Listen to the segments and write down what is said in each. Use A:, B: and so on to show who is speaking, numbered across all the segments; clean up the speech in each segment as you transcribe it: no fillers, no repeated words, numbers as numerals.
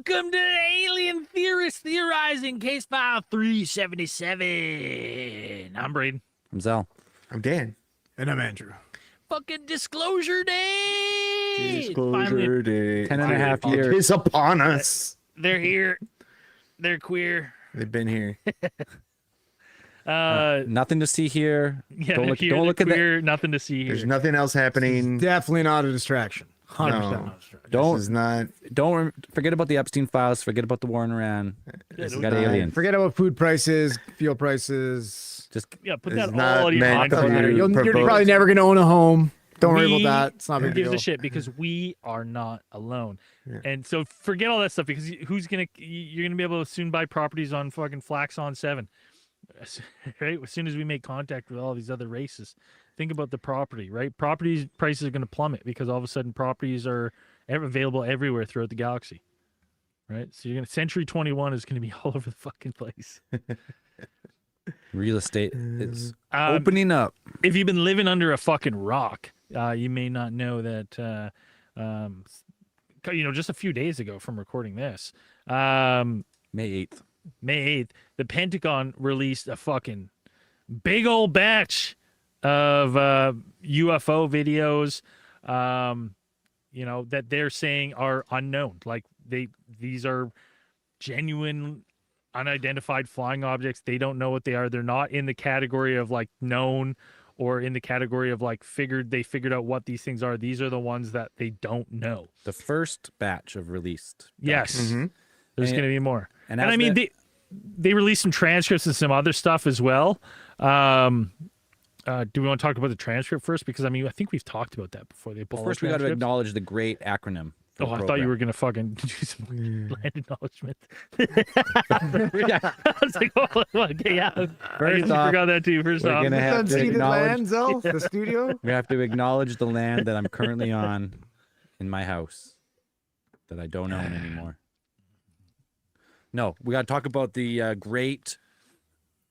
A: Welcome to Alien Theorists Theorizing, case file 377. I'm Braden.
B: I'm Zell.
C: I'm Dan.
D: And I'm Andrew.
A: Fucking disclosure day.
C: Disclosure day.
B: 10.5 years.
C: It's upon us.
A: They're here. They're queer.
C: They've been here.
B: Nothing to see here.
A: Yeah,
B: Don't look,
A: here,
B: don't look at
A: queer, nothing to see here.
C: There's nothing else happening.
D: Definitely not a distraction. 100%
C: No.
D: not a distraction.
C: This is not.
B: Don't forget about the Epstein files. Forget about the war in Iran.
A: Yeah,
B: We got
C: not-
B: aliens.
D: Forget about food prices, fuel prices.
B: Just
A: Yeah, put
C: It's
A: that
C: not
A: all in your
C: meant
A: mind.
C: to
D: You're,
C: you
D: you're
C: propose-
D: probably never going to own a home. Don't worry
A: We-
D: about that. It's not a
A: Who
D: big
A: gives
D: deal.
A: a shit? Because we are not alone.
C: Yeah.
A: And so forget all that stuff because you're gonna be able to soon buy properties on fucking Flax on 7. Right? As soon as we make contact with all these other races, think about the property, right? Properties prices are gonna plummet because all of a sudden properties are available everywhere throughout the galaxy. Right? So you're gonna Century 21 is gonna be all over the fucking place.
B: real estate is
A: Um,
B: opening up.
A: If you've been living under a fucking rock, you may not know that, just a few days ago from recording this,
B: May 8th.
A: May 8th, the Pentagon released a fucking big old batch of UFO videos, that they're saying are unknown. Like these are genuine unidentified flying objects. They don't know what they are. They're not in the category of like known or in the category of like they figured out what these things are. These are the ones that they don't know.
B: The first batch of released.
A: Yes.
C: Mhm.
A: There's
B: And-
A: going to be more.
B: And,
A: And
B: as
A: I mean, they released some transcripts and some other stuff as well. Do we want to talk about the transcript first? Because I mean, I think we've talked about that before.
B: well, first we got to acknowledge the great acronym. for the
A: Oh, I thought you
B: program.
A: were gonna fucking do some land acknowledgement. I was like, oh, okay, yeah. I
B: First
A: guess
B: off,
A: forgot that too. First
B: we're
A: off,
B: gonna have to
D: Unceded
B: acknowledge.
D: land, Zell, the studio.
B: We have to acknowledge the land that I'm currently on in my house that I don't own anymore. No, we got to talk about the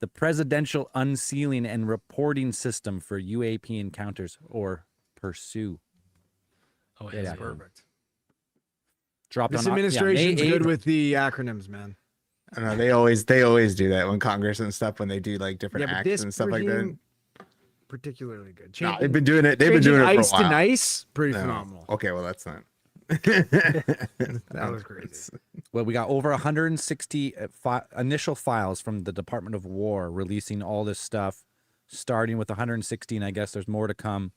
B: the presidential unsealing and reporting system for UAP encounters, or PURSUE.
A: oh,
B: Yeah.
A: yeah.
D: Perfect.
B: Dropped
D: This
B: on
D: administration's
B: May
D: good
B: 8th.
D: with the acronyms, man.
C: I don't know. They always do that when Congress and stuff, when they do like different
D: Yeah, but
C: acts
D: this
C: and stuff like that.
D: regime, particularly good.
C: No, they've been doing it. They've been
D: Changing
C: doing it for
D: ice
C: a while.
D: to nice, pretty
C: No.
D: phenomenal.
C: Okay, well that's not.
D: That was crazy.
B: Well, we got over 160 initial files from the Department of War releasing all this stuff, starting with 116. I guess there's more to come.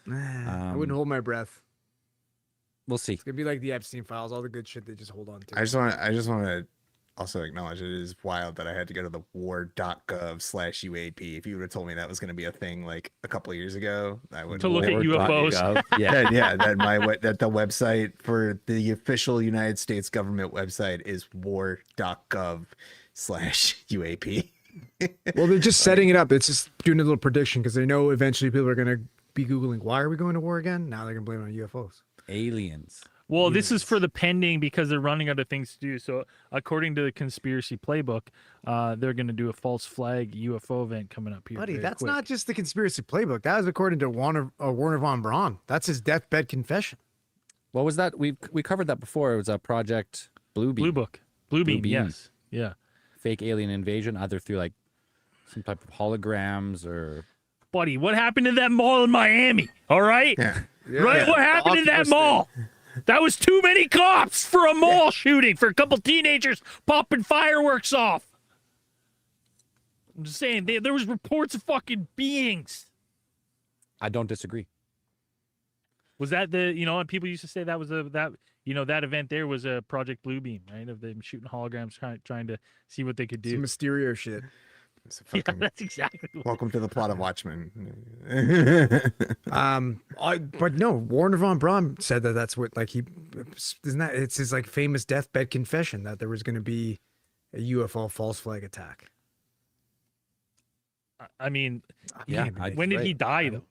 D: I wouldn't hold my breath.
B: We'll see.
D: It's gonna be like the Epstein files, all the good shit they just hold on to.
C: I just want to also acknowledge it is wild that I had to go to the war.gov/UAP. If you would have told me that was going to be a thing like a couple of years ago, I would
A: To look at UFOs.
B: Yeah.
C: yeah, that the website for the official United States government website is war.gov/UAP.
D: Well, they're just setting it up. It's just doing a little prediction because they know eventually people are gonna be googling, why are we going to war again? Now they're gonna blame it on UFOs.
B: Aliens.
A: Well, this is for the pending because they're running out of things to do. So, according to the conspiracy playbook, they're going to do a false flag UFO event coming up here.
D: Buddy,
A: very
D: that's
A: quick.
D: not just the conspiracy playbook. That was according to Warner von Braun. That's his deathbed confession.
B: What was that? We covered that before. It was a Project Bluebeam.
A: Blue Book. Blue Beam,
B: Beam.
A: yes. Yeah.
B: Fake alien invasion, either through like some type of holograms or
A: Buddy, what happened to that mall in Miami? All right?
C: Yeah.
A: Right? What happened to that
D: Octopus thing.
A: mall? That was too many cops for a mall shooting, for a couple teenagers popping fireworks off. I'm just saying, there was reports of fucking beings.
B: I don't disagree.
A: Was that and people used to say that was that event there was a Project Bluebeam, right? Of them shooting holograms, trying to see what they could
D: Some
A: do.
D: Mysterio shit.
C: It's a
A: Yeah,
C: fucking-
A: that's exactly what.
C: welcome to the plot of Watchmen.
D: But no, Warner von Braun said that's what it's his like famous deathbed confession that there was going to be a UFO false flag attack.
A: I mean,
B: Yeah,
A: when did he die though?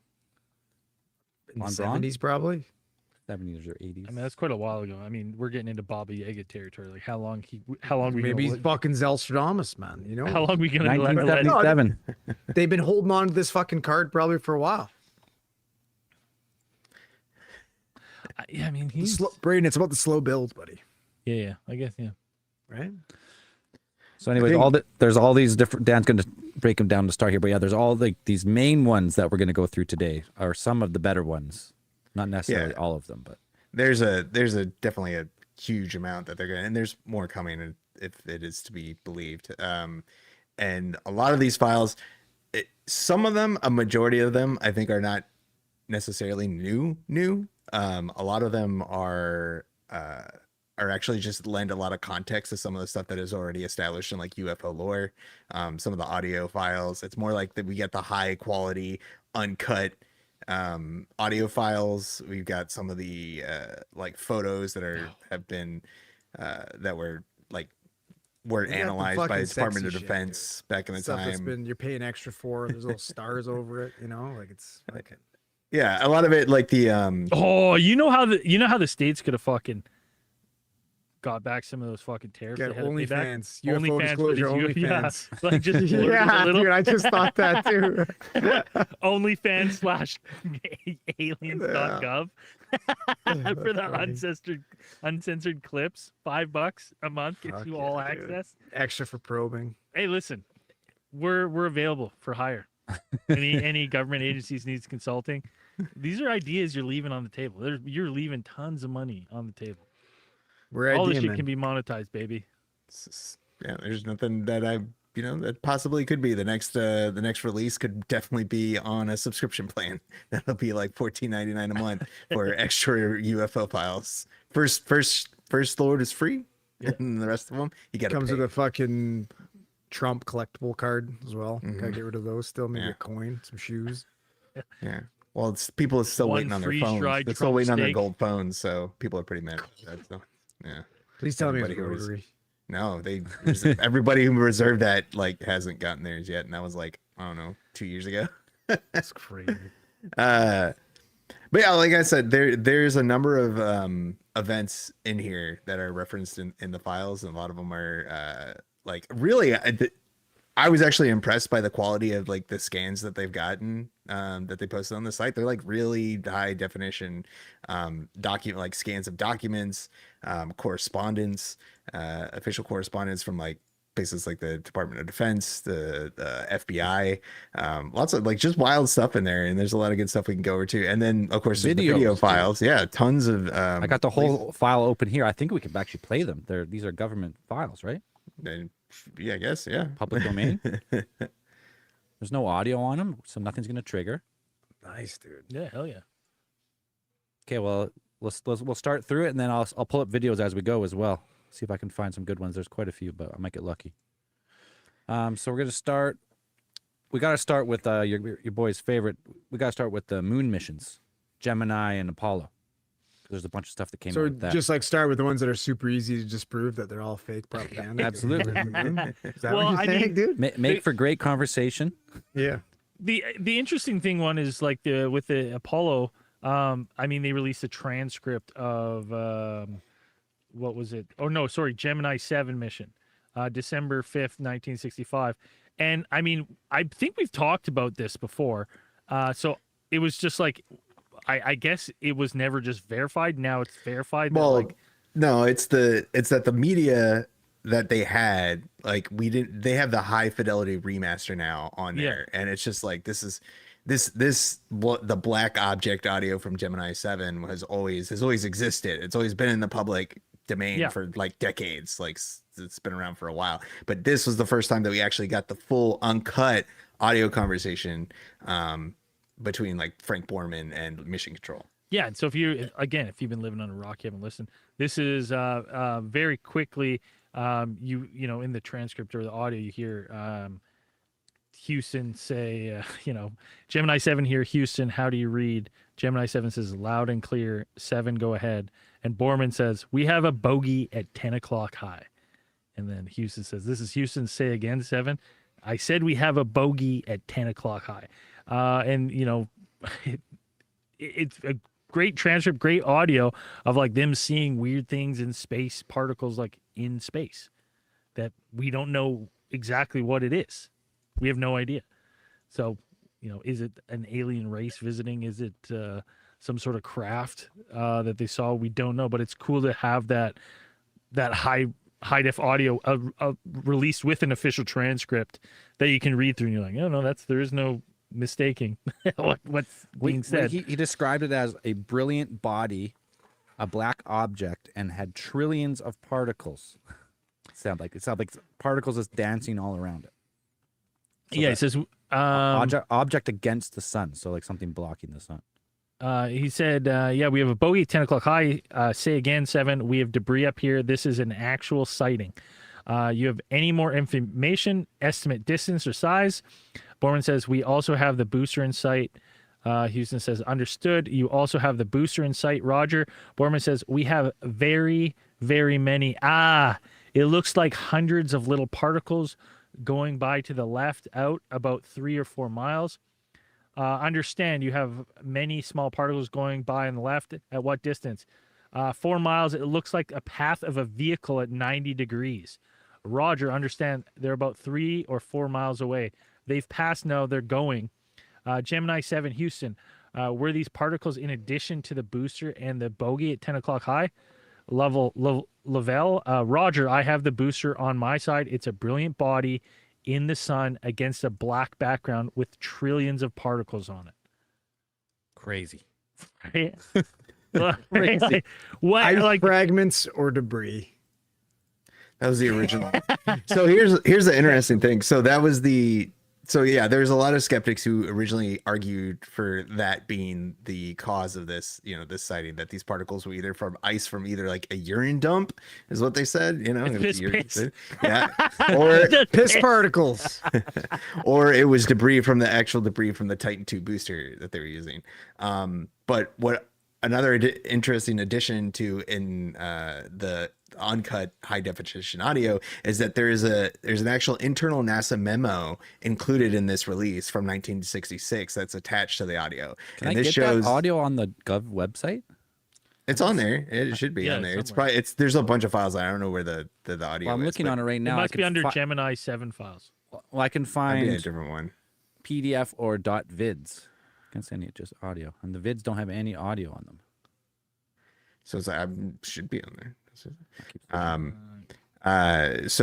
D: In the
B: Von Braun?
D: 70s probably.
B: 70s or 80s.
A: I mean, that's quite a while ago. I mean, we're getting into Baba Yaga territory. Like, how long we
D: Maybe he's
A: gonna,
D: fucking Zelstradamus, man. You know,
A: how long we gonna let
B: 1977.
D: they've been holding on to this fucking card probably for a while.
A: Yeah, I mean, he's
D: Braden, it's about the slow build, buddy.
A: Yeah. I guess. Yeah.
D: right?
B: So anyway,
C: think-
B: there's all these different. Dan's going to break them down to start here, but yeah, there's all like these main ones that we're going to go through today are some of the better ones, not necessarily
C: Yeah.
B: all of them, but
C: There's a definitely a huge amount that they're going to, and there's more coming if it is to be believed. And a lot of these files, some of them, a majority of them, I think are not necessarily new. A lot of them are actually just lend a lot of context to some of the stuff that is already established in like UFO lore. Some of the audio files, it's more like that we get the high quality uncut audio files. We've got some of the like photos that have been that were
D: They got the
C: analyzed by
D: fucking
C: the Department of
D: sexy shit,
C: Defense back in the
D: Stuff that's
C: time.
D: been you're paying extra for. There's little stars over it, you know, like it's fucking.
C: Yeah, a lot of it like the
A: Oh, you know how the states could have fucking got back some of those fucking tariffs.
D: Get
A: they had to pay back.
D: OnlyFans, UFO
A: for
D: disclosure,
A: these
D: OnlyFans.
A: Yeah, like just blurred it a
D: Yeah,
A: little.
D: dude, I just thought that too.
A: OnlyFans / aliens.gov for the uncensored clips. $5 a month gets
D: Fuck
A: you
D: yeah,
A: all
D: dude.
A: access.
D: Extra for probing.
A: Hey, listen, we're available for hire. Any government agencies needs consulting. These are ideas you're leaving on the table. You're leaving tons of money on the table.
D: We're
A: All this
D: idea
A: shit
D: men.
A: can be monetized, baby.
C: yeah, there's nothing that that possibly could be the next release could definitely be on a subscription plan. That'll be like $14.99 a month for extra UFO files. First load is free, and the rest of them you got to
D: Comes
C: pay.
D: with a fucking Trump collectible card as well.
C: Mhm.
D: Gotta get rid of those still. Maybe
C: Yeah.
D: a coin, some shoes.
C: Yeah. Well, people are still
A: One
C: waiting on their phones.
A: freeze-dried
C: They're still
A: Trump
C: waiting on their
A: steak.
C: gold phones, so people are pretty mad at that. So, yeah.
D: Please tell me it's
C: Everybody who was-
D: rotary.
C: No, everybody who reserved that hasn't gotten theirs yet, and that was like I don't know 2 years ago.
D: That's crazy.
C: But yeah, like I said, there's a number of events in here that are referenced in the files, and a lot of them are like really. I was actually impressed by the quality of like the scans that they've gotten that they posted on the site. They're like really high definition like scans of documents, correspondence, official correspondence from like places like the Department of Defense, the FBI, lots of like just wild stuff in there. And there's a lot of good stuff we can go over to. And then of course there's the video
B: Videos,
C: files. Yeah, tons of.
B: I got the whole file open here. I think we can actually play them. These are government files, right?
C: Yeah, I guess. Yeah.
B: Public domain. There's no audio on them, so nothing's going to trigger.
D: Nice, dude.
A: Yeah, hell yeah.
B: Okay, well, we'll start through it, and then I'll pull up videos as we go as well. See if I can find some good ones. There's quite a few, but I might get lucky. So we're gonna start. We got to start with your boy's favorite. We got to start with the moon missions, Gemini and Apollo. There's a bunch of stuff that came
D: So
B: out with that.
D: just like start with the ones that are super easy to disprove that they're all fake propaganda.
B: Absolutely.
D: Is that
A: Well,
D: what
A: I
D: you're saying,
A: mean-
D: dude?
B: Make for great conversation.
D: Yeah.
A: The interesting thing one is like with the Apollo. I mean, they released a transcript of what was it? Oh no, sorry, Gemini 7 mission, December 5th, 1965. And I mean, I think we've talked about this before. So it was just like, I guess it was never just verified. Now it's verified.
C: Well,
A: like,
C: no, it's that the media that they had, like they have the high fidelity remaster now on there, and it's just like the black object audio from Gemini 7 has always existed. It's always been in the public domain for like decades. Like it's been around for a while, but this was the first time that we actually got the full uncut audio conversation between like Frank Borman and Mission Control.
A: yeah. And so if you've been living on a rock, you haven't listened. This is very quickly. You know, in the transcript or the audio, you hear Houston say, Gemini 7 here, Houston, how do you read? Gemini 7 says, loud and clear, 7, go ahead. And Borman says, we have a bogey at 10 o'clock high. And then Houston says, this is Houston, say again, 7. I said we have a bogey at 10 o'clock high. And, it's a great transcript, great audio of like them seeing weird things in space, particles like in space that we don't know exactly what it is. We have no idea. So, is it an alien race visiting? Is it some sort of craft that they saw? We don't know, but it's cool to have that that high def audio released with an official transcript that you can read through, and you're like, oh no, there is no mistaking what's being said.
B: He described it as a brilliant body, a black object, and had trillions of particles. It sounded like particles just dancing all around it. So
A: yeah, it says
B: object against the sun, so like something blocking the sun.
A: he said, yeah, we have a bogey at 10 o'clock high. Say again, 7. We have debris up here. This is an actual sighting. You have any more information, estimate distance or size? Borman says, we also have the booster in sight. Houston says, understood. You also have the booster in sight, Roger. Borman says, we have very, very many. It looks like hundreds of little particles going by to the left out about 3 or 4 miles. Understand, you have many small particles going by on the left. At what distance? 4 miles. It looks like a path of a vehicle at 90 degrees. Roger, understand, they're about 3 or 4 miles away. They've passed now. They're going. Gemini 7, Houston. Were these particles in addition to the booster and the bogey at 10 o'clock high? Lavelle, Roger, I have the booster on my side. It's a brilliant body in the sun against a black background with trillions of particles on it.
B: Crazy.
A: Crazy. What? Like
D: fragments or debris?
C: That was the original. So here's the interesting thing. So yeah, there's a lot of skeptics who originally argued for that being the cause of this, this sighting, that these particles were either from ice from either like a urine dump, is what they said,
A: Piss.
C: Yeah, or
D: Piss particles,
C: or it was debris from the Titan II booster that they were using. But what another interesting addition to in the uncut high definition audio is that there's an actual internal NASA memo included in this release from 1966 that's attached to the audio.
B: Can I get that audio on the Gov website?
C: It's on there. It should be on there.
A: Somewhere.
C: There's a bunch of files. I don't know where the audio.
B: Well, I'm looking on it right now.
A: It must be under Gemini 7 files.
B: Well, I can find
C: a different one.
B: PDF or .vids. I can send you just audio, and the vids don't have any audio on them. So
C: it's should be on there. So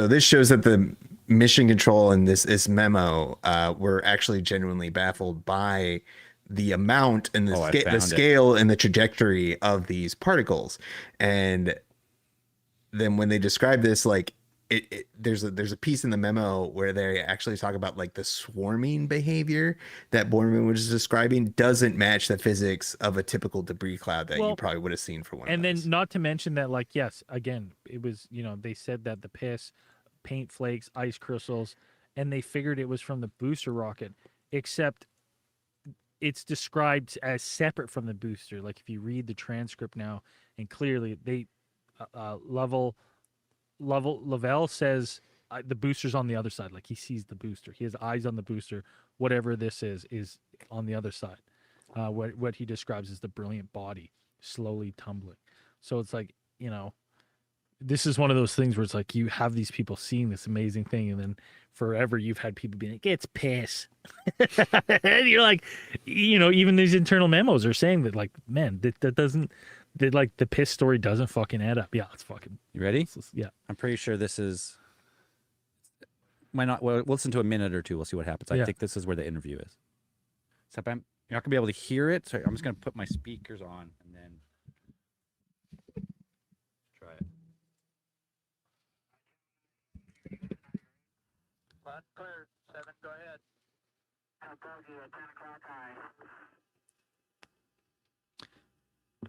C: this shows that the mission control and this memo were actually genuinely baffled by the amount and the scale and the trajectory of these particles. And then when they describe this, like there's a piece in the memo where they actually talk about like the swarming behavior that Borman was describing doesn't match the physics of a typical debris cloud that you probably would have seen for one.
A: And then not to mention that, like, yes, again, it was, they said that the piss, paint flakes, ice crystals, and they figured it was from the booster rocket, except it's described as separate from the booster. Like if you read the transcript now, and clearly they Lavelle says the booster's on the other side. Like he sees the booster. He has eyes on the booster. Whatever this is on the other side. What he describes as the brilliant body slowly tumbling. So it's like, this is one of those things where it's like you have these people seeing this amazing thing, and then forever you've had people being like, it's piss. And you're like, even these internal memos are saying that, like, man, that doesn't, like the piss story doesn't fucking add up. Yeah, it's fucking.
B: You ready?
A: Yeah.
B: I'm pretty sure this is. Why not? Well, we'll listen to a minute or two. We'll see what happens. I think this is where the interview is. Except you're not gonna be able to hear it, so I'm just gonna put my speakers on and then try it.
E: That's clear. 7, go ahead.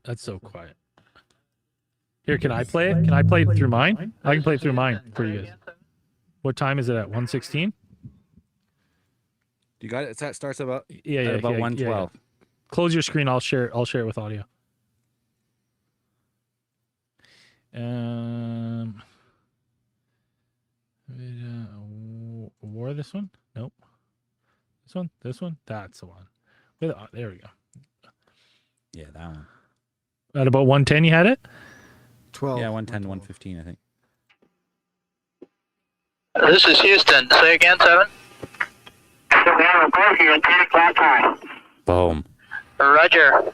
A: That's so quiet. Here, can I play it? Can I play it through mine? I can play it through mine for you guys. What time is it at? 1:16?
B: You got it. It starts about
A: about
B: 1:12.
A: Yeah. Close your screen. I'll share it with audio. War this one? Nope. This one. That's the one. There we go.
B: Yeah, that one.
A: At about 1:10, you had it.
D: 12.
B: Yeah, 1:10, 1:15, I think.
E: This is Houston. Say again, 7.
B: Boom.
E: Roger.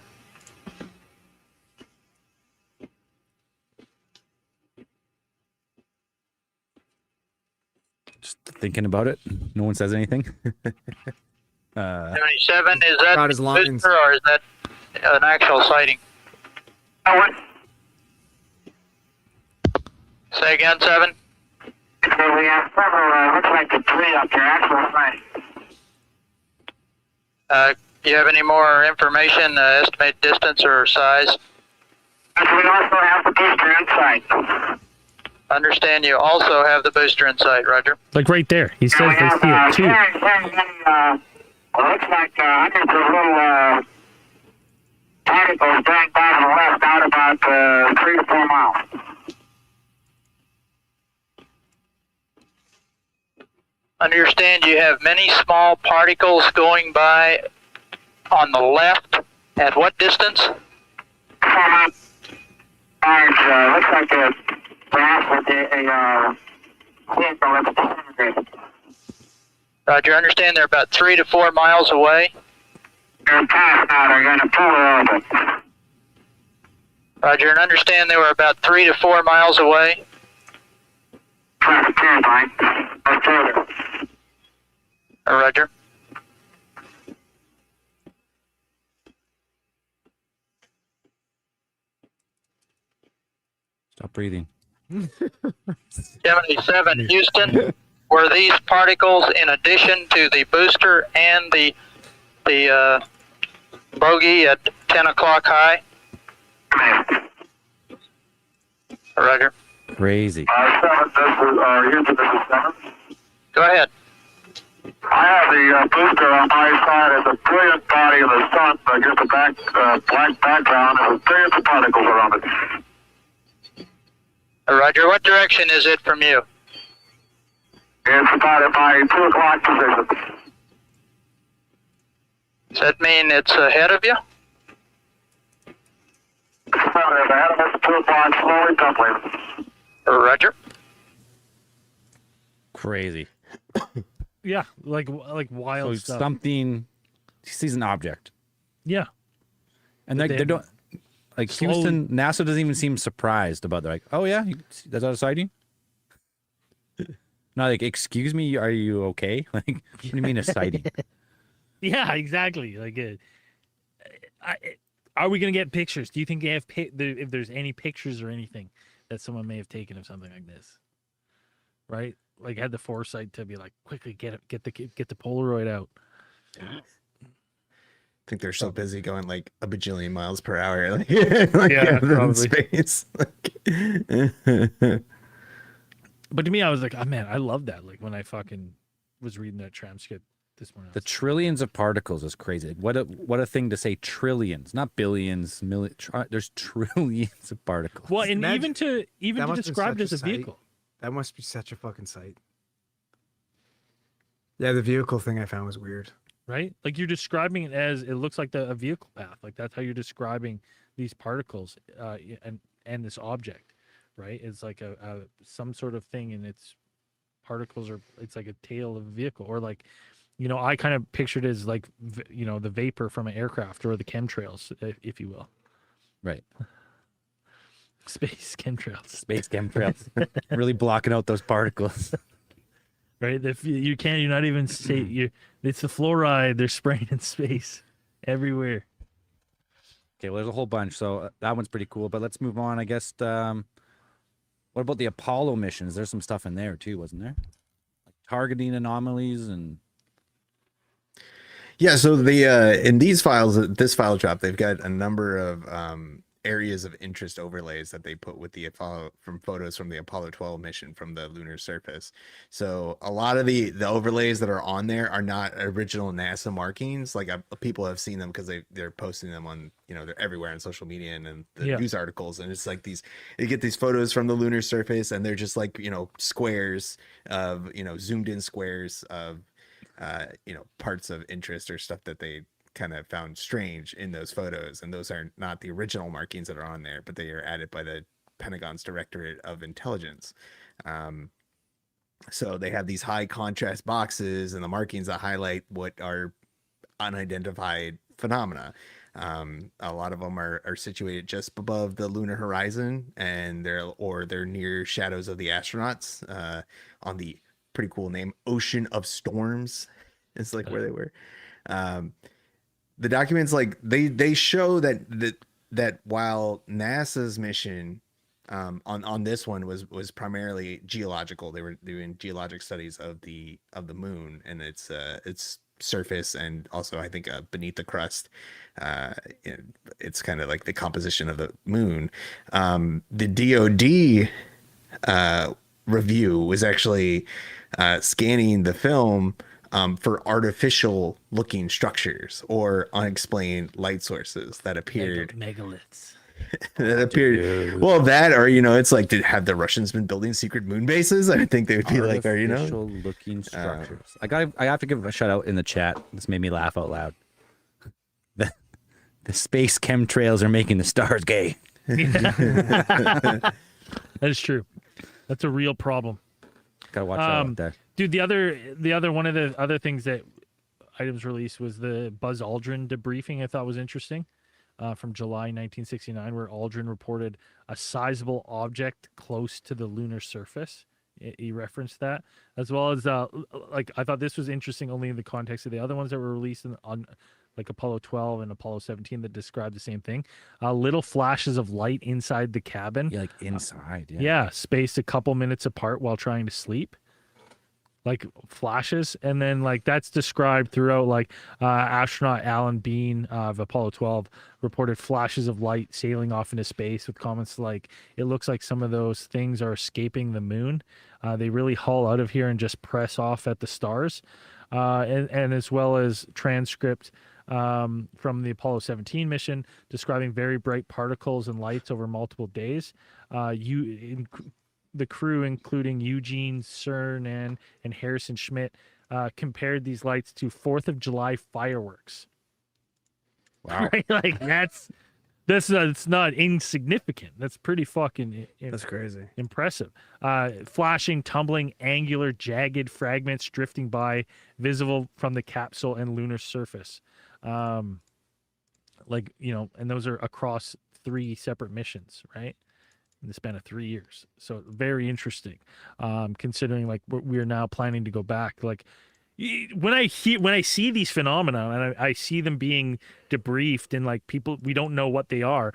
B: thinking about it. No one says anything.
E: 77, is that
D: Got his lines.
E: booster or is that an actual sighting? What? Say again, 7? Okay, we have several, looks like the 3 up there, actual sighting. Do you have any more information, estimated distance or size? We also have the booster in sight. Understand you also have the booster in sight, Roger.
A: Like right there. He says they see it too.
E: Looks like hundreds of little particles going by to the left out about 3 to 4 miles. Understand you have many small particles going by on the left. At what distance? Looks like a perhaps a vehicle that's disintegrated. Roger, understand they're about 3 to 4 miles away. They're past now, they're going to pull orbit. Roger, and understand they were about 3 to 4 miles away. Roger.
B: Stop breathing.
E: 77, Houston. Were these particles in addition to the booster and the bogey at 10 o'clock high? Roger.
B: Crazy.
E: 7, Houston, this is 7. Go ahead. I have the booster on my side. It's a brilliant body of the sun against the black background and billions of particles around it. Roger, what direction is it from you? It's about at my 2 o'clock position. Does that mean it's ahead of you? It's about ahead of us, 2 o'clock, slowly tumbling. Roger.
B: Crazy.
A: Yeah, like wild
B: So
A: stuff.
B: something. He sees an object,
A: Yeah.
B: and
A: But
B: they
A: then
B: don't. Like
A: slowly-
B: Houston, NASA doesn't even seem surprised about. They're like, oh yeah, that's out of sighting. Not like, excuse me, are you okay? Like, what do you mean a sighting?
A: Yeah, exactly. Like, are we gonna get pictures? Do you think they have if there's any pictures or anything that someone may have taken of something like this? Right? Like, had the foresight to be like, quickly get the Polaroid out.
C: I think they're so busy going like a bajillion miles per hour, like, like
A: Yeah,
C: in
A: probably.
C: space. Like,
A: But to me, I was like, oh man, I love that. Like when I fucking was reading that transcript this morning.
B: The trillions of particles is crazy. Like, what a thing to say. Trillions, not billions, million. There's trillions of particles.
A: Well, and
D: Imagine-
A: even
D: that
A: to
D: must be
A: describe it
D: such
A: as a
D: sight.
A: vehicle.
D: That must be such a fucking sight. Yeah, the vehicle thing I found was weird.
A: Right? Like you're describing it as it looks like a vehicle path. Like that's how you're describing these particles and this object, right? It's like a some sort of thing, and its particles are. It's like a tail of a vehicle, or like, you know, I kind of pictured it as like the vapor from an aircraft or the chemtrails, if you will.
B: Right.
A: Space chemtrails.
B: Space chemtrails. Really blocking out those particles.
A: Right? If you're not even say it's the fluoride they're spraying in space everywhere.
B: Okay, well, there's a whole bunch. So that one's pretty cool. But let's move on. I guess. What about the Apollo missions? There's some stuff in there too, wasn't there? Like targeting anomalies and.
C: yeah, so the in these files, this file drop, they've got a number of areas of interest overlays that they put with the Apollo from photos from the Apollo 12 mission from the lunar surface. So a lot of the overlays that are on there are not original NASA markings. Like people have seen them because they're posting them on, they're everywhere on social media and the news articles. And it's like you get these photos from the lunar surface and they're just like, squares of, zoomed in squares of, parts of interest or stuff that they kind of found strange in those photos, and those are not the original markings that are on there, but they are added by the Pentagon's Directorate of Intelligence. So they have these high contrast boxes and the markings that highlight what are unidentified phenomena. A lot of them are situated just above the lunar horizon, and they're near shadows of the astronauts on the pretty cool name. Ocean of Storms is like where they were. The documents, like they show that while NASA's mission on this one was primarily geological. They were doing geologic studies of the moon and its surface, and also I think beneath the crust. It's kind of like the composition of the moon. The DoD review was actually scanning the film for artificial looking structures or unexplained light sources that appeared.
A: Megaliths.
C: That appeared. Well, that, or it's like, have the Russians been building secret moon bases? I think they would be like, or
B: artificial looking structures. I have to give a shout out in the chat. This made me laugh out loud. The space chemtrails are making the stars gay.
A: That is true. That's a real problem.
B: Gotta watch out there.
A: Dude, the other one of the other things that items released was the Buzz Aldrin debriefing. I thought was interesting, from July 1969, where Aldrin reported a sizable object close to the lunar surface. He referenced that, as well as like, I thought this was interesting only in the context of the other ones that were released on like Apollo 12 and Apollo 17 that described the same thing. Little flashes of light inside the cabin.
B: Yeah, like inside.
A: Yeah, spaced a couple minutes apart while trying to sleep. Like flashes, and then like that's described throughout. Like astronaut Alan Bean of Apollo 12 reported flashes of light sailing off into space, with comments like, "It looks like some of those things are escaping the moon. They really haul out of here and just press off at the stars." And as well as transcript from the Apollo 17 mission describing very bright particles and lights over multiple days. The crew, including Eugene Cernan and Harrison Schmitt, compared these lights to 4th of July fireworks.
B: Wow.
A: Right? Like it's not insignificant. That's pretty fucking
D: That's crazy.
A: impressive. Flashing, tumbling, angular, jagged fragments drifting by, visible from the capsule and lunar surface. And those are across 3 separate missions, right? In the span of 3 years. So very interesting, considering like we are now planning to go back. Like when I see these phenomena and I see them being debriefed and like people, we don't know what they are.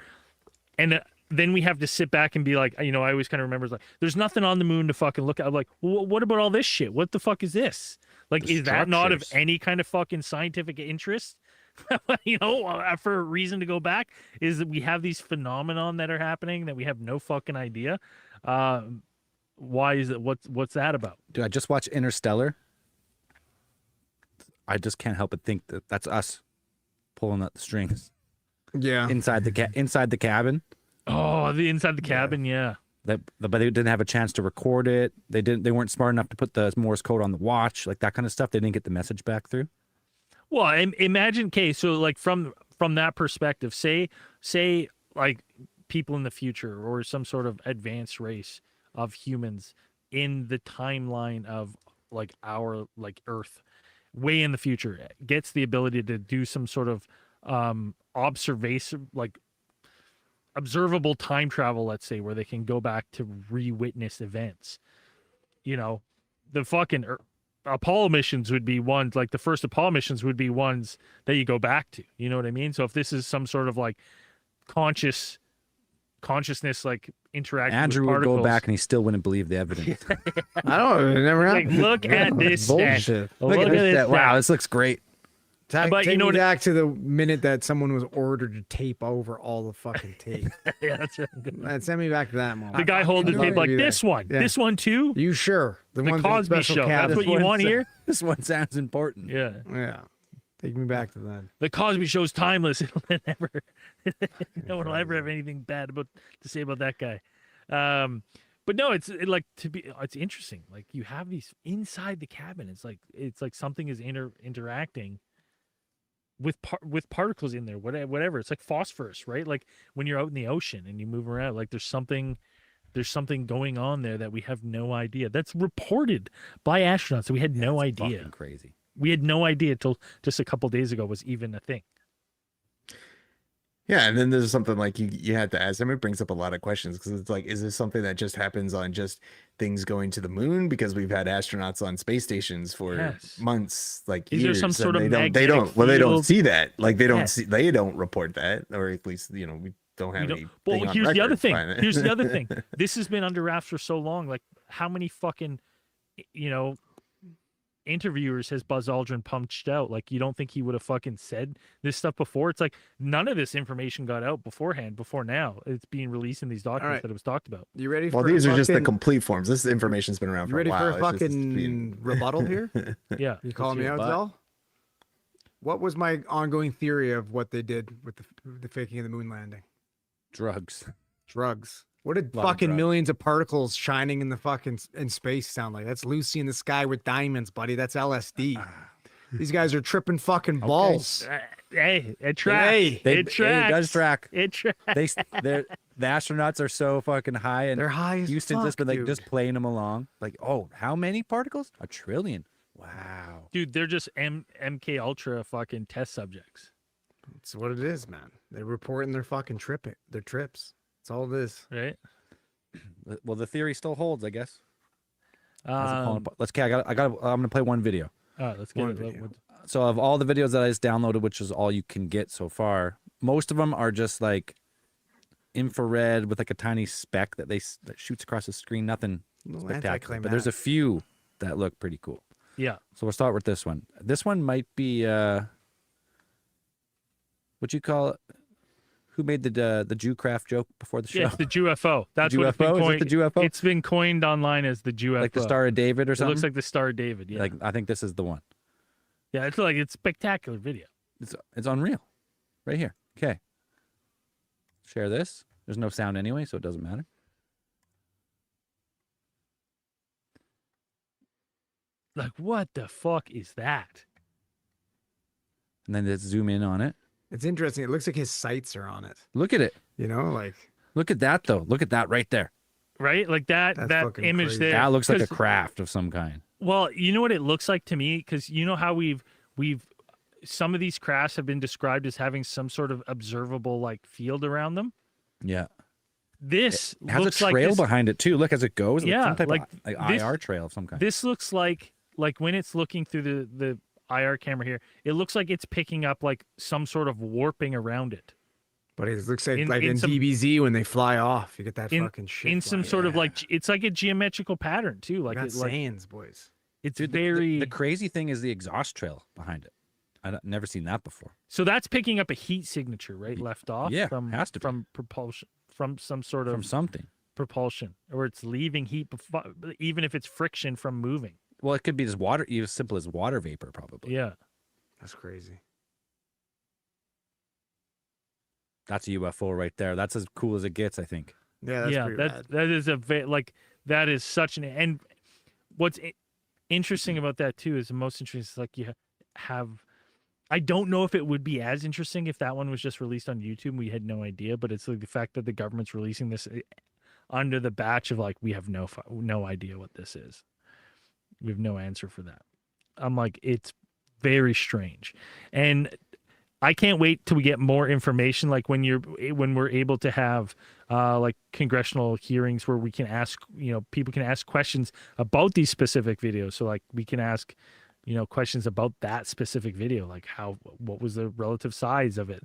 A: And then we have to sit back and be like, I always kind of remember like, there's nothing on the moon to fucking look at. I'm like, well, what about all this shit? What the fuck is this? Like, is that not of any kind of fucking scientific interest? For a reason to go back is that we have these phenomenon that are happening that we have no fucking idea. Why is it? What's that about?
B: Dude, I just watched Interstellar. I just can't help but think that that's us pulling at the strings.
D: Yeah.
B: Inside the cabin.
A: Oh, the inside the cabin, yeah.
B: But they didn't have a chance to record it. They weren't smart enough to put the Morse code on the watch, like that kind of stuff. They didn't get the message back through.
A: Well, imagine, so like from that perspective, say like people in the future or some sort of advanced race of humans in the timeline of like our like Earth, way in the future, gets the ability to do some sort of observation, like observable time travel, let's say, where they can go back to re-witness events. The fucking Apollo missions would be ones, like the first Apollo missions would be ones that you go back to. You know what I mean? So if this is some sort of like consciousness, like interacting
B: Andrew
A: with
B: would
A: particles.
B: go back and he still wouldn't believe the evidence.
D: I don't. It never
A: Like,
D: happened.
A: look at this
D: Bullshit.
A: stat.
B: Look at this. Wow, this looks great.
A: But
D: Take
A: you know
D: me
A: what-
D: back to the minute that someone was ordered to tape over all the fucking tape.
A: Yeah, that's right.
D: Send me back to that moment.
A: The guy holding the tape like, this one,
D: Yeah.
A: this one too.
D: You sure?
A: The
D: ones in
A: Cosby
D: special
A: Show.
D: cabin.
A: That's what you want here.
B: This one sounds important.
A: Yeah.
D: Yeah. Take me back to that.
A: The Cosby Show's timeless. It'll never, no one will ever have anything bad to say about that guy. But no, it's interesting. Like you have these inside the cabin. It's like something is interacting with particles in there. Whatever. It's like phosphorus, right? Like when you're out in the ocean and you move around, like there's something going on there that we have no idea. That's reported by astronauts. So we had no idea.
B: Fucking crazy.
A: We had no idea till just a couple days ago was even a thing.
C: Yeah, and then there's something like you had to ask them. It brings up a lot of questions because it's like, is this something that just happens on just things going to the moon? Because we've had astronauts on space stations for
A: Yes.
C: months, like
A: Is there
C: years,
A: some
C: and
A: sort of
C: they
A: magnetic
C: don't
A: field?
C: see that. Like they don't
A: Yes.
C: see, they don't report that, or at least we don't have any.
A: Well, here's the other thing. Here's the other thing.
C: thing.
A: This has been under wraps for so long. Like, how many fucking, interviewers has Buzz Aldrin punched out? Like, you don't think he would have fucking said this stuff before? It's like none of this information got out beforehand. Before now, it's being released in these documents
D: right.
A: that it was talked about.
D: You ready?
C: Well,
D: for
C: these are just the
D: fucking-
C: complete forms. This information's been around
D: You
C: for
D: ready
C: a while.
D: for a
C: It's just
D: fucking
C: being-
D: rebuttal here?
A: Yeah.
D: You calling me
B: your
D: out,
B: butt.
D: Zell? What was my ongoing theory of what they did with the faking of the moon landing?
B: Drugs.
D: Drugs. What did
B: Lot of
D: fucking
B: drugs.
D: millions of particles shining in the fucking in space sound like? That's Lucy in the sky with diamonds, buddy. That's LSD. These guys are tripping fucking balls.
A: Hey, it tracks.
D: Hey.
A: It tracks.
B: It does track.
A: It tracks.
B: The astronauts are so fucking high, and
D: They're high as
B: Houston's just
D: fuck,
B: been like
D: dude.
B: just playing them along. Like, oh, how many particles? 1 trillion. Wow.
A: Dude, they're just MK Ultra fucking test subjects,
D: It's what it is, man. They're reporting their fucking their trips. That's all it is.
A: right?
B: Well, the theory still holds, I guess.
A: Um,
B: Let's. Okay, I'm gonna play one video.
A: all right, let's get
D: One
A: it.
D: video.
B: So of all the videos that I just downloaded, which is all you can get so far, most of them are just like infrared with like a tiny speck that that shoots across the screen. Nothing
D: Little
B: spectacular, but there's a
D: anticlimactic.
B: few that look pretty cool.
A: Yeah.
B: So we'll start with this one. This one might be what you call it? Who made the Jewcraft joke before the show?
A: Yeah, it's the UFO. That's what it's been
B: UFO? Is it
A: coined.
B: the UFO?
A: It's been coined online as the UFO.
B: Like the Star of David or
A: It
B: something?
A: looks like the Star of David. Yeah.
B: Like I think this is the one.
A: Yeah, it's spectacular video.
B: It's unreal. Right here. Okay. Share this. There's no sound anyway, so it doesn't matter.
A: Like, what the fuck is that?
B: And then let's zoom in on it.
D: It's interesting. It looks like his sights are on it.
B: Look at it.
D: You know, like
B: Look at that though. Look at that right there.
A: Right? Like that
D: That's
A: that
D: fucking
A: image
D: crazy.
A: there.
B: That looks like a
A: 'Cause-
B: craft of some kind.
A: Well, you know what it looks like to me? Because you know how we've some of these crafts have been described as having some sort of observable like field around them.
B: Yeah.
A: This
B: It has a
A: looks
B: trail
A: like this,
B: behind it too. Look as it goes.
A: Yeah,
B: some type
A: like
B: of like
A: this-
B: IR trail of some kind.
A: this looks like when it's looking through the IR camera here, it looks like it's picking up like some sort of warping around it.
D: but it looks like
A: In-
D: in
A: in some-
D: DBZ when they fly off, you get that
A: in-
D: fucking shit.
A: In some
D: flying.
A: sort of
D: Yeah.
A: like it's like a geometrical pattern too.
D: I
A: Like
D: got
A: it, like
D: sands, boys.
A: it's
B: Dude,
A: very
B: the crazy thing is the exhaust trail behind it. I've never seen that before.
A: so that's picking up a heat signature, right? Left off
B: yeah,
A: from
B: has to be.
A: from propulsion from some sort of
B: From something.
A: propulsion, or it's leaving heat before, even if it's friction from moving.
B: Well, it could be just water, even as simple as water vapor, probably.
A: Yeah.
D: That's crazy.
B: That's a UFO right there. That's as cool as it gets, I think.
D: Yeah, that's
A: Yeah,
D: pretty
A: that
D: rad.
A: that is like that is such an and what's interesting about that too is the most interesting is like you have I don't know if it would be as interesting if that one was just released on YouTube. We had no idea, but it's like the fact that the government's releasing this under the batch of like we have no idea what this is. We have no answer for that. I'm like it's very strange, and I can't wait till we get more information. Like when we're able to have like congressional hearings where we can ask, people can ask questions about these specific videos. So like we can ask, questions about that specific video, like what was the relative size of it?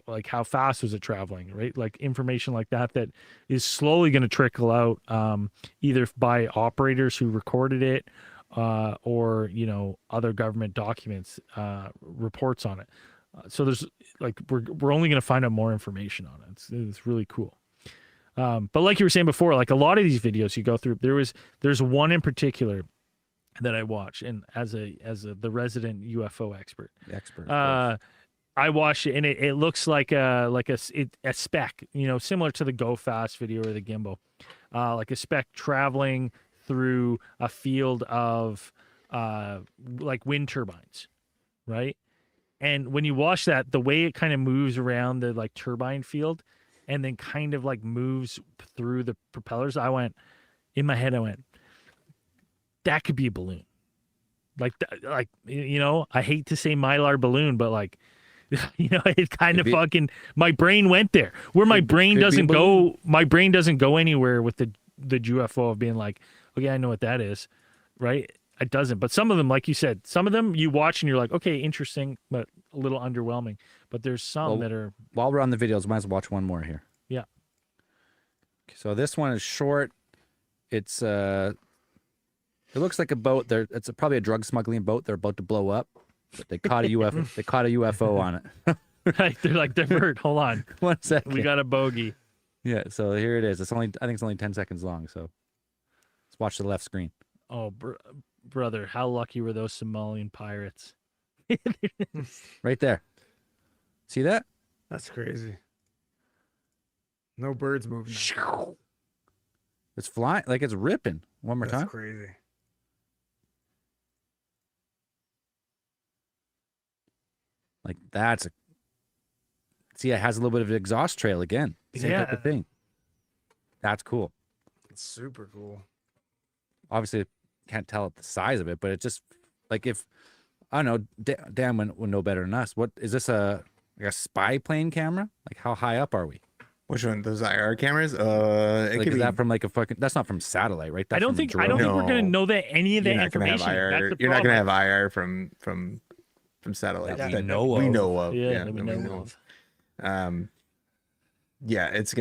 A: Like how fast was it traveling, right? Like information like that is slowly going to trickle out, either by operators who recorded it, or, other government documents, reports on it. So there's like we're only going to find out more information on it. It's really cool. But like you were saying before, like a lot of these videos you go through, there's one in particular that I watch, and as the resident UFO expert, I watched it, and it looks like a speck, similar to the Go Fast video or the gimbal, like a speck traveling through a field of like wind turbines, right? And when you watch that, the way it kind of moves around the like turbine field and then kind of like moves through the propellers, in my head, I went, that could be a balloon. I hate to say Mylar balloon, but like You know, it kind of
B: Could be.
A: fucking, my brain went there. Where my brain
B: could be
A: doesn't
B: balloon.
A: go, my brain doesn't go anywhere with the UFO of being like, okay, I know what that is, right? It doesn't. But some of them, like you said, some of them you watch and you're like, okay, interesting, but a little underwhelming. But there's some
B: Well,
A: that are,
B: While we're on the videos, might as well watch one more here.
A: yeah.
B: So this one is short. It's it looks like a boat. It's probably a drug smuggling boat. They're about to blow up, but they caught a UFO. They caught a UFO on it.
A: Right? They're like, divert, hold on.
B: 1 second.
A: We got a bogey.
B: Yeah. So here it is. I think it's only 10 seconds long. So let's watch the left screen.
A: Oh, brother, how lucky were those Somalian pirates?
B: Right there. See that?
D: That's crazy. No birds moving. Now.
B: It's flying like it's ripping. One more
D: That's
B: time.
D: crazy.
B: Like that's a. See, it has a little bit of an exhaust trail again. Same type
A: Yeah.
B: of thing. That's cool.
D: It's super cool.
B: Obviously, can't tell the size of it, but it just like if I don't know, Dan would know better than us. What is this like a spy plane camera? Like how high up are we?
C: Which one? Those IR cameras? It
B: Like
C: could
B: is
C: be.
B: that from like a fucking? That's not from satellite, right? That's
A: I don't
B: from a
A: think
B: drone.
A: we're gonna
C: No.
A: know that any of that
C: You're not gonna have
A: information.
C: IR.
A: That's the
C: You're not gonna
A: problem.
C: have IR from satellites
B: That we
C: that
B: know
C: we
B: of.
C: know of.
A: Yeah,
C: that
A: we know of.
C: Yeah, it's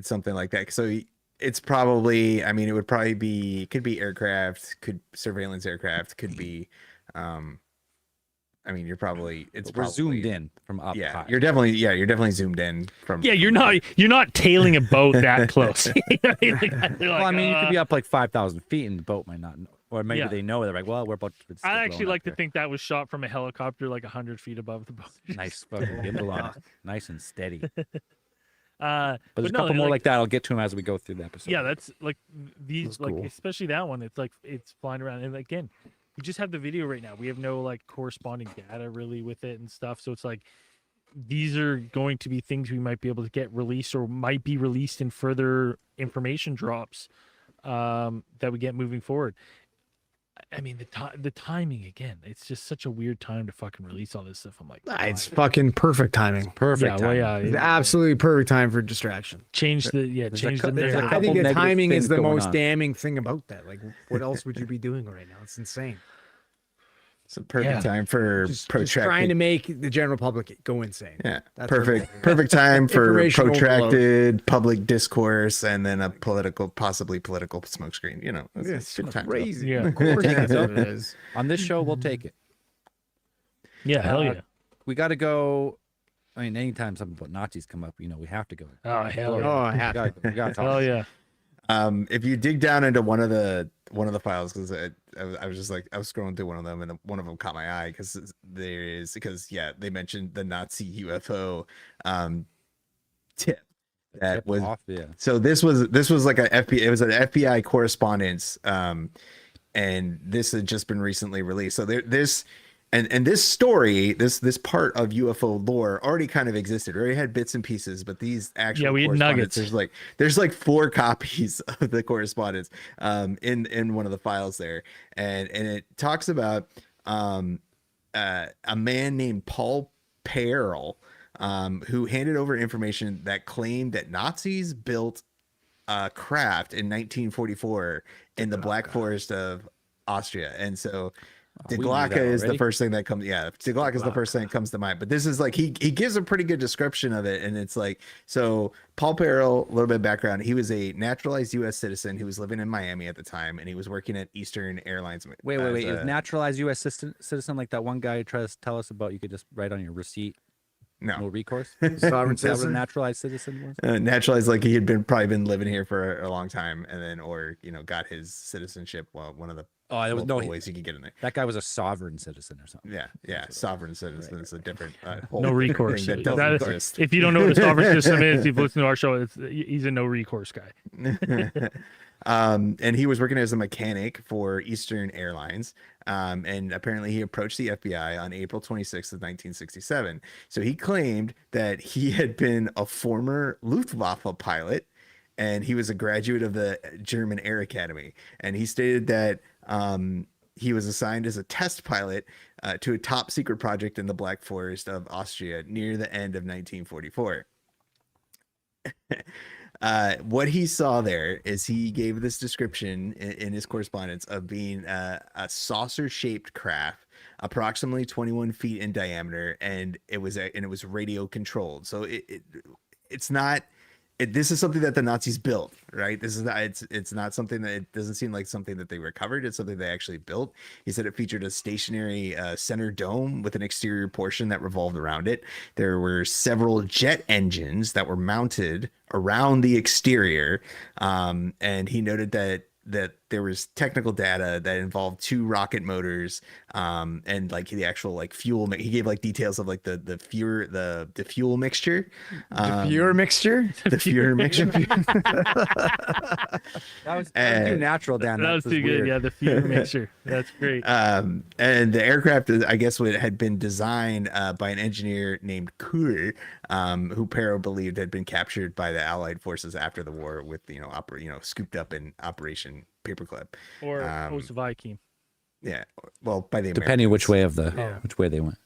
C: something like that. So it's probably, I mean, it would probably be, could be aircraft, could surveillance aircraft, could be, I mean, you're probably, it's
B: But we're
C: probably,
B: zoomed in from up
C: Yeah,
B: high.
C: you're definitely zoomed in from.
A: Yeah, you're not tailing a boat that close. Well,
B: Well, I mean, you could be up like 5,000 feet, and the boat might not, know. Or maybe
A: Yeah.
B: they know. They're like, well, we're about to.
A: I actually like to think that was shot from a helicopter, like 100 feet above the boat.
B: Nice fucking gimbal on it, nice and steady.
A: But
B: But there's a
A: no,
B: couple
A: they're
B: more
A: like-
B: like that. I'll get to them as we go through the episode.
A: Yeah, that's like these,
B: That's
A: like
B: cool.
A: especially that one. It's like it's flying around, and again, we just have the video right now. We have no like corresponding data really with it and stuff. So it's like these are going to be things we might be able to get released or might be released in further information drops that we get moving forward. I mean, the timing again. It's just such a weird time to fucking release all this stuff. I'm like,
D: It's
A: why?
D: fucking perfect timing.
B: perfect.
A: Yeah, well,
B: timing.
D: It's
A: yeah.
D: absolutely perfect time for distraction.
A: Change the
B: There's a
A: change
B: cou-
A: the
B: there's a
A: narrative.
D: I think
B: couple
D: the
B: negative
D: timing is
B: things
D: the
B: going
D: most
B: on.
D: damning thing about that. Like, what else would you be doing right now? It's insane.
C: It's a perfect
A: Yeah.
C: time for
D: Just
C: protracted.
D: trying to make the general public go insane.
C: Yeah,
D: That's what
C: perfect time for
D: Information
C: protracted public discourse and then a possibly political smokescreen. You know,
D: Yeah,
C: it's
D: it's
C: good time.
D: crazy.
A: Yeah.
D: Of course, that's what it is.
B: On this show, we'll take it.
A: Yeah, hell yeah.
B: We got to go. I mean, anytime something about Nazis come up, we have to go.
A: Oh hell yeah.
D: Oh, I
B: We
D: have
B: got
D: to.
B: to talk.
A: Hell yeah.
C: If you dig down into one of the files, because I was just like, I was scrolling through one of them, and one of them caught my eye because they mentioned the Nazi UFO tip that
B: Tip
C: was
B: off, yeah.
C: so this was like it was an FBI correspondence, and this had just been recently released. So this story, this part of UFO lore already kind of existed. We already had bits and pieces, but these actual
A: we had
C: correspondence,
A: nuggets.
C: there's like 4 copies of the correspondence in one of the files there, and it talks about a man named Paul Perel, who handed over information that claimed that Nazis built a craft in 1944 in the Black Forest of Austria. And so
B: we knew
C: Diglaka
B: that
C: is the
B: already.
C: first thing that comes. Yeah, Diglaka is the first thing that comes to mind. But this is like he gives a pretty good description of it, and it's like, so Paul Perel, a little bit of background. He was a naturalized U.S. citizen who was living in Miami at the time, and he was working at Eastern Airlines.
B: Wait.
C: as
B: Is
C: a-
B: naturalized U.S. citizen like that one guy who tries to tell us about? You could just write on your receipt, no
C: No,
B: recourse.
D: Sovereign
B: Is that what a
D: citizen.
B: naturalized citizen was?
C: naturalized, like he had probably been living here for a long time, and then or got his citizenship. Well, one of the
B: Oh, there was no.
C: multiple ways you could get in there.
B: That guy was a sovereign citizen or something.
C: Yeah, sovereign citizen is a different
A: No
C: whole
A: recourse.
C: thing that
A: That
C: doesn't
A: is-
C: exist.
A: if you don't know what a sovereign system is, you've listened to our show. He's a no recourse guy.
C: And he was working as a mechanic for Eastern Airlines. And apparently he approached the FBI on April 26th of 1967. So he claimed that he had been a former Luftwaffe pilot, and he was a graduate of the German Air Academy. And he stated that he was assigned as a test pilot to a top secret project in the Black Forest of Austria near the end of 1944. What he saw there is he gave this description in his correspondence of being a saucer-shaped craft, approximately 21 feet in diameter, and it was radio controlled. So it's not. This is something that the Nazis built, right? This is not. It's not something that, it doesn't seem like something that they recovered. It's something they actually built. He said it featured a stationary center dome with an exterior portion that revolved around it. There were several jet engines that were mounted around the exterior, and he noted that there was technical data that involved 2 rocket motors, and like the actual like fuel. He gave like details of like the fuel mixture,
D: The pure mixture.
C: the fuel mixture.
B: That was too natural, Dan.
A: That was too good. Yeah, the fuel mixture. That's great.
C: And the aircraft, I guess, had been designed by an engineer named Kuhl, who Perro believed had been captured by the Allied forces after the war with scooped up in Operation Paperclip.
A: Or Viking.
C: Yeah, well, by the
B: Depending which way which way they went.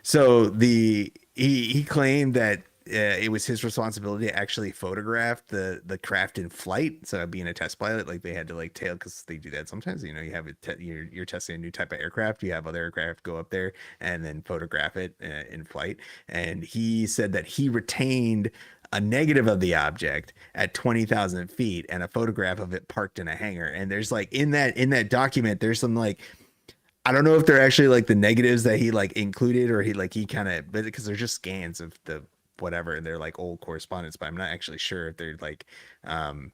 C: So he claimed that it was his responsibility to actually photograph the craft in flight. So being a test pilot, like they had to like tail, because they do that sometimes. You have you're testing a new type of aircraft. You have other aircraft go up there and then photograph it in flight. And he said that he retained a negative of the object at 20,000 feet and a photograph of it parked in a hangar. And there's like in that document, there's some like, I don't know if they're actually like the negatives that he like included, or he kind of, because they're just scans of the whatever, and they're like old correspondence, but I'm not actually sure if they're like the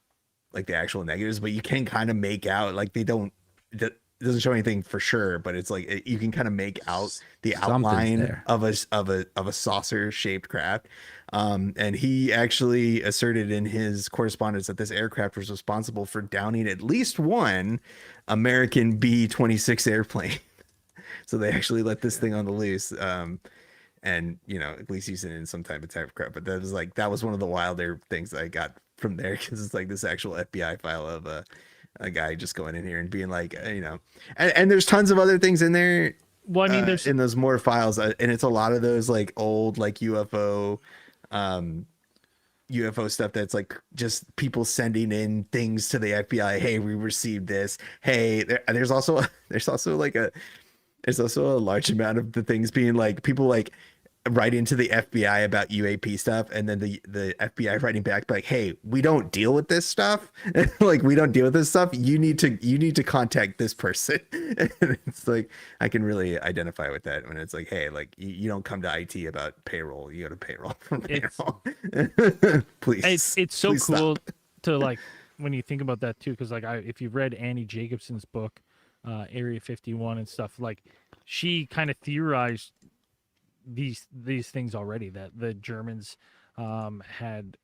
C: actual negatives, but you can kind of make out, like it doesn't show anything for sure, but it's like you can kind of make out the outline of a saucer shaped craft. And he actually asserted in his correspondence that this aircraft was responsible for downing at least one American B-26 airplane. So they actually let this thing on the loose. And at least using it in some type of crap. But that was one of the wilder things that I got from there, because it's like this actual FBI file of a guy just going in here and being like, and there's tons of other things in there.
A: Well, I mean, there's
C: in those more files, and it's a lot of those like old like UFO stuff that's like just people sending in things to the FBI. Hey, we received this. Hey, there's also a large amount of the things being like people like write into the FBI about UAP stuff, and then the FBI writing back like, hey, we don't deal with this stuff. Like, we don't deal with this stuff. You need to contact this person. And it's like, I can really identify with that when it's like, hey, like you don't come to IT about payroll, you go to payroll from payroll. Please.
A: It's so
C: please
A: cool
C: stop.
A: to like when you think about that too, because like if you've read Annie Jacobson's book, Area 51 and stuff, like she kind of theorized these things already, that the Germans had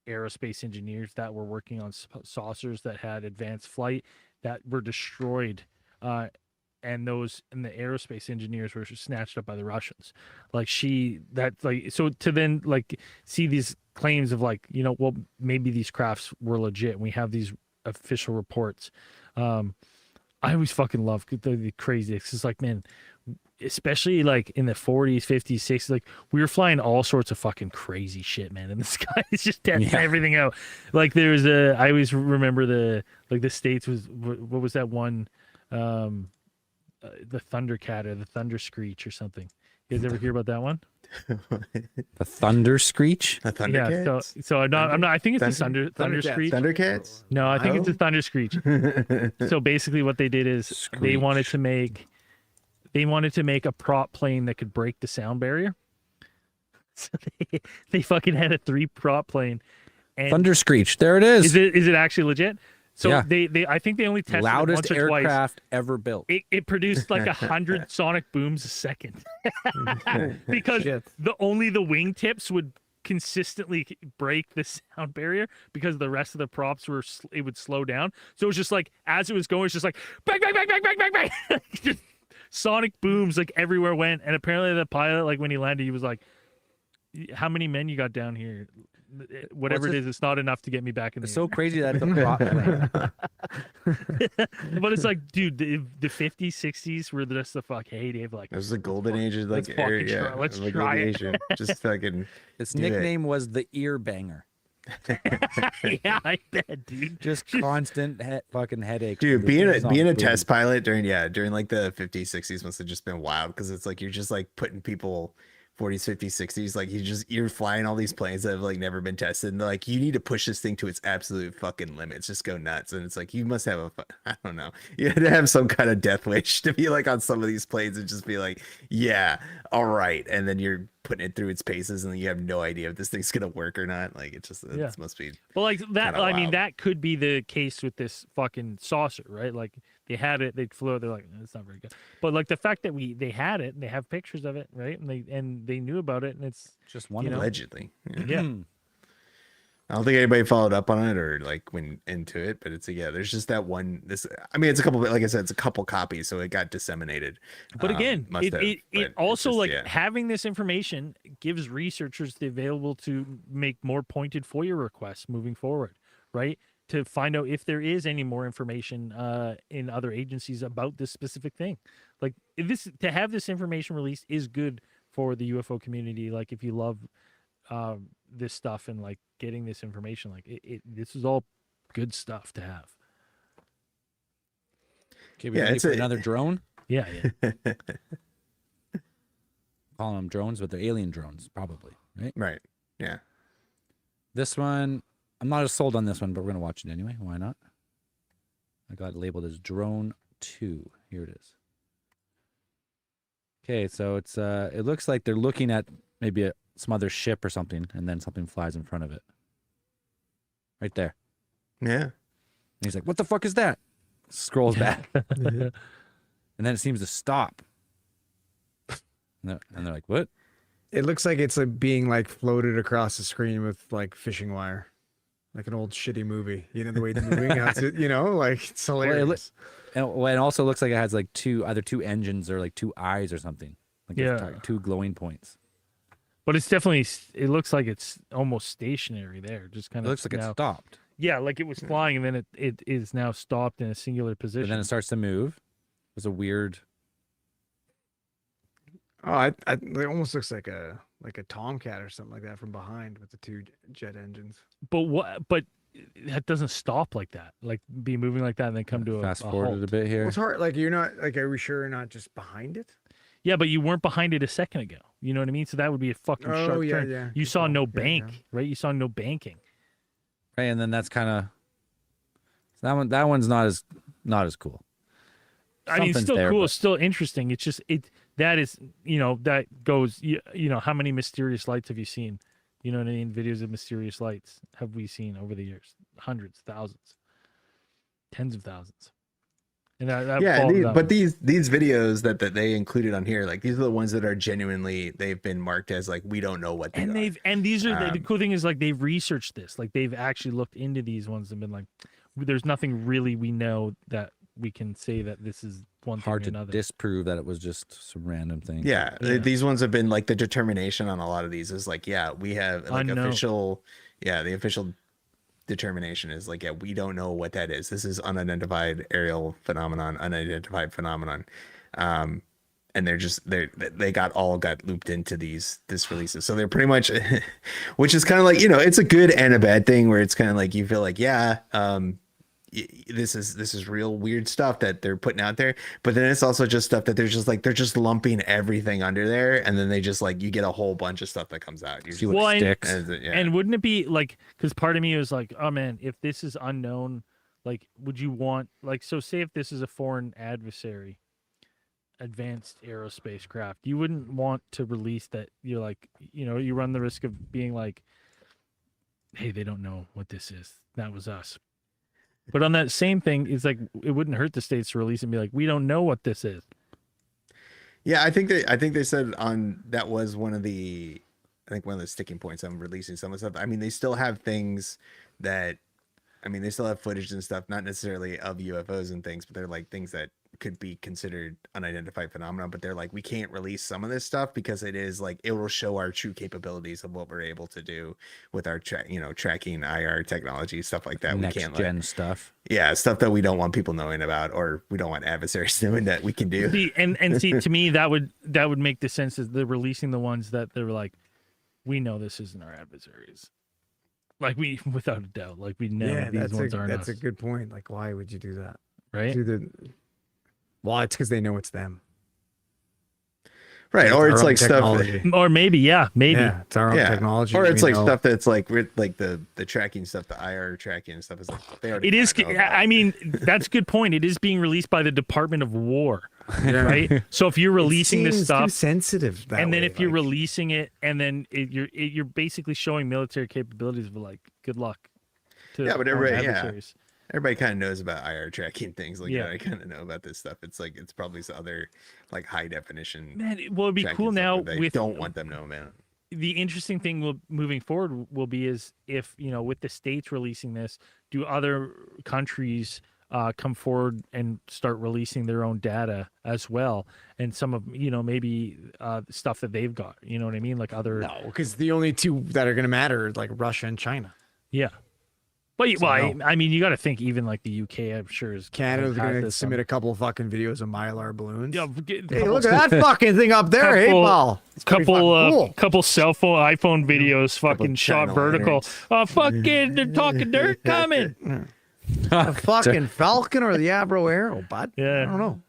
A: aerospace engineers that were working on saucers that had advanced flight that were destroyed, and the aerospace engineers were snatched up by the Russians. Like so to then like see these claims of like, well, maybe these crafts were legit, and we have these official reports. I always fucking love the craziest. It's like, man, especially like in the 40s, 50s, 60s, like we were flying all sorts of fucking crazy shit, man. And the sky is just testing everything out. Like I always remember the States was, what was that one? The Thundercat or the Thunder Screech or something. You guys ever hear about that one?
B: The Thunder Screech?
C: The Thundercats?
A: Yeah, so I'm not, I think it's the Thunder Screech.
C: Thundercats?
A: No, I think it's a Thunder Screech. So basically what they did is they wanted to make a prop plane that could break the sound barrier. So they fucking had a 3 prop plane. And
B: Thunder Screech. There it is.
A: Is it actually legit? So
B: Yeah.
A: they I think they only tested
B: Loudest
A: it once or twice.
B: aircraft ever built.
A: It produced like 100 sonic booms a second. Because only the wingtips would consistently break the sound barrier, because the rest of the props it would slow down. So it was just like, as it was going, it's just like bang bang bang bang bang bang bang. Just sonic booms like everywhere went. And apparently the pilot, like when he landed, he was like, how many men you got down here? whatever
B: What's
A: it is, it's not enough to get me back in the
B: It's so crazy that it's a prop plane.
A: But it's like, dude, the 50s, 60s were just the fuck heyday of like,
C: It was the golden age of like
A: let's fucking
C: area,
A: try- let's
C: of, like,
A: try it.
C: aviation. Just fucking
B: Its
C: do it.
B: nickname was the ear banger.
A: yeah, I bet, dude.
B: Just constant fucking headache.
C: Dude, being a test pilot during like the 50s, 60s must have just been wild, because it's like you're just like putting people 40s, 50s, 60s, like you're flying all these planes that have like never been tested, and like you need to push this thing to its absolute fucking limits, just go nuts. And it's like you must have I don't know, you had to have some kind of death wish to be like on some of these planes and just be like, yeah, all right. And then you're putting it through its paces and you have no idea if this thing's gonna work or not. Like it just must be
A: Well, like that,
C: kinda
A: I mean,
C: wild.
A: that could be the case with this fucking saucer, right? Like they had it, they flew it, they're like, it's not very good. But like the fact that they had it and they have pictures of it, right? And they knew about it, and it's
B: just one
A: you
B: of
A: know,
B: them.
C: allegedly. Yeah.
A: yeah.
C: I don't think anybody followed up on it or like went into it, but it's there's just that one. I mean, it's a couple, like I said, it's a couple copies, so it got disseminated.
A: But again,
C: Must have,
A: it
C: but it's
A: also
C: just,
A: like
C: yeah.
A: having this information gives researchers the available to make more pointed FOIA requests moving forward, right? To find out if there is any more information in other agencies about this specific thing. Like to have this information released is good for the UFO community. Like if you love this stuff and like getting this information, like this is all good stuff to have.
B: Okay, we
C: Yeah,
B: ready
C: it's
B: for
C: a-
B: another drone?
A: Yeah, yeah.
B: Calling them drones, but they're alien drones, probably, right?
C: Right. Yeah.
B: This one, I'm not as sold on this one, but we're gonna watch it anyway. Why not? I got it labeled as Drone 2. Here it is. Okay, so it's it looks like they're looking at maybe some other ship or something, and then something flies in front of it. Right there.
C: Yeah.
B: And he's like, "What the fuck is that?" Scrolls back,
D: Yeah.
B: and then it seems to stop. And they're like, "What?"
D: It looks like it's like being like floated across the screen with like fishing wire, like an old shitty movie. You know the way it's moving, how it's, like it's hilarious.
B: And it also looks like it has like either two engines or like two eyes or something. Like there's
A: Yeah.
B: two glowing points.
A: But it's definitely, it looks like it's almost stationary there. Just kind
B: It
A: of
B: looks like it's
A: now,
B: stopped,
A: yeah, like it was flying and then it is now stopped in a singular
B: but
A: position.
B: then it starts to move. It was a weird.
D: Oh, it almost looks like a Tomcat or something like that from behind with the two jet engines.
A: But that doesn't stop like that. Like be moving like that and then come to
B: Fast
A: a
B: forward
A: halt.
B: a bit
D: Well,
B: here.
D: it's hard. Like you're not like, are we sure you're not just behind it?
A: Yeah, but you weren't behind it a second ago. You know what I mean? So that would be a fucking sharp
D: Oh, yeah,
A: turn.
D: yeah.
A: You
D: Good
A: saw
D: call.
A: no
D: Yeah,
A: bank,
D: yeah.
A: right? You saw no banking.
B: Right, and then that's kind of that one's not as cool.
A: I mean,
B: Something's
A: still
B: there,
A: cool,
B: but-
A: still interesting. It's just that is, that goes, how many mysterious lights have you seen? You know what I mean? Videos of mysterious lights have we seen over the years? Hundreds, thousands, tens of thousands. And that
C: Yeah.
A: falls
C: These,
A: out.
C: but these videos that they included on here, like these are the ones that are genuinely, they've been marked as like, we don't know what they are.
A: and these are the
C: Um,
A: cool thing is like they've researched this, like they've actually looked into these ones and been like, there's nothing really we know that we can say that this is one
B: Hard
A: thing
B: to
A: or another.
B: disprove that it was just some random thing.
C: Yeah,
A: Yeah.
C: these ones have been like the determination on a lot of these is like, yeah, we have like
A: Unknown.
C: the official determination is like, yeah, we don't know what that is. This is unidentified aerial phenomenon, unidentified phenomenon. And they got looped into this releases. So they're pretty much, which is kind of like, it's a good and a bad thing where it's kind of like, you feel like, yeah, this is real weird stuff that they're putting out there, but then it's also just stuff that they're just lumping everything under there, and then they just like, you get a whole bunch of stuff that comes out. You're
B: See
C: just
B: what
A: Well, and-
B: sticks.
C: yeah.
A: And wouldn't it be like, because part of me was like, oh man, if this is unknown, like, would you want, like, so say if this is a foreign adversary, advanced aerospace craft, you wouldn't want to release that. You're like, you run the risk of being like, hey, they don't know what this is. That was us. But on that same thing, it's like, it wouldn't hurt the states to release and be like, we don't know what this is.
C: Yeah, I think they said on that was one of the sticking points on releasing some of the stuff. I mean, they still have things they still have footage and stuff, not necessarily of UFOs and things, but they're like things that could be considered unidentified phenomena, but they're like, we can't release some of this stuff because it is like, it will show our true capabilities of what we're able to do with our tracking IR technology, stuff like that.
B: Next
C: We can't
B: gen stuff.
C: yeah, stuff that we don't want people knowing about, or we don't want adversaries knowing that we can do.
A: See, and see, to me, that would make the sense is they're releasing the ones that they're like, we know this isn't our adversaries. Like we, without a doubt, like we know these ones aren't
D: that's
A: us,
D: a good point. Like, why would you do that?
A: right?
D: Well, it's because they know it's them.
C: Right, or
D: our
C: it's
D: own
C: like stuff
D: technology.
A: Or maybe, yeah, maybe.
D: Yeah, it's our own technology.
C: or it's
D: we
C: like
D: know.
C: stuff that's like the tracking stuff, the IR tracking and stuff is like they already
A: It is.
C: kinda know about.
A: I mean, that's a good point. It is being released by the Department of War, right? So if you're
D: It
A: releasing this
D: seems too
A: stuff,
D: sensitive. That
A: and then
D: way,
A: if you're
D: like-
A: releasing it, and then you're basically showing military capabilities of like, good luck. To
C: Yeah, but
A: foreign
C: everybody- yeah.
A: adversaries.
C: Everybody kind of knows about IR tracking things. Like,
A: Yeah.
C: I kind of know about this stuff. It's like it's probably some other like high definition.
A: Man, well, it'd be
C: tracking
A: cool
C: stuff
A: now
C: that they
A: with
C: don't want them to know about.
A: the interesting thing moving forward will be is if with the states releasing this, do other countries come forward and start releasing their own data as well, and some of maybe stuff that they've got, you know what I mean, like other
D: No, because the only two that are going to matter are like Russia and China.
A: yeah. But
D: So
A: well,
D: no.
A: I mean, you got to think even like the UK, I'm sure is
D: Canada's
A: has
D: going to
A: this
D: submit a couple of fucking videos of Mylar balloons.
A: Yeah,
D: Hey, look at that fucking thing up there, hey,
A: Couple-
D: Paul. It's pretty
A: couple
D: fucking cool.
A: couple cell phone iPhone videos fucking shot
C: China
A: vertical.
C: lanterns.
A: Oh fucking they're talking dirt coming.
D: The fucking Falcon or the Avro Arrow, bud.
A: Yeah.
D: I don't know.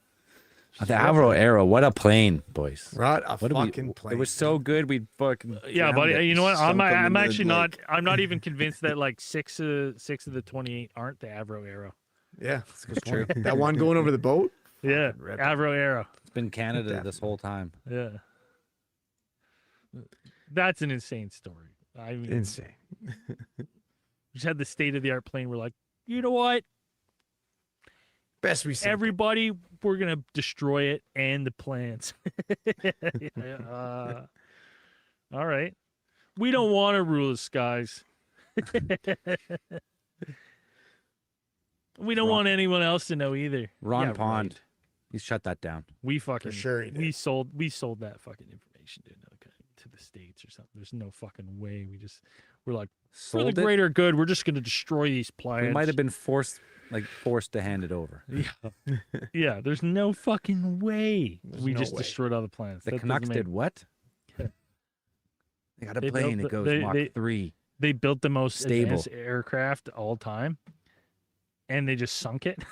B: The Avro Arrow, what a plane, boys.
D: Right, a
B: What did
D: fucking
B: It
D: plane.
B: was so good. We fucking
A: Yeah,
B: jammed
A: but
B: it.
A: you know what? I'm
C: Sunk 'em
A: I'm
C: into the
A: actually not.
C: lake.
A: I'm not even convinced that like six of the 28 aren't the Avro Arrow.
D: Yeah, that's a good point. That one going over the boat?
A: Yeah,
D: rip.
A: Avro Arrow.
B: It's been Canada this whole time.
A: Yeah, that's an insane story. I mean,
D: Insane.
A: just had the state of the art plane. We're like, you know what?
D: Best we see.
A: Everybody, we're gonna destroy it and the plans. All right, we don't want to rule the skies. We don't want anyone else to know either.
B: Ron
A: Yeah,
B: Pond.
A: right.
B: He's shut that down.
A: We fucking
D: sure he did.
A: we sold that fucking information to the states or something. There's no fucking way. We're like, for
B: Sold
A: the
B: it.
A: greater good, we're just gonna destroy these plans.
B: We might have been forced to hand it over.
A: Yeah, yeah. There's no fucking way we
D: no
A: just
D: way.
A: destroyed all the plans.
B: The
A: That
B: Canucks
A: doesn't make-
B: did what? They got a
A: They
B: plane.
A: built
B: It goes
A: the-
B: Mach
A: they-
B: 3.
A: They built the most
B: Stable.
A: advanced aircraft all time, and they just sunk it.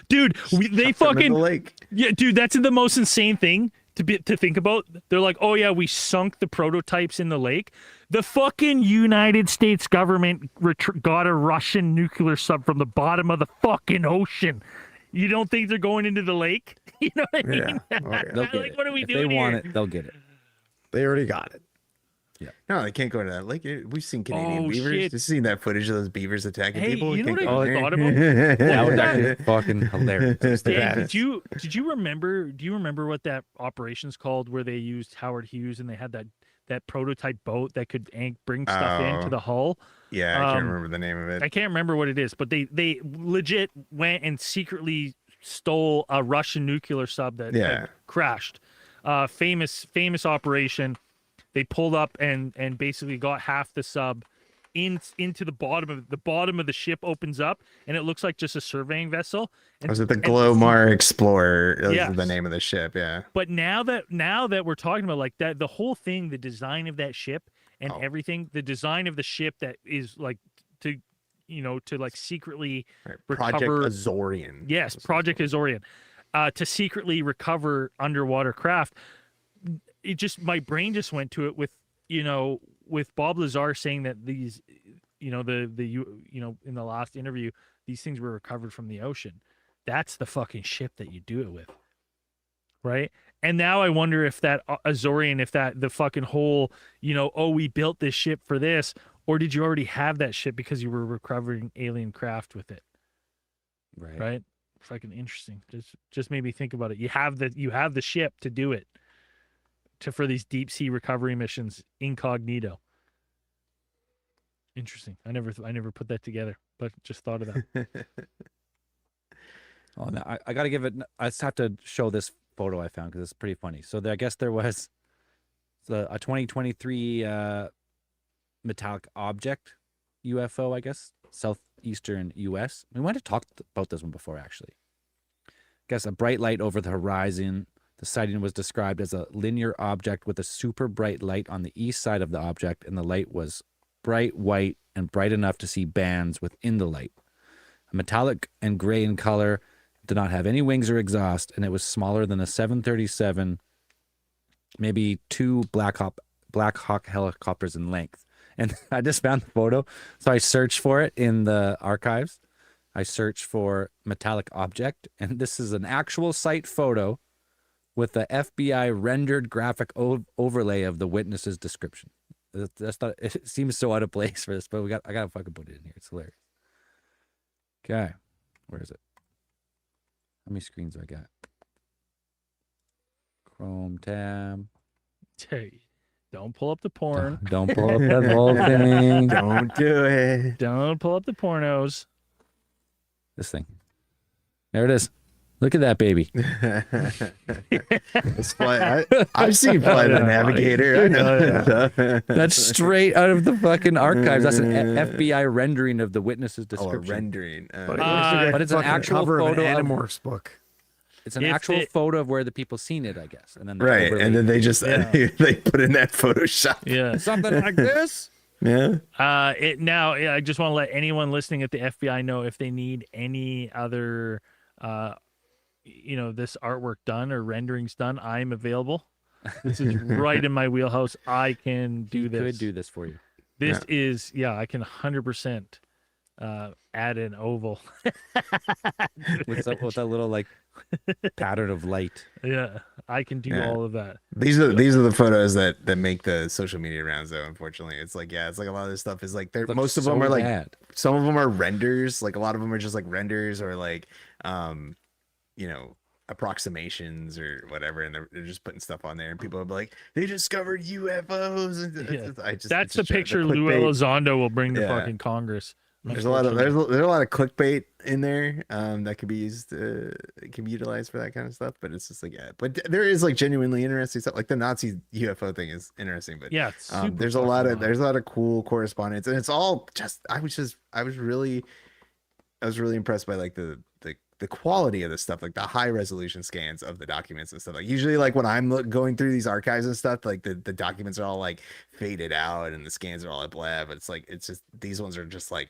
A: Dude, they
C: Chucked 'em in
A: fucking
C: the lake.
A: yeah, dude. That's the most insane thing to think about. They're like, oh yeah, we sunk the prototypes in the lake. The fucking United States government got a Russian nuclear sub from the bottom of the fucking ocean. You don't think they're going into the lake? You know what I mean?
D: Yeah. Oh, yeah.
B: They'll get
A: Like,
B: it.
A: what are we
B: if
A: doing
B: they want
A: here?
B: it, they'll get it.
D: They already got it.
C: No, they can't go to that lake. We've seen Canadian
A: Oh,
C: beavers.
A: shit.
C: Just seen that footage of those beavers attacking
A: Hey,
C: people.
A: you know
C: can't
A: what
C: go
A: I
C: in
A: thought
C: there.
A: about?
B: That was
A: that?
B: actually fucking hilarious.
A: Dan, did you remember? Do you remember what that operation's called, where they used Howard Hughes and they had that prototype boat that could bring stuff into
C: Oh.
A: the hull?
C: Yeah, I can't
A: Um,
C: remember the name of it.
A: I can't remember what it is, but they legit went and secretly stole a Russian nuclear sub that
C: Yeah.
A: had crashed. Famous operation. They pulled up and basically got half the sub into the bottom of the ship opens up and it looks like just a surveying vessel. And,
C: Was it the
A: and-
C: Glomar Explorer? That was
A: Yes.
C: the name of the ship. Yeah.
A: But now that we're talking about like that, the whole thing, the design of that ship and
C: Oh.
A: everything, the design of the ship that is like to like secretly
C: Right. Project
A: recover.
C: Azorian.
A: Yes, Project Azorian, to secretly recover underwater craft. It just, my brain just went to it with Bob Lazar saying that these, in the last interview, these things were recovered from the ocean. That's the fucking ship that you do it with, right? And now I wonder if that Azorian, if that the fucking whole, we built this ship for this, or did you already have that ship because you were recovering alien craft with it? Right? Fucking interesting. Just made me think about it. You have the ship to do it, for these deep sea recovery missions incognito. Interesting. I never put that together, but just thought of that.
B: Oh, no, I got to give it. I just have to show this photo I found because it's pretty funny. So I guess there was a 2023 metallic object UFO, I guess, southeastern U.S. We might have talked about this one before, actually. I guess a bright light over the horizon. The sighting was described as a linear object with a super bright light on the east side of the object, and the light was bright white and bright enough to see bands within the light. Metallic and gray in color, did not have any wings or exhaust, and it was smaller than a 737, maybe two Black Hawk helicopters in length. And I just found the photo, so I searched for it in the archives. I searched for metallic object, and this is an actual site photo with the FBI rendered graphic overlay of the witness's description. That's not. It seems so out of place for this, but I gotta fucking put it in here. It's hilarious. Okay, where is it? How many screens do I got? Chrome tab.
A: Hey, don't pull up the porn.
B: Don't pull up that whole thing.
C: Don't do it.
A: Don't pull up the pornos.
B: This thing. There it is. Look at that baby.
C: It's I've seen Flight of the Navigator. I know.
B: That's straight out of the fucking archives. That's an FBI rendering of the witness's
C: Oh, a
B: description.
C: rendering.
B: But it's an actual
D: cover
B: photo
D: of an
B: of-
D: Animorphs book.
B: It's an
A: If
B: actual
A: it-
B: photo of where the people seen it, I guess. And then the
C: Right,
B: overlay.
C: and then they just
A: Yeah.
C: they put in that Photoshop.
A: Yeah.
B: something like this.
C: Yeah.
A: I just want to let anyone listening at the FBI know if they need any other this artwork done or renderings done, I'm available. This is right in my wheelhouse. I can do this.
B: Could do this for you.
A: This is I can 100% add an oval.
B: With that little like pattern of light.
A: Yeah, I can do
C: Yeah.
A: all of that.
C: These are the photos that make the social media rounds though. Unfortunately, it's like it's like a lot of this stuff is like
B: Looks
C: most of
B: so
C: them are like
B: bad.
C: some of them are renders. Like a lot of them are just like renders or like approximations or whatever, and they're just putting stuff on there, and people will be like, they discovered UFOs. And
A: Yeah.
C: it's
A: That's
C: just
A: the picture Lou
C: clickbait.
A: Elizondo will bring to
C: Yeah.
A: fucking Congress.
C: There's a lot of clickbait in there that could be used can be utilized for that kind of stuff, but it's just like but there is like genuinely interesting stuff. Like the Nazi UFO thing is interesting, but
A: Yeah, it's super
C: there's a
A: fucking
C: lot
A: wild.
C: of cool correspondence, and it's all just I was really impressed by like the quality of the stuff, like the high resolution scans of the documents and stuff. Like usually like when I'm going through these archives and stuff, like the documents are all like faded out and the scans are all like blah, but it's just these ones are just like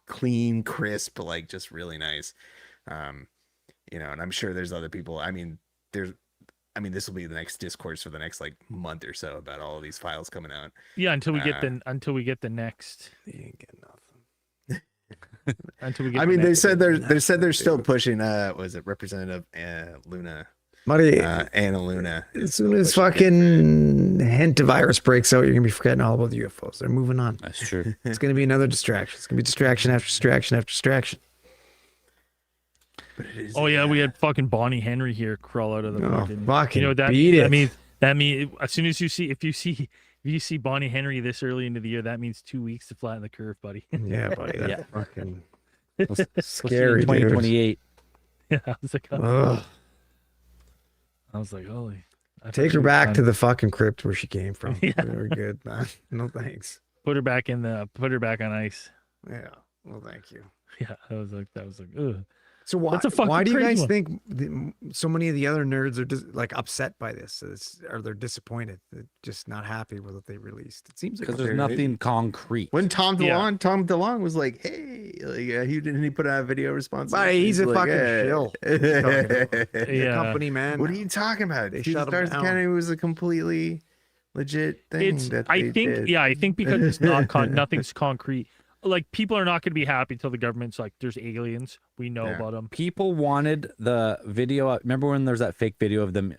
C: clean, crisp, like just really nice. And I'm sure there's other people. This will be the next discourse for the next like month or so about all of these files coming out.
A: Yeah, until we get the next.
C: You ain't getting nothing.
A: Until we get.
C: I
A: the
C: mean, they
A: next-
C: said they're still pushing. Was it Representative Luna?
D: Buddy,
C: Anna Luna.
D: as soon as fucking hantavirus breaks out, you're gonna be forgetting all about the UFOs. They're moving on.
B: That's true.
D: It's gonna be another distraction. It's gonna be distraction after distraction after distraction.
A: Oh yeah, we had fucking Bonnie Henry here crawl out of the
D: Oh,
A: fucking.
D: fucking
A: You know what that
D: beat it.
A: that means as soon as if you see Bonnie Henry this early into the year, that means 2 weeks to flatten the curve, buddy.
D: Yeah, buddy. That's
B: Yeah.
D: fucking
B: Scary.
D: scary, dude.
B: 2028.
A: Yeah, I was like,
D: Ugh.
A: holy. I thought
D: Take
A: she
D: her
A: was
D: back
A: done.
D: to the fucking crypt where she came from.
A: Yeah.
D: We're good, man. No thanks.
A: Put her back on ice.
D: Yeah. Well, thank you.
A: Yeah, that was like, ugh.
D: So why,
A: That's a fucking
D: why do you
A: crazy
D: guys
A: one.
D: think so many of the other nerds are just like upset by this? Are they disappointed? They're just not happy with what they released. It seems like
B: Because there's
C: There-
B: nothing concrete.
C: When Tom
A: Yeah.
C: DeLonge was like, "Hey," like, he put out a video response.
D: Buddy, he's a
C: like,
D: fucking
C: "Hey."
D: shill.
C: What
A: Yeah.
D: company, man.
C: are you talking about?
D: They
C: Two
D: shut him
C: Stars
D: down.
C: Academy was a completely legit thing.
A: I think because it's not nothing's concrete. Like people are not going to be happy until the government's like, there's aliens. We know
C: Yeah.
A: about them.
B: People wanted the video. Remember when there's that fake video of them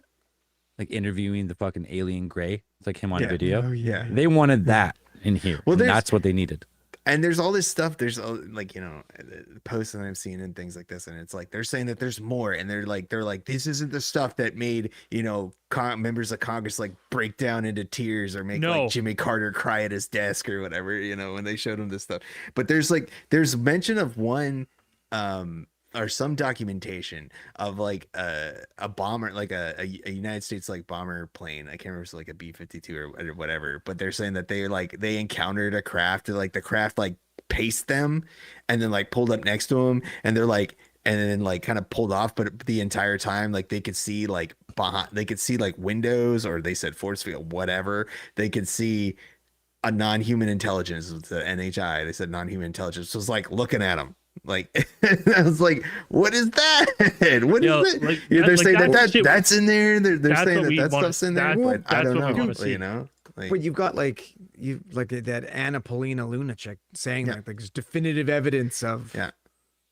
B: like interviewing the fucking alien gray? It's like him on
C: Yeah.
B: video.
C: Oh, yeah.
B: They wanted that in here.
C: Well,
B: and
C: there's-
B: that's what they needed.
C: And there's all this stuff. There's like posts that I've seen and things like this, and it's like they're saying that there's more, and they're like this isn't the stuff that made members of Congress like break down into tears or make
A: No.
C: like Jimmy Carter cry at his desk or whatever, when they showed him this stuff. But there's mention of one or some documentation of like a bomber, like a United States like bomber plane. I can't remember if it's like a B-52 or whatever, but they're saying that they encountered a craft, like the craft like paced them and then like pulled up next to them, and they're like, and then like kind of pulled off, but the entire time like they could see like behind, they could see like windows, or they said force field, whatever. They could see a non-human intelligence, the NHI. They said non-human intelligence was like looking at them. Like I was like, what is that? What is it?
A: Like,
C: Yeah, they're saying
A: shit,
C: that's in there. They're saying that
A: wanna-
C: stuff's in there,
A: that's-
C: but I
A: that's
C: don't
A: what we wanna
C: know.
A: see.
C: You know, like,
D: But you've got like that Anna Polina Lunacek saying
C: Yeah.
D: that like there's definitive evidence of
C: yeah,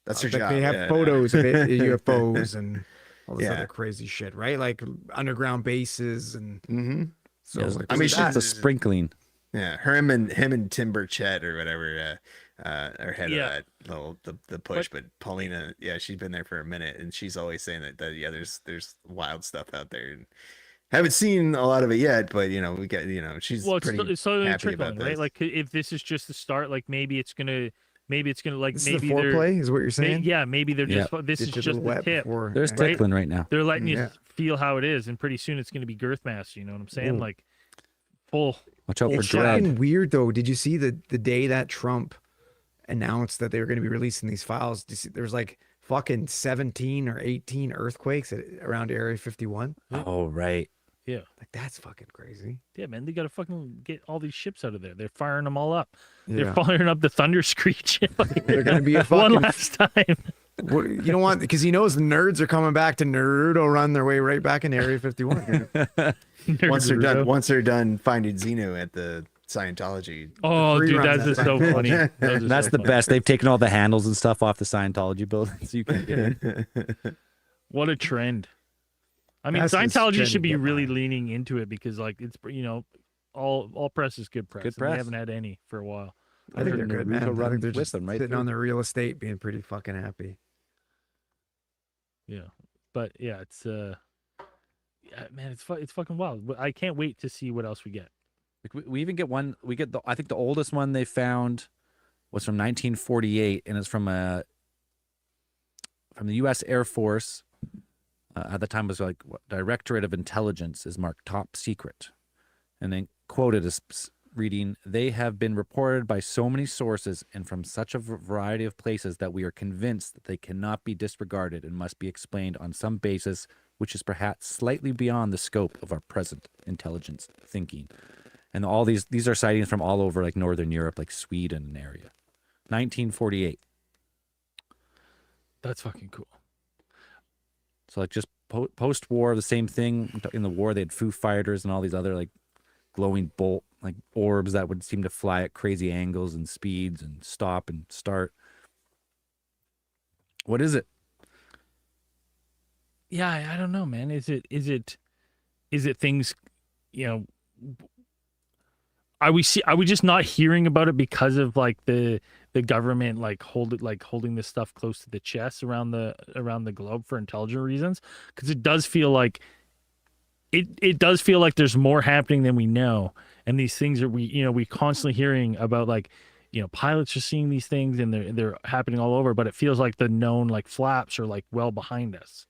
C: that's her
D: like
C: job.
D: they have
C: Yeah,
D: photos of UFOs and all this
C: Yeah.
D: other crazy shit, right? Like underground bases and
C: Mm-hmm.
D: so.
B: Yeah,
D: like,
C: I mean,
B: it's just a
C: she's-
B: sprinkling.
C: Yeah, him and Tim Burchett or whatever are head
A: Yeah.
C: of that little the push. But Paulina, yeah, she's been there for a minute, and she's always saying that yeah, there's wild stuff out there. And haven't seen a lot of it yet, but you know, we got, you know, she's
A: Well,
C: pretty
A: it's slowly
C: happy
A: trickling,
C: about
A: right?
C: this.
A: Like if this is just the start, like maybe it's gonna like
D: this
A: maybe
D: is the
A: they're
D: foreplay, is what you're saying?
A: yeah, maybe they're just this is
D: Digital
A: just the
D: web
A: tip.
D: before-
B: There's
D: yeah.
B: tickling right now.
A: They're letting you
D: Yeah.
A: feel how it is, and pretty soon it's gonna be Girthmaster. You know what I'm saying?
D: Ooh.
A: Like full.
B: Watch out for
D: It's
B: dread.
D: fucking weird though. Did you see the day that Trump announced that they were going to be releasing these files? There was like fucking 17 or 18 earthquakes around Area 51.
B: Oh, right.
A: Yeah,
D: Like that's fucking crazy.
A: yeah, man. They gotta fucking get all these ships out of there. They're firing them all up. They're
D: Yeah.
A: firing up the Thunder Screech.
D: They're going to be a
A: one
D: fucking.
A: last time.
D: You don't want, because he knows the nerds are coming back to nerd. Will run their way right back in Area 51.
C: Once they're done finding Xeno at the Scientology.
A: Oh,
D: The
A: dude,
D: reruns
A: that's
D: at
A: just so
D: Scientology.
A: funny. Those are
B: That's
A: so
B: the
A: funny.
B: best. They've taken all the handles and stuff off the Scientology buildings. You can get in.
A: What a trend. I mean,
D: That's this
A: Scientology
D: trend
A: should
D: to
A: be
D: get
A: really
D: behind.
A: leaning into it because, like, it's, you know, all press is good press.
B: Good
A: and
B: press.
A: They haven't had any for a while.
D: I think they're
B: heard
D: good,
B: Naruto
D: man. I
B: run
D: think they're
B: with
D: just
B: them right
D: sitting
B: through.
D: on their real estate being pretty fucking happy.
A: Yeah, but yeah, it's yeah, man, it's fucking wild. I can't wait to see what else we get.
B: Like, we even get one. We get I think the oldest one they found was from 1948, and it's from the U.S. Air Force. At the time, it was like Directorate of Intelligence is marked top secret, and then quoted as reading, "They have been reported by so many sources and from such a variety of places that we are convinced that they cannot be disregarded and must be explained on some basis which is perhaps slightly beyond the scope of our present intelligence thinking." And all these are sightings from all over, like Northern Europe, like Sweden and area. 1948.
A: That's fucking cool.
B: So like just post-war, the same thing. In the war, they had Foo Fighters and all these other like glowing bolt like orbs that would seem to fly at crazy angles and speeds and stop and start. What is it?
A: Yeah, I don't know, man. Is it things, you know? Are we just not hearing about it because of like the government holding this stuff close to the chest around the globe for intelligent reasons? Because it does feel like there's more happening than we know, and these things are we constantly hearing about, like, you know, pilots are seeing these things and they're happening all over, but it feels like the known like flaps are like well behind us.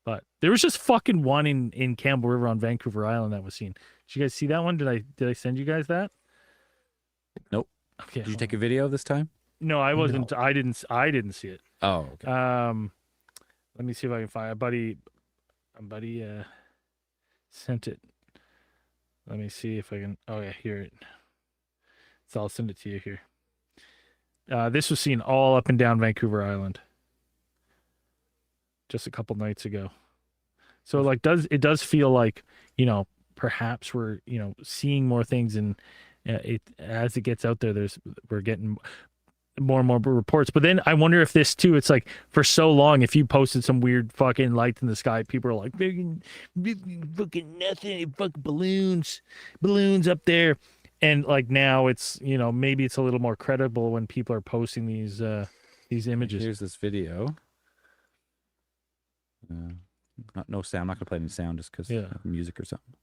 A: But there was just fucking one in Campbell River on Vancouver Island that was seen. Did you guys see that one? Did I send you guys that?
B: Nope.
A: Okay.
B: Did you take a video this time?
A: No, I wasn't. I didn't see it.
B: Oh, okay.
A: Let me see if I can find a buddy sent it. Let me see if I can. Oh yeah, here it. So I'll send it to you here. This was seen all up and down Vancouver Island just a couple nights ago. So like it does feel like, you know, perhaps we're, you know, seeing more things, and it as it gets out there, we're getting more and more reports. But then I wonder if this too, it's like for so long, if you posted some weird fucking lights in the sky, people are like, fucking nothing, fucking balloons up there. And like now it's, you know, maybe it's a little more credible when people are posting these images.
B: Here's this video. No sound. I'm not gonna play any sound just because music or something.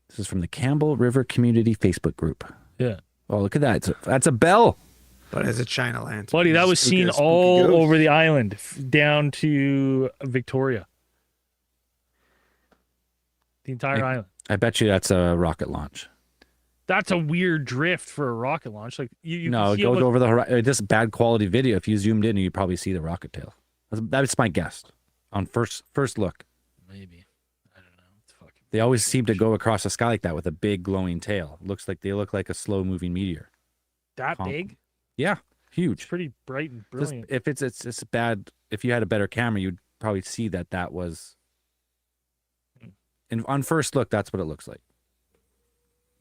B: This is from the Campbell River Community Facebook group.
A: Yeah.
B: Oh, look at that! That's a bell.
D: But as a China land,
A: Buddy, that was
C: Spooky-
A: seen
C: spooky
A: all
C: ghost.
A: over the island, down to Victoria. The entire island.
B: I bet you that's a rocket launch.
A: That's a weird drift for a rocket launch. Like you
B: No,
A: can
B: it
A: see
B: goes
A: almost-
B: over the horizon. Just bad quality video. If you zoomed in, you'd probably see the rocket tail. That's my guess on first look.
A: Maybe. I don't know. It's fucking.
B: They always seem to go across the sky like that with a big glowing tail. Looks like they look like a slow moving meteor.
A: That
B: Comp-
A: big?
B: Yeah,
A: It's
B: huge.
A: pretty bright and
B: Just,
A: brilliant.
B: if it's bad, if you had a better camera, you'd probably see that was. And on first look, that's what it looks like.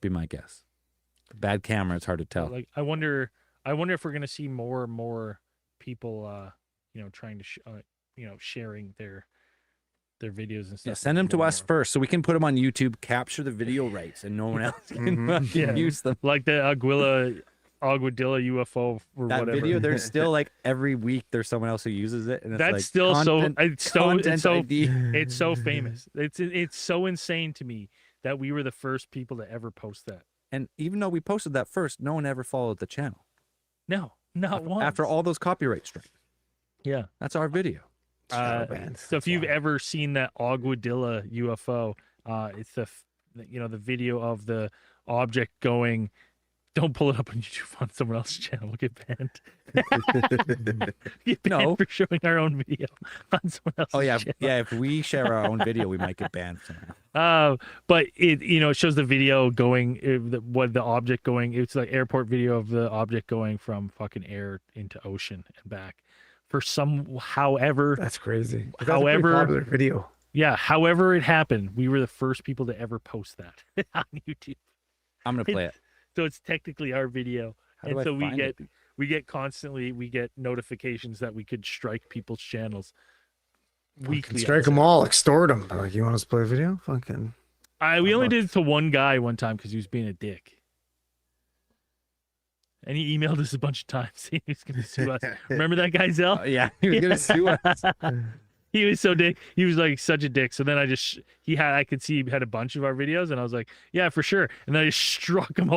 B: Be my guess. Bad camera, it's hard to tell.
A: Like I wonder if we're gonna see more and more people, trying to, sharing their videos and stuff.
B: Yeah, send them to
A: more and
B: us
A: more.
B: first so we can put them on YouTube, capture the video rights, and no one else can fucking
A: Yeah.
B: use them.
A: Like the Aguadilla UFO or
B: That
A: whatever.
B: video, there's still like every week there's someone else who uses it, and it's
A: That's
B: like
A: still
B: content, content
A: so
B: ID.
A: it's so famous. It's so insane to me that we were the first people to ever post that.
B: And even though we posted that first, no one ever followed the channel
A: No, not once.
B: after all those copyright strikes.
A: Yeah.
B: That's our video.
D: Shadow banned.
A: So if
D: That's
A: you've
D: why.
A: ever seen that Aguadilla UFO, it's the video of the object going. Don't pull it up on YouTube on someone else's channel. We'll get banned. Get banned
B: No.
A: for showing our own video on someone else's
B: Oh yeah,
A: channel.
B: yeah. If we share our own video, we might get banned somehow.
A: But it shows the video going, what the object going. It's like airport video of the object going from fucking air into ocean and back. However,
D: That's crazy. That's a pretty
A: However-
D: popular video.
A: yeah, however it happened, we were the first people to ever post that on YouTube.
B: I'm gonna play it.
A: So it's technically our video,
B: How
A: and
B: do I
A: so
B: find it?
A: we get notifications that we could strike people's channels weekly.
D: Strike them all, extort them. Like, you want us to play a video? Fucking.
A: We only did it to one guy one time because he was being a dick. And he emailed us a bunch of times saying he was going to sue us. Remember that guy, Zell?
B: Oh, yeah, he was gonna sue us.
A: He was so dick. He was like such a dick. So then I could see he had a bunch of our videos, and I was like, yeah, for sure. And then I just struck him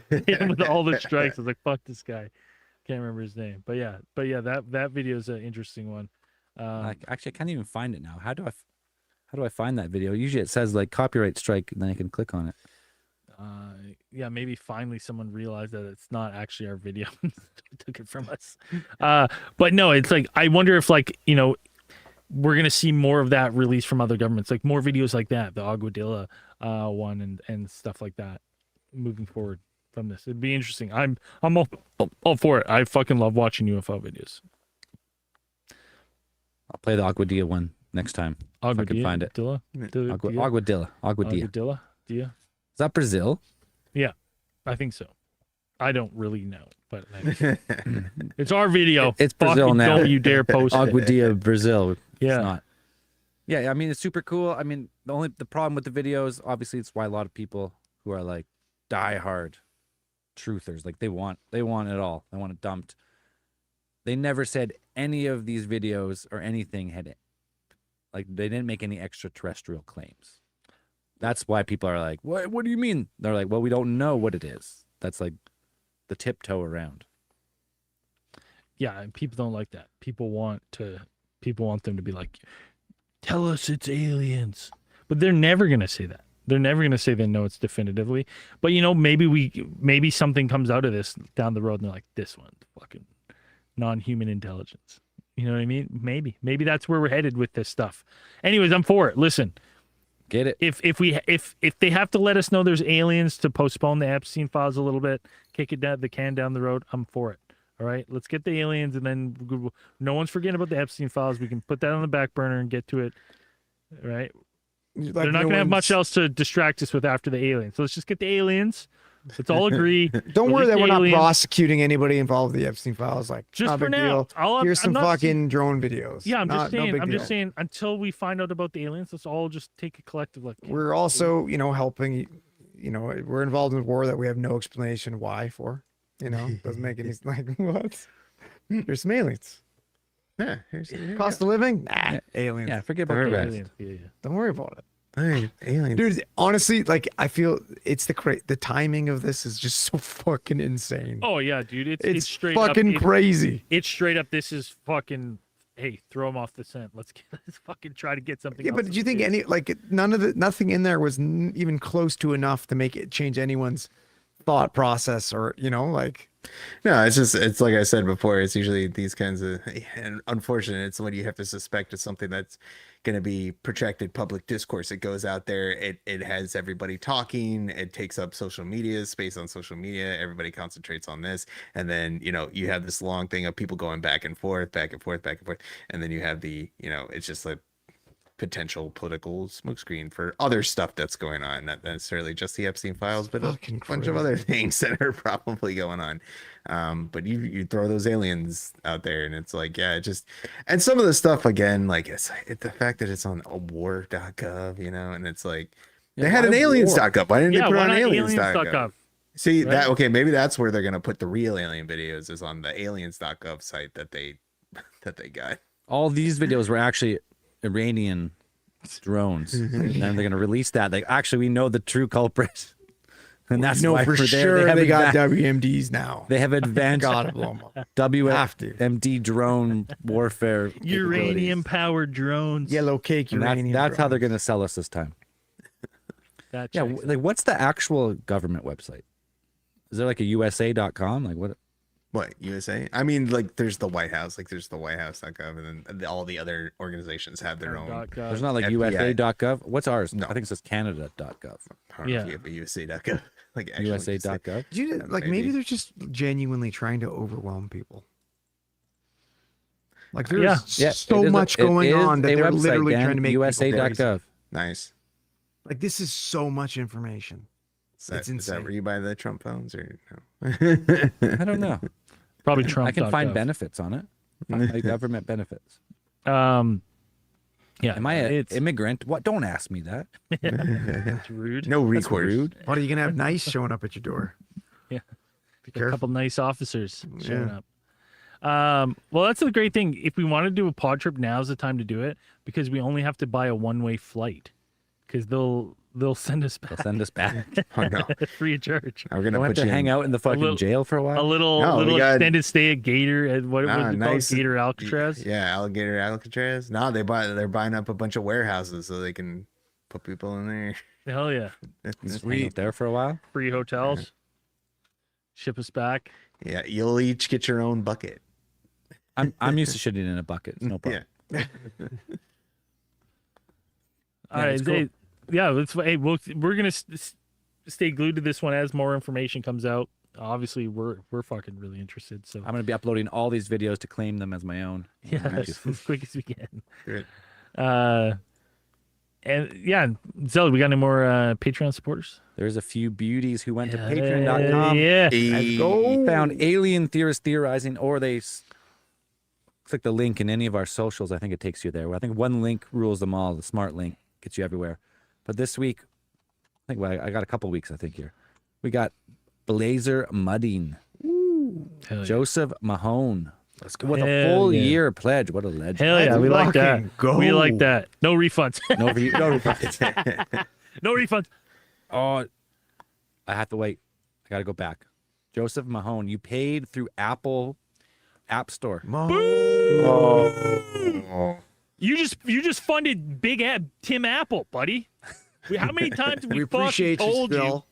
A: hit him with all the strikes. I was like, fuck this guy. Can't remember his name, but yeah, that video is an interesting one.
B: Actually, I can't even find it now. How do I find that video? Usually it says like copyright strike, and then I can click on it.
A: Yeah, maybe finally someone realized that it's not actually our video. Took it from us. But no, it's like I wonder if we're gonna see more of that released from other governments, like more videos like that, the Aguadilla one and stuff like that, moving forward from this. It'd be interesting. I'm all for it. I fucking love watching UFO videos.
B: I'll play the Aguadilla one next time. If I can find it. Aguadilla.
A: Aguadilla. Yeah,
B: Is that Brazil?
A: I think so. I don't really know, but it's our video.
B: It's Brazil
A: Fucking
B: now.
A: Don't you dare post it.
B: Aguadilla, Brazil. It's
A: Yeah.
B: not. Yeah, I mean it's super cool. I mean the problem with the videos, obviously, it's why a lot of people who are like diehard truthers, like they want it all. They want it dumped. They never said any of these videos or anything had, like, they didn't make any extraterrestrial claims. That's why people are like, what do you mean? They're like, well, we don't know what it is. That's like the tiptoe around.
A: Yeah, and people don't like that. People want them to be like, tell us it's aliens. But they're never gonna say that. They're never gonna say they know it's definitively. But maybe something comes out of this down the road and they're like, this one, fucking non-human intelligence. You know what I mean? Maybe that's where we're headed with this stuff. Anyways, I'm for it. Listen,
B: Get it?
A: if they have to let us know there's aliens to postpone the Epstein files a little bit, kick it down the can down the road, I'm for it. All right, let's get the aliens, and then no one's forgetting about the Epstein files. We can put that on the back burner and get to it. All right,
D: Like,
A: they're not
D: no
A: going to have much
D: one's-
A: else to distract us with after the aliens. So let's just get the aliens. Let's all agree.
D: Don't
A: We'll
D: worry
A: get
D: that
A: the
D: we're not
A: aliens.
D: prosecuting anybody involved with the Epstein files. Like,
A: Just
D: not a
A: for
D: big
A: now.
D: deal. Here's
A: I'm
D: some
A: not
D: fucking drone videos.
A: Yeah, I'm
D: No
A: saying.
D: big
A: I'm
D: deal.
A: just saying. Until we find out about the aliens, let's all just take a collective look.
D: We're also, helping. We're involved in a war that we have no explanation why for. Doesn't make any like what? There's some aliens.
C: Yeah, here's
D: Cost of living? Nah, aliens.
B: Yeah, forget about
C: Alright.
B: the
A: aliens. Yeah.
D: Don't worry about it.
C: Hey, aliens.
D: Dude, honestly, like I feel it's the timing of this is just so fucking insane.
A: Oh yeah, dude. It's
D: it's
A: straight
D: fucking
A: up.
D: crazy.
A: It's straight up. This is fucking. Hey, throw them off the scent. Let's fucking try to get something.
D: Yeah,
A: else
D: but do you
A: in
D: think
A: the
D: any like nothing in there was even close to enough to make it change anyone's thought process or like
C: No, it's like I said before. It's usually these kinds of, and unfortunate. It's when you have to suspect it's something that's going to be protracted public discourse. It goes out there. It has everybody talking. It takes up social media space on social media. Everybody concentrates on this, and then you have this long thing of people going back and forth, back and forth, back and forth, and then you have the it's just like potential political smokescreen for other stuff that's going on, not necessarily just the Epstein files, but a
D: Fucking
C: bunch of other things that are probably going on. But you throw those aliens out there, and it's like, yeah, it just, and some of the stuff again, like it's the fact that it's on war.gov, and it's like they had an aliens.gov. Why didn't they put it
A: why
C: on
A: not
C: aliens.gov? See
A: Right.
C: that? Okay, maybe that's where they're gonna put the real alien videos, is on the aliens.gov site that they got.
B: All these videos were actually Iranian drones, and then they're going to release that. Like, actually, we know the true culprit, and that's
D: no
B: why
D: for
B: we're there.
D: sure they got
B: advan-
D: WMDs now.
B: They have advanced
D: Gotta blow 'em up. Have to.
B: WMD drone warfare
A: uranium powered drones.
D: Yellow cake
B: capabilities. And
D: uranium.
B: that's how they're
D: drones.
B: going to sell us this time.
A: That
B: Yeah,
A: checks
B: like what's the actual government website? Is there like a USA.com? Like what?
C: What, USA? I mean, like, there's the White House, like, there's the whitehouse.gov, and then all the other organizations have their own.
A: .gov.
B: There's not like
C: FBI.
B: USA.gov. What's ours?
C: No.
B: I think it says Canada.gov.
C: I don't know
A: Yeah.
C: if you have a USA.gov. Like, actually,
B: USA.gov.
D: Do you, like
C: maybe.
D: maybe they're just genuinely trying to overwhelm people. Like there's
A: Yeah.
D: so much going on that they're literally trying to make people crazy.
B: USA.gov.
C: Nice.
D: Like this is so much information.
C: Is that,
D: It's
C: is that
D: insane.
C: where you buy the Trump phones, or no?
B: I don't know.
A: Probably Trump.
B: I can find benefits on it. Like government benefits.
A: Yeah.
B: Am I an
A: It's
B: immigrant? What? Don't ask me that.
A: it's rude.
C: No
B: That's
C: recourse.
B: rude.
D: What are you gonna have nice showing up at your door?
A: Yeah.
D: Be
A: A
D: careful.
A: couple nice officers showing
D: Yeah.
A: up. Well, that's the great thing. If we want to do a pod trip, now's the time to do it, because we only have to buy a one-way flight, because they'll send us
B: They'll
A: back
B: send us back.
C: Oh, no.
A: free of charge.
C: I'm gonna
B: We'll have
C: put
B: to
C: you
B: hang out in the fucking
A: little-
B: jail for a while.
A: A little
C: No, we got-
A: extended stay at Gator. What was it called?
C: nice.
A: Gator Alcatraz.
C: Yeah, alligator Alcatraz. No, they're buying up a bunch of warehouses so they can put people in there.
A: Hell yeah.
B: Just hang out there for a while.
A: Free hotels. Ship us back.
C: Yeah, you'll each get your own bucket.
B: I'm used to shitting in a bucket. It's no problem.
C: Yeah.
A: All right.
B: it's cool.
A: Yeah. We're going to stay glued to this one as more information comes out. Obviously, we're fucking really interested. So,
B: I'm going to be uploading all these videos to claim them as my own.
A: yeah, as quick as we can.
C: Good.
A: And yeah, Zelda, we got any more Patreon supporters?
B: There's a few beauties who went to patreon.com.
A: Yeah.
C: Let's
D: go.
B: Found alien theorists theorizing, or they click the link in any of our socials. I think it takes you there. I think one link rules them all. The smart link gets you everywhere. But this week, I think I got a couple weeks, I think, here. We got Blazer Mudding,
A: Hell yeah.
B: Joseph Mahone.
D: Let's go.
B: With a
A: Hell
B: full
A: yeah.
B: year pledge. What a legend.
A: Hell yeah, we like that.
D: fucking go.
A: We like that. No refunds.
B: No, no,
A: No refunds.
B: Oh, I have to wait. I got to go back. Joseph Mahone, you paid through Apple App Store.
C: Oh.
A: You just funded Tim Apple, buddy. How many times have
D: We
A: we fucking
D: appreciate you
A: told you?
D: still.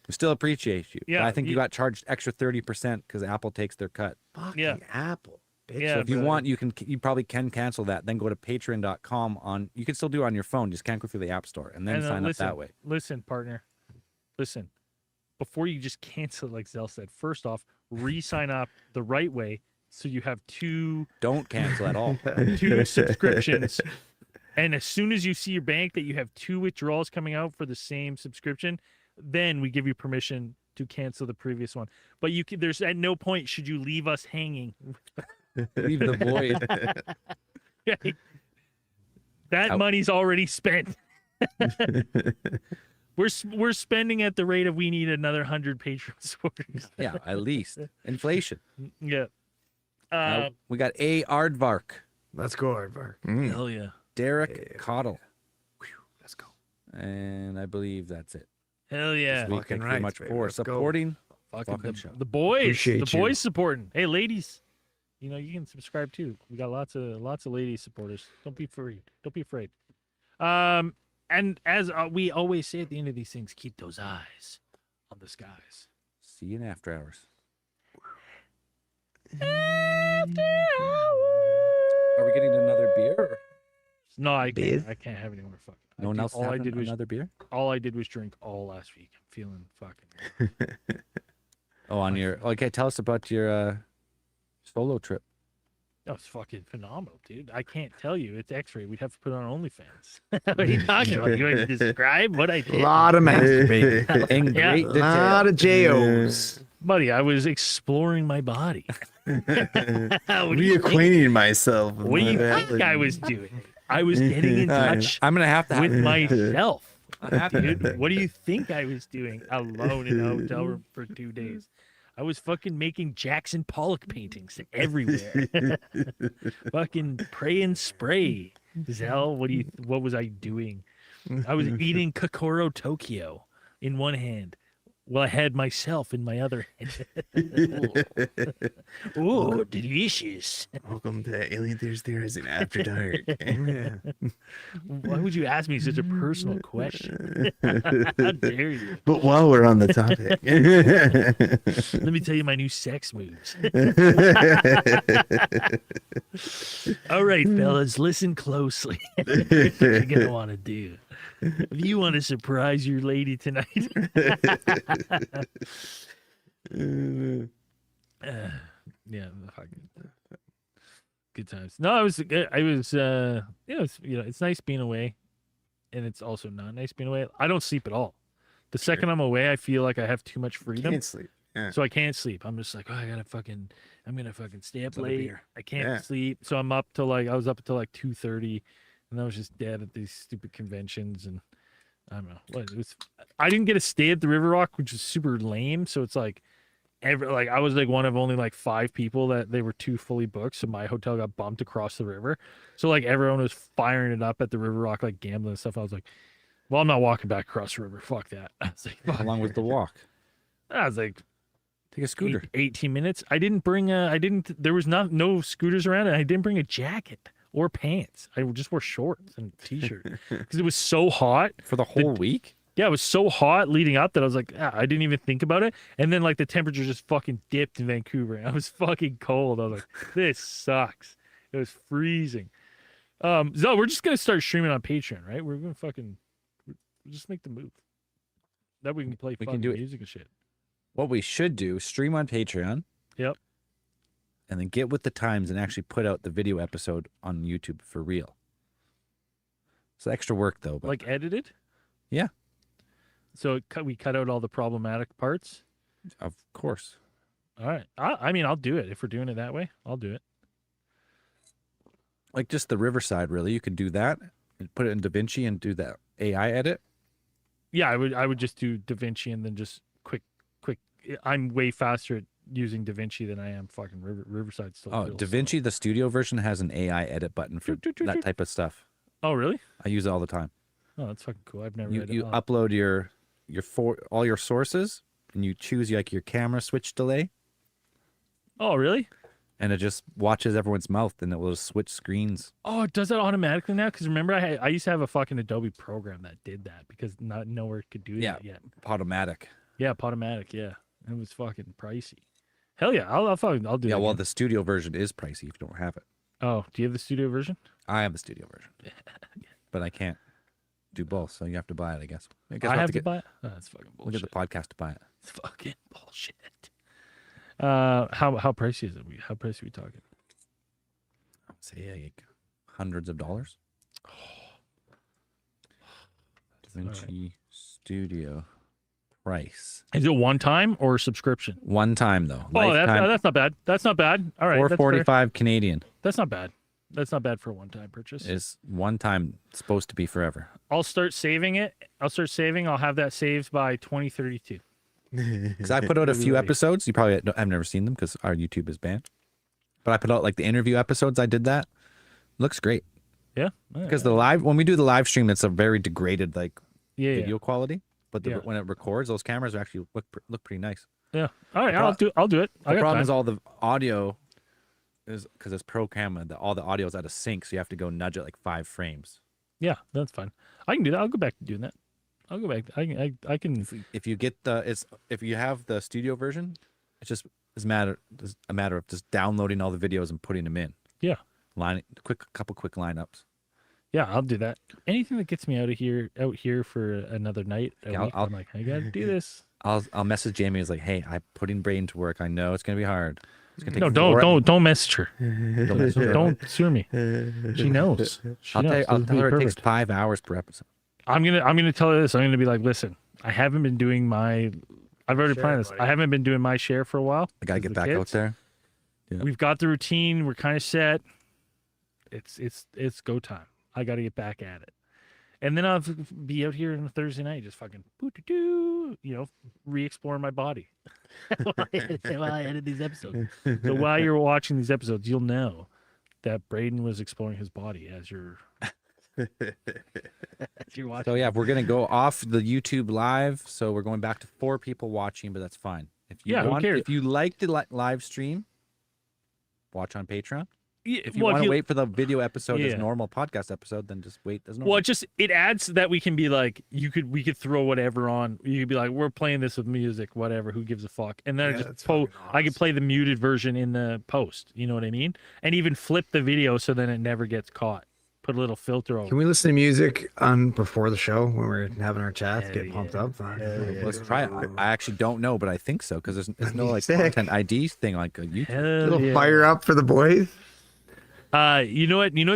B: We still appreciate you.
A: Yeah,
B: But I think you
A: you-
B: got charged extra 30% because Apple takes their cut.
D: Fucking
A: Yeah.
D: Apple. Bitch.
A: Yeah,
B: So if you
A: but-
B: want, you probably can cancel that. Then go to patreon.com on. You can still do it on your phone. Just can't go through the App Store and then
A: And,
B: sign
A: listen,
B: up that way.
A: Listen, partner. Listen. Before you just cancel it, like Zell said, first off, re-sign up the right way so you have two
B: Don't cancel at all.
A: subscriptions. And as soon as you see your bank that you have two withdrawals coming out for the same subscription, then we give you permission to cancel the previous one. But there's at no point should you leave us hanging.
B: Leave the void.
A: That
B: Out.
A: money's already spent. We're spending at the rate of we need another 100 Patreon supporters.
B: Yeah, at least inflation.
A: Yeah.
B: We got A. Aardvark,
D: Let's go, Aardvark.
C: Mm.
A: Hell yeah.
B: Derek Cottle,
D: Let's go.
B: And I believe that's it.
A: Hell yeah.
B: This week.
D: Fucking
B: Thank you very
D: right,
B: much
D: baby.
B: for
D: Let's go.
B: supporting.
A: Fucking
B: Fucking show.
A: the boys.
D: Appreciate
A: The
D: you.
A: boys supporting. Hey, ladies. You know, you can subscribe too. We got lots of lady supporters. Don't be afraid. Don't be afraid. And as we always say at the end of these things, keep those eyes on the skies.
B: See you in after hours. Are we getting another beer? Or
A: No, I
D: Beer?
A: can't. I can't have any more fucking.
B: no one else
A: all I
B: having
A: did was
B: another beer?
A: all I did was drink all last week. I'm feeling fucking.
B: Oh, on your okay. Tell us about your solo trip.
A: That was fucking phenomenal, dude. I can't tell you. It's X-ray. We'd have to put it on OnlyFans. What are you talking about? You want to describe what I
D: A
A: did?
D: lot of masturbating.
B: In
A: Yeah.
B: great
D: A
B: detail.
D: lot of JOs.
A: Buddy, I was exploring my body. What do you think?
C: Reacquainting myself. with
A: What do
C: my
A: you think
C: body.
A: I was doing? I was getting in touch
B: I'm gonna have to
A: with myself.
B: have
A: Dude, what do you think I was doing alone in a hotel room for 2 days? I was fucking making Jackson Pollock paintings everywhere. Fucking pray and spray. Zell, what was I doing? I was eating Kokoro Tokyo in one hand while I had myself in my other hand. Ooh, delicious.
C: Welcome to Alien Theories Theorizing After Dark.
D: Yeah.
A: Why would you ask me such a personal question? How dare you?
C: But while we're on the topic,
A: Let me tell you my new sex moves. All right, fellas, listen closely. What you're gonna want to do if you want to surprise your lady tonight. Yeah, fucking good times. No, I was, it's nice being away, and it's also not nice being away. I don't sleep at all. The second I'm away, I feel like I have too much freedom.
C: can't sleep. Yeah.
A: So I can't sleep. I'm just like, oh, I'm gonna fucking stay up
B: Another
A: late.
B: beer.
A: I can't
C: Yeah.
A: sleep. So I was up until like 2:30, and I was just dead at these stupid conventions. And I don't know what it was. I didn't get to stay at the River Rock, which is super lame. So it's like, I was like one of only like 5 people that they were 2 fully booked. So my hotel got bumped across the river. So like everyone was firing it up at the River Rock, like gambling and stuff. I was like, well, I'm not walking back across the river. Fuck that. I was like,
B: How
A: fuck.
B: long was the walk?
A: I was like,
B: Take a scooter.
A: 18 minutes. There was no scooters around, and I didn't bring a jacket or pants. I just wore shorts and a t-shirt because it was so hot.
B: For the whole week?
A: Yeah, it was so hot leading up that I was like, I didn't even think about it. And then like the temperature just fucking dipped in Vancouver. And I was fucking cold. I was like, this sucks. It was freezing. So we're just gonna start streaming on Patreon, right? We're gonna fucking just make the move. That we can play
B: We
A: fucking
B: can do it.
A: music and shit.
B: What we should do, stream on Patreon.
A: Yep.
B: And then get with the times and actually put out the video episode on YouTube for real. It's extra work though. But
A: Like edited?
B: Yeah.
A: So we cut out all the problematic parts.
B: of course.
A: All right. I mean, I'll do it if we're doing it that way. I'll do it.
B: Like just the Riverside, really. You could do that and put it in DaVinci and do that AI edit.
A: Yeah, I would just do DaVinci and then just quick. I'm way faster at using DaVinci than I am fucking Riverside still.
B: Oh,
A: feels
B: DaVinci, the studio version, has an AI edit button for that type of stuff.
A: slow. Oh, really?
B: I use it all the time.
A: Oh, that's fucking cool. I've never
B: You
A: read
B: you
A: it.
B: upload all your sources and you choose like your camera switch delay,
A: Oh, really?
B: and it just watches everyone's mouth and it will just switch screens.
A: Oh, it does that automatically now? Because remember, I used to have a fucking Adobe program that did that because nowhere could do
B: Yeah.
A: that yet.
B: Automatic.
A: Yeah, Podomatic. Yeah, it was fucking pricey. Hell yeah, I'll do
B: Yeah,
A: that
B: well,
A: again.
B: the studio version is pricey if you don't have it.
A: Oh, do you have the studio version?
B: I have the studio version, but I can't do both, so you have to buy it, I guess. I guess
A: I
B: we'll
A: have to
B: get,
A: buy it. Oh, that's fucking
B: we'll get
A: bullshit.
B: the podcast to buy it.
A: It's fucking bullshit. How pricey is it? How pricey are we talking?
B: I would say like hundreds of dollars. DaVinci Studio price.
A: Is it one time or subscription?
B: One time though.
A: Oh,
B: Lifetime,
A: that's not bad. That's not bad. All right, that's fair.
B: $4.45 Canadian
A: That's not bad. That's not bad for a one-time purchase.
B: is one time supposed to be forever.
A: I'll start saving it. I'll have that saved by 2032.
B: Because I put out a few
A: Really?
B: episodes. You probably I've never seen them because our YouTube is banned. But I put out like the interview episodes. I did that. Looks great
A: Yeah.
B: because when we do the live stream, it's a very degraded like
A: Yeah,
B: video quality, but
A: Yeah.
B: when it records, those cameras actually look pretty nice.
A: yeah. All right,
B: pro-
A: I'll do it. I
B: The
A: got
B: problem
A: time.
B: is all the audio is because it's pro camera. All the audio is out of sync, so you have to go nudge it like 5 frames.
A: Yeah, that's fine. I can do that. I'll go back to doing that. I'll go back. I can.
B: If you get if you have the studio version, it's a matter of just downloading all the videos and putting them in.
A: Yeah.
B: Couple quick lineups.
A: Yeah, I'll do that. Anything that gets me out here for another night.
B: Yeah,
A: I'm like, I gotta do this.
B: I'll message Jamie. It's like, hey, I'm putting Braden to work. I know it's gonna be hard. It's gonna take
A: No, don't message her. Don't sue me. She knows. She
B: I'll
A: knows.
B: tell
A: It'll be
B: her it takes
A: perfect.
B: 5 hours per episode.
A: I'm gonna tell her this. I'm gonna be like, listen, I haven't been doing my. I've already planned this.
D: buddy.
A: I haven't been doing my share for a while.
B: I gotta
A: with
B: get
A: the
B: back out
A: kids.
B: there. Yeah.
A: We've got the routine. We're kind of set. It's go time. I got to get back at it. And then I'll be out here on a Thursday night, just fucking re-exploring my body while I edit these episodes. So while you're watching these episodes, you'll know that Braden was exploring his body as you're watching.
B: So yeah, we're gonna go off the YouTube live. So we're going back to 4 people watching, but that's fine. If you
A: Yeah, who cares?
B: if you like the live stream, watch on Patreon.
A: Yeah,
B: If you
A: well,
B: want to wait for the video episode as
A: Yeah.
B: normal podcast episode, then just wait as normal.
A: Well, it adds that we can be like, we could throw whatever on. You could be like, we're playing this with music, whatever. Who gives a fuck? And then
D: Yeah,
A: I
D: that's
A: just
D: fucking
A: I could
D: awesome.
A: play the muted version in the post. You know what I mean? And even flip the video so then it never gets caught. Put a little filter over.
D: Can we listen to music on before the show when we're having our chats,
A: Hell
D: get pumped up?
B: Let's try it. I actually don't know, but I think so because there's no like
D: Sick.
B: content ID thing like a YouTube.
A: Hell
D: Little
A: yeah.
D: fire up for the boys.
A: You know what I've been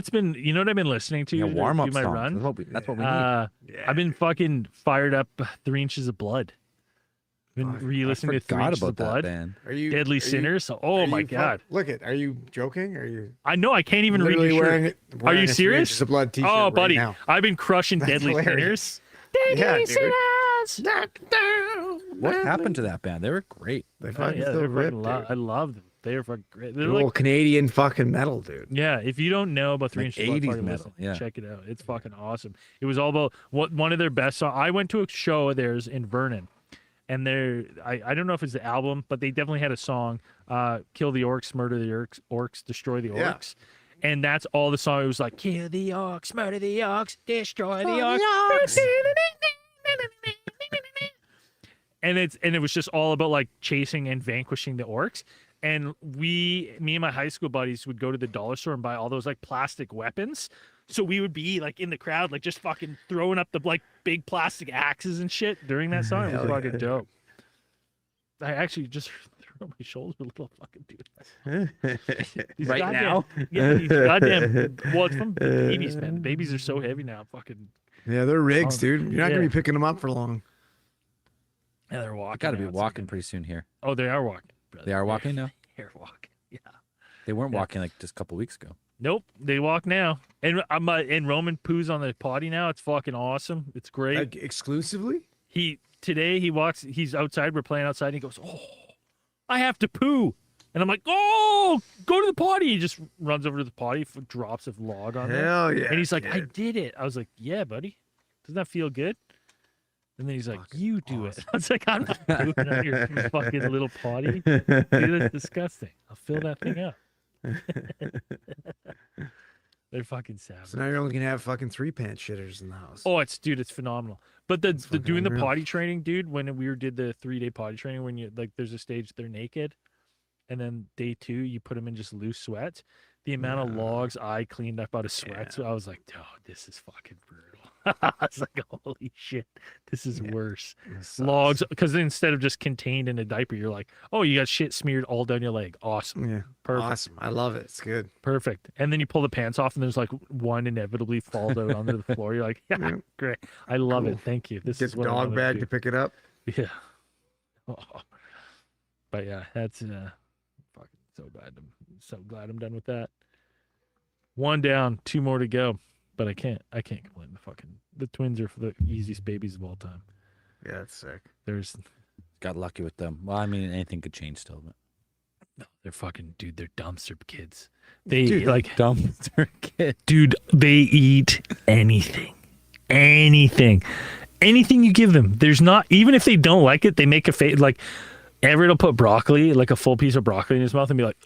A: listening to
B: Yeah,
A: to
B: warm up
A: do my
B: songs.
A: run.
B: That's what we need.
A: I've been fucking fired up. 3 Inches of Blood. Been re-listening to 3
B: Forgot
A: Inches of
B: about that
A: Blood.
B: band.
D: Are you
A: Deadly
D: are you-
A: Sinners.
D: are
A: Oh my
D: you
A: god.
D: Look at. Are you joking? Are you
A: I know I can't even read
D: literally
A: your shirt.
D: wearing it?
A: Are
D: wearing
A: you
D: a 3
A: serious?
D: Inches of Blood t-shirt
A: Oh,
D: right
A: buddy,
D: now.
A: I've been crushing
D: That's
A: Deadly
D: hilarious.
A: Sinners.
D: Yeah,
A: Deadly
D: dude.
A: Sinners.
B: What happened to that band? They were great.
D: They
A: Oh,
D: fucking
A: yeah,
D: still
A: they're
D: rip,
A: fucking
D: dude.
A: I love them. They're fucking great. They're
D: Good
A: like,
D: old Canadian fucking metal, dude.
A: yeah, if you don't know about 3
B: Like
A: Inches of Blood,
B: 80s
A: fucking
B: metal,
A: listen.
B: yeah.
A: Check it out. It's fucking awesome. It was all about one of their best songs. I went to a show of theirs in Vernon, and I don't know if it's the album, but they definitely had a song, "Kill the Orcs, Murder the Orcs, Destroy the
D: Yeah.
A: Orcs." And that's all the song. It was like, kill the orcs, murder the orcs, destroy the orcs. And it was just all about like chasing and vanquishing the orcs. And me and my high school buddies would go to the dollar store and buy all those like plastic weapons. So we would be like in the crowd, like just fucking throwing up the like big plastic axes and shit during that song. It was
D: Hell
A: fucking dope. I actually just threw on my shoulder a little fucking dude. These
B: Right
A: goddamn-
B: now?
A: Yeah, these goddamn. Well, it's from babies, man. The babies are so heavy now. Fucking.
D: Yeah, they're rigs,
A: Oh,
D: dude. You're not gonna
A: yeah.
D: be picking them up for long.
A: Yeah, they're walking.
B: I got to be
A: now. It's
B: walking
A: like-
B: pretty soon here.
A: Oh, they are walking. Brother.
B: They are walking now?
A: They're walking. Yeah.
B: They weren't
A: Yeah.
B: walking like just a couple weeks ago.
A: Nope, they walk now. And and Roman poos on the potty now. It's fucking awesome. It's great.
D: Like exclusively?
A: Today he walks. He's outside. We're playing outside. And he goes, "Oh, I have to poo." And I'm like, "Oh, go to the potty." He just runs over to the potty, drops a log on there,
D: Hell yeah.
A: and he's like, "I
D: kid.
A: did it." I was like, "Yeah, buddy. Doesn't that feel good?" And then he's like,
D: Fucking
A: "You do it."
D: awesome.
A: I was like, "I'm not pooping on your fucking little potty. Dude, that's disgusting. I'll fill that thing up." They're fucking savage.
D: So now you're only gonna have fucking 3-pants shitters in the house.
A: Oh, it's phenomenal. But the
D: fucking
A: doing the
D: unreal.
A: potty training, dude, when we did the 3-day potty training, when you like there's a stage they're naked, and then day 2 you put them in just loose sweats. The amount of
D: Yeah.
A: logs I cleaned up out of sweats, I was like, oh, this is fucking brutal. I was like, holy shit, this is worse.
D: This sucks.
A: Logs, because instead of just contained in a diaper, you're like, oh, you got shit smeared all down your leg. Awesome.
D: Yeah.
A: Perfect.
D: Awesome. I love it. It's good.
A: Perfect. And then you pull the pants off and there's like one inevitably falls out onto the floor. You're like, yeah,
D: Yeah.
A: great. I love
D: Cool.
A: it. Thank you. This
D: Get
A: is
D: the
A: what I
D: dog
A: wanted
D: bag
A: do.
D: to pick it up.
A: Yeah. Oh. But yeah, that's fucking so glad I'm done with that. 1 down, 2 more to go. But I can't complain. The twins are the easiest babies of all time.
D: Yeah, that's sick.
A: There's
B: Got lucky with them. Well, I mean, anything could change still. But
A: they're fucking dude, they're dumpster kids. They
D: Dude,
A: like
B: dumpster kid.
A: dude, they eat anything. Anything. anything you give them, there's not, even if they don't like it, they make a face. Like Everett will put broccoli, like a full piece of broccoli in his mouth and be like,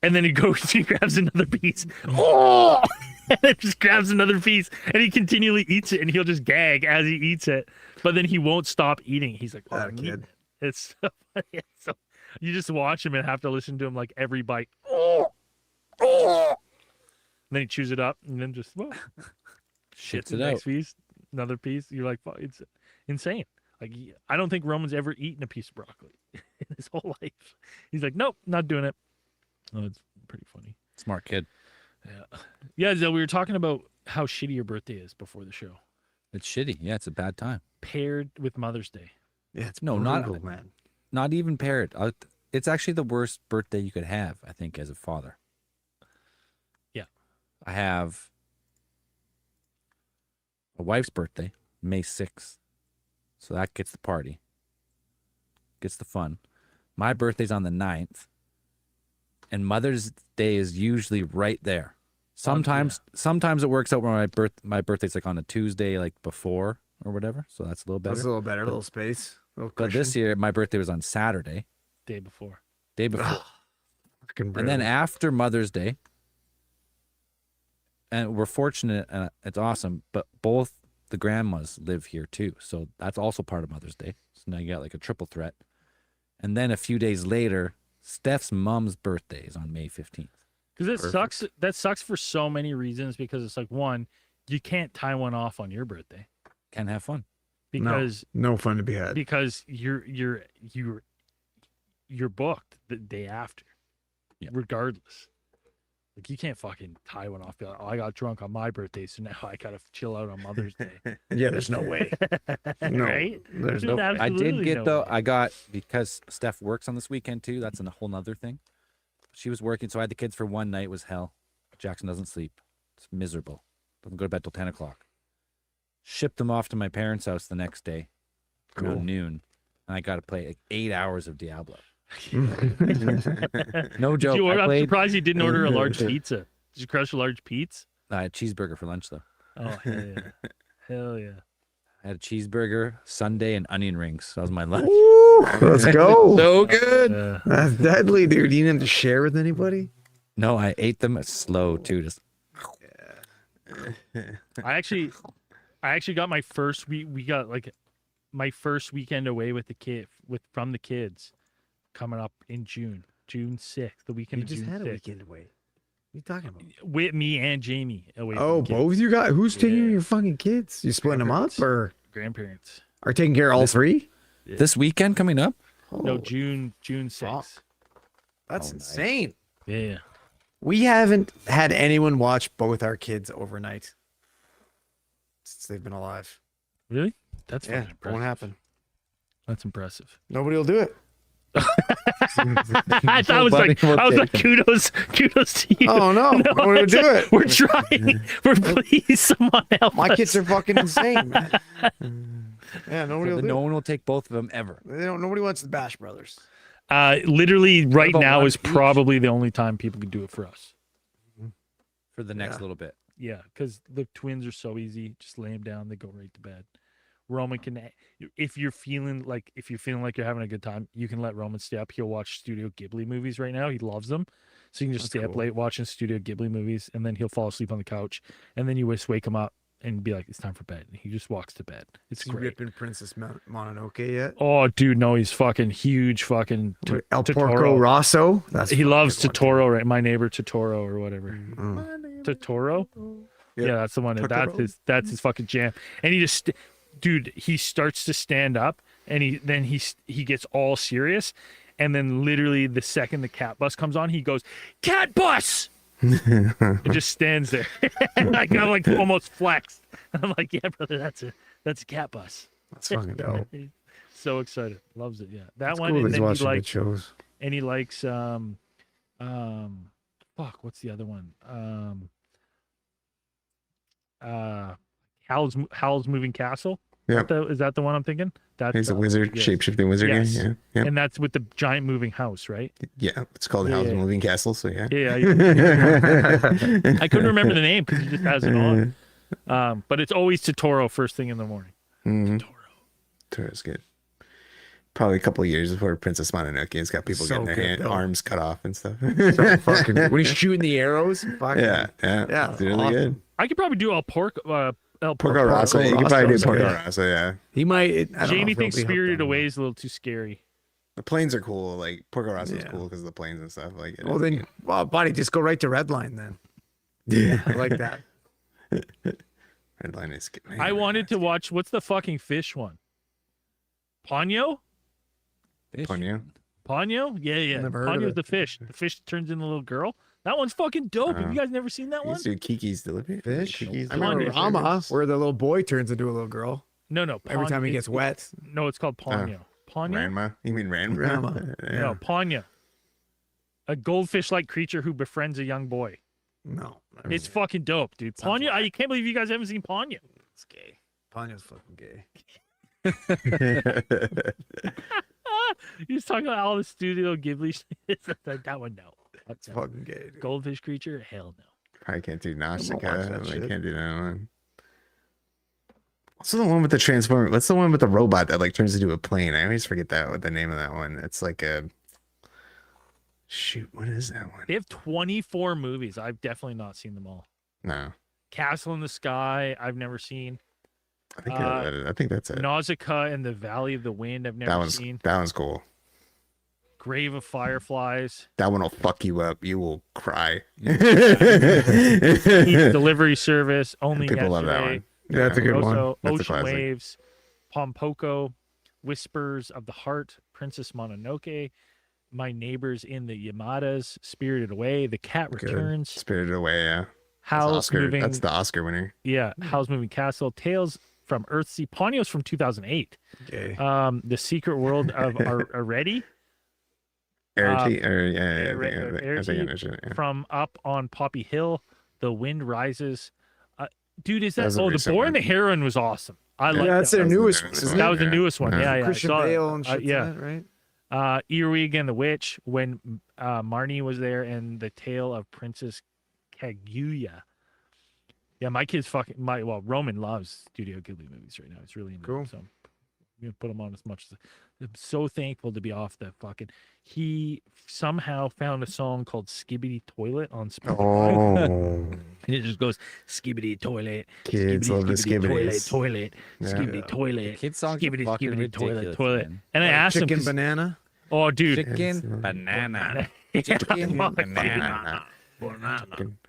A: and then he goes, he grabs another piece, and then just grabs another piece, and he continually eats it, and he'll just gag as he eats it, but then he won't stop eating. He's like,
D: That kid.
A: It's so funny. It's so, you just watch him and have to listen to him like every bite. And then he chews it up and then just shits
B: it
A: the next
B: out.
A: piece, another piece. You're like, fuck, it's insane. Like, I don't think Roman's ever eaten a piece of broccoli in his whole life. He's like, nope, not doing it. Oh, it's pretty funny.
B: Smart kid.
A: Yeah. Yeah, Zell, we were talking about how shitty your birthday is before the show,
B: It's shitty. Yeah, it's a bad time.
A: paired with Mother's Day.
D: Yeah, it's
B: No, not-
D: brutal, man.
B: Not even paired. It's actually the worst birthday you could have, I think, as a father.
A: Yeah.
B: I have a wife's birthday, May 6th. So that gets the party, gets the fun. My birthday's on the 9th. And Mother's Day is usually right there. Sometimes it works out where my birthday's like on a Tuesday, like before or whatever. So that's a little better.
D: That's a little better, a little space. Little
B: But this
D: cushion.
B: year, my birthday was on Saturday,
A: Day before.
B: day before.
D: Fucking
B: And then
D: brutal.
B: after Mother's Day, and we're fortunate, it's awesome, but both the grandmas live here too. So that's also part of Mother's Day. So now you got like a triple threat. And then a few days later, Steph's mom's birthday is on May 15th.
A: Because it sucks. That sucks for so many reasons. Because it's like, one, you can't tie one off on your birthday
B: Can have fun.
A: because
D: no fun to be had.
A: you're booked the day after,
B: Yeah.
A: regardless. Like, you can't fucking tie one off. Be like, oh, I got drunk on my birthday, so now I gotta chill out on Mother's Day.
D: Yeah, there's no way. No,
A: Right?
D: there's
A: There's
D: no.
B: I did
A: absolutely
B: get
A: no
B: though,
A: way.
B: I got, because Steph works on this weekend too, that's a whole nother thing. She was working, so I had the kids for one night. It was hell. Jackson doesn't sleep. It's miserable. Doesn't go to bed till 10 o'clock. Shipped them off to my parents' house the next day around noon. And I got to play like 8 hours of Diablo. No joke.
A: I'm
B: I
A: surprised you didn't order a large pizza. Did you crush a large pizza?
B: had a cheeseburger for lunch though.
A: Oh, hell yeah. Hell yeah.
B: I had a cheeseburger, sundae, and onion rings. That was my lunch.
D: Woo, let's go.
B: So good.
D: That's deadly, dude. You didn't have to share with anybody.
B: No, I ate them slow too. Just
A: I actually got my first we got like my first weekend away with from the kids coming up in June 6th, the weekend
D: You
A: of
D: just
A: June
D: had a
A: 6th.
D: weekend away. What are you talking about?
A: With me and Jamie away
D: Oh,
A: from the kids.
D: both you got? Who's taking
A: Yeah.
D: your fucking kids? You splitting them up or
A: Grandparents.
D: are taking care of all three?
B: this weekend coming up.
A: No,
D: Oh,
A: June 6th.
D: That's
B: Oh, nice.
D: insane.
A: Yeah.
D: We haven't had anyone watch both our kids overnight since they've been alive.
A: Really? That's
D: Yeah,
A: fucking impressive.
D: won't happen.
A: That's impressive.
D: Nobody will do it.
A: I thought I was like kudos to you.
D: Oh no, nobody will
A: it's
D: do
A: like,
D: it.
A: We're trying. We're please someone help
D: My
A: us.
D: kids are fucking insane, man. Yeah, nobody will do
B: No
D: it.
B: one will take both of them ever.
D: They don't. Nobody wants the Bash Brothers.
A: Literally right
B: about
A: now
B: one
A: is
B: each?
A: probably the only time people could do it for us.
B: For the next
D: Yeah.
B: little bit.
A: Yeah, because the twins are so easy. Just lay them down, they go right to bed. Roman can, if you're feeling like you're having a good time, you can let Roman stay up. He'll watch Studio Ghibli movies right now. He loves them, so you can just
D: That's
A: stay up
D: cool.
A: late watching Studio Ghibli movies, and then he'll fall asleep on the couch, and then you just wake him up and be like, "It's time for bed." And he just walks to bed. It's
D: Is he
A: great.
D: ripping Princess Mononoke yet?
A: Oh, dude, no, he's fucking huge, fucking
D: El
A: Totoro.
D: Porco Rosso. That's
A: He
D: a
A: loves
D: good one,
A: Totoro, right? My Neighbor Totoro or whatever.
D: Mm.
A: Totoro.
C: Yeah.
A: Yeah, that's the one.
C: Totoro.
A: That's his fucking jam. And he just, dude, he starts to stand up, and he gets all serious, and then literally the second the cat bus comes on, he goes, "Cat bus!" It just stands there. I got like almost flexed. I'm like, "Yeah, brother, that's a cat bus."
D: That's fucking dope.
A: So excited, loves it. Yeah, that
D: It's
A: one.
D: cool
A: And
D: he's
A: then he
D: watching good
A: likes,
D: shows.
A: and he likes fuck, what's the other one? Howl's Moving Castle.
C: Yeah.
A: Is that the one I'm thinking? That's
C: He's a wizard,
A: yes.
C: shape-shifting wizard.
A: Yes.
C: Yeah, yeah,
A: And that's with the giant moving house, right?
C: yeah. It's called
A: Yeah,
C: House of
A: yeah.
C: Moving Castle. So yeah.
A: Yeah, I couldn't remember the name because he just has it on. But it's always Totoro first thing in the morning.
C: Mhm.
A: Totoro.
C: Totoro's good. Probably a couple of years before Princess Mononoke has got people
D: So
C: getting their
D: good, though.
C: arms cut off and stuff.
D: So fucking when he's shooting the arrows. Fucking,
C: yeah, it's really
D: awesome.
C: good.
A: I could probably do El Porco
C: Rosso. You can probably do
D: Rosso's
C: Porco
D: good.
C: Rosso, yeah.
D: He might. I don't know
A: Jamie
D: if he'll
A: thinks
D: be hooked
A: Spirited
D: on it.
A: Away is a little too scary.
C: The planes are cool. Like Porco Rosso is
D: Yeah.
C: cool because of the planes and stuff. Like,
D: Well then, buddy, just go right to Redline then.
C: yeah,
D: I like that.
C: Redline is good.
A: I wanted to watch what's the fucking fish one? Ponyo?
B: Fish.
C: Ponyo.
A: Ponyo? Yeah.
D: Never heard of
A: Ponyo's
D: it.
A: the fish. The fish turns into a little girl. That one's fucking dope. Have you guys never seen that
C: You
A: one?
C: used to do Kiki's Delivery.
D: Fish.
C: Kiki's
D: I remember
A: Ponyo.
D: Rama, where the little boy turns into a little girl
A: No.
D: every time he
A: It's-
D: gets wet.
A: No, it's called Ponyo. Ponyo?
C: Ranma. You mean Ranma?
D: Ranma.
C: Yeah.
A: No, Ponyo. A goldfish-like creature who befriends a young boy.
D: No,
A: It's fucking dope, dude.
D: Sounds
A: Ponyo. I can't believe you guys haven't seen Ponyo.
D: it's gay. Ponyo's fucking gay.
A: You're just talking about all the Studio Ghibli shit. That one, no.
D: It's fucking gay. Dude.
A: Goldfish creature? Hell no.
C: I can't do
D: watch that
C: Nausicaa. I
D: shit.
C: can't do that one. What's the one with the transformer? What's the one with the robot that like turns into a plane? I always forget what the name of that one. It's like a shoot. What is that one?
A: They have 24 movies. I've definitely not seen them all.
C: No,
A: Castle in the Sky, I've never seen.
C: I think that's it.
A: Nausicaa and the Valley of the Wind, I've
C: that
A: never
C: one's
A: seen.
C: that one's cool.
A: Grave of Fireflies.
C: That one will fuck you up. You will cry.
A: Delivery Service. Only
C: People love that
A: Yesterday.
C: one.
D: Yeah, that's a good one.
A: Also,
C: That's a
A: Ocean
C: classic.
A: Waves, Pompoko, Whispers of the Heart, Princess Mononoke, My Neighbors in the Yamadas, Spirited Away, The Cat
D: Good.
A: Returns,
C: Spirited Away. Yeah, that's
A: House
C: Oscar.
A: Moving,
C: That's the Oscar winner.
A: House Moving Castle, Tales from Earthsea, Ponyo's from 2008.
D: Gay.
A: The Secret World of Already
C: Arity, or yeah, I think I
A: Arity
C: understand it, yeah.
A: from Up on Poppy Hill, The Wind Rises. Dude, is that?
C: That's a
A: Oh, The
C: recent
A: Boy
C: one.
A: and the Heron was awesome. I like
D: Yeah, that's
A: that
D: their
A: one.
D: newest
C: That
D: one,
C: was
D: isn't
A: That
D: it?
A: was the newest one. Yeah, yeah. I
D: Christian
A: saw it.
D: Bale and shit.
A: Yeah.
D: Right.
A: Earwig and the Witch, when Marnie was there, and the Tale of Princess Kaguya. Yeah, my kids Roman loves Studio Ghibli movies right now. It's really into
D: Cool.
A: them, so I'm gonna put him on as much as I'm so thankful to be off the fucking. He somehow found a song called "Skibbity Toilet" on Spotify,
C: Oh,
A: and it just goes "Skibbity Toilet."
C: kids love the skibbities.
A: Toilet,
C: Yeah.
A: skibbity toilet,
B: Kid songs are
A: skibbity,
B: fucking
A: skibbity, toilet,
B: ridiculous,
A: toilet.
B: man.
A: And I asked him,
D: Chicken
A: 'cause-
D: banana.
A: oh, dude,
B: Chicken banana.
A: Yeah,
B: Chicken
A: fuck.
B: banana.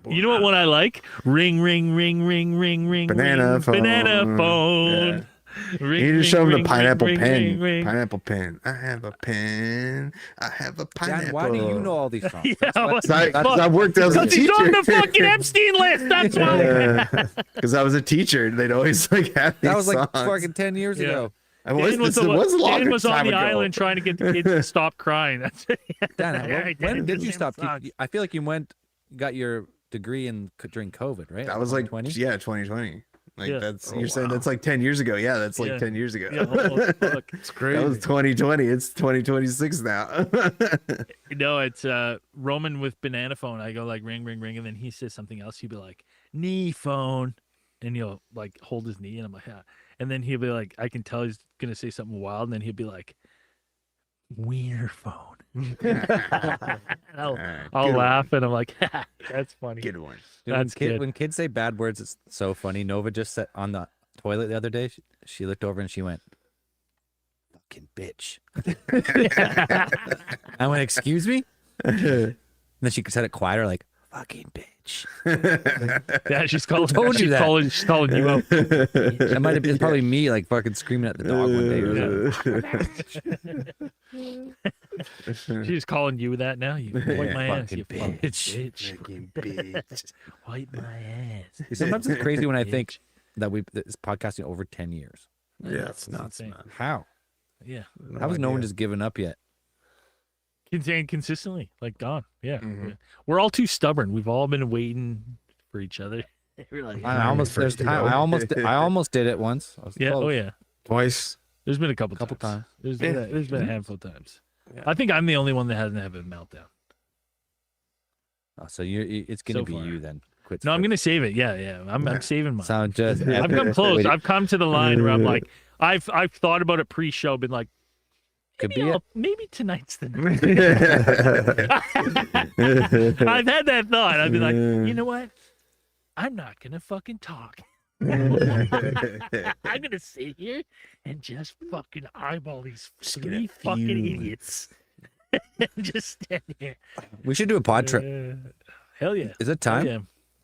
A: You know what one I like? Ring, ring, ring, ring, ring, ring.
C: Banana
A: ring,
C: phone.
A: Banana phone. Ring,
C: You just
A: ring,
C: show them
A: ring,
C: the pineapple
A: ring,
C: pen.
A: ring, ring.
C: Pineapple pen. I have a pen. I have a pineapple.
B: Dan, why do you know all these songs?
A: Yeah,
B: That's what-
A: what-
C: Because I worked as a
A: Because he's
C: teacher.
A: on the fucking Epstein list. That's why.
C: Because I was a teacher. They'd always like have these
B: that was like
C: songs.
B: fucking 10 years
A: Yeah.
B: ago.
C: I was,
A: Dan was,
C: this was a
A: Dan
C: longer
A: was on
C: time
A: the
C: ago.
A: island trying to get the kids to stop crying. That's it.
B: Dan,
A: Right,
B: when
A: Dan,
B: did you
A: same
B: stop?
A: songs.
B: I feel like you got your degree during COVID, right?
C: That was like
B: 2020.
C: yeah, 2020. Like
A: Yeah.
C: that's
D: Oh,
C: you're saying
D: wow.
C: that's like 10 years ago. Yeah, that's like
A: Yeah.
C: 10 years ago.
A: Yeah, oh, fuck.
D: It's crazy.
C: That was 2020. It's 2026 now.
A: No, it's Roman with banana phone. I go like ring, ring, ring, and then he says something else. He'll be like knee phone, and he'll like hold his knee, and I'm like, yeah. And then he'll be like, I can tell he's gonna say something wild, and then he'll be like, wiener phone. And I'll
C: Alright,
A: I'll
C: good
A: laugh, and I'm like, that's funny.
C: Good one.
B: Dude,
A: That's good.
B: when kids say bad words, it's so funny. Nova just sat on the toilet the other day. She looked over and she went, "Fucking bitch." I went, "Excuse me?" And then she said it quieter, like, "Fucking bitch."
A: Yeah, she's calling.
B: told you that.
A: She's calling you out.
B: That might have been probably me, like fucking screaming at the dog one day. Or something.
A: She's calling you that now. You wipe my ass, you
B: fucking
A: fucking
B: bitch.
A: bitch.
C: Fucking bitch.
A: Wipe my ass.
B: Sometimes it's crazy when I think that this podcasting over 10 years.
D: Yeah, it's nuts,
A: insane.
D: man.
B: How?
A: Yeah,
B: How has no one just given up yet?
A: contained consistently, like gone. Yeah.
C: Mhm.
A: Yeah. We're all too stubborn. We've all been waiting for each other. We're like,
B: I almost
D: first
B: there's time.
D: to go.
B: I almost did it once. I was
A: yeah,
B: close.
A: oh yeah.
D: Twice.
A: There's been a couple
B: times.
A: There's been a handful of times.
D: Yeah.
A: I think I'm the only one that hasn't had a meltdown.
B: Oh, so it's gonna
A: So
B: be
A: far.
B: you then. quits.
A: No, I'm
B: first.
A: gonna save it. Yeah. I'm saving mine.
B: Sound just.
A: I've come close. I've come to the line where I'm like, I've thought about it pre-show, been like,
B: Could
A: maybe,
B: be it.
A: maybe tonight's the night. I've had that thought. I've been like, you know what? I'm not gonna fucking talk. I'm gonna sit here and just fucking eyeball these three fucking idiots. And just stand here.
B: We should do a pod trip.
A: Hell yeah.
B: Is it time?
A: Yeah.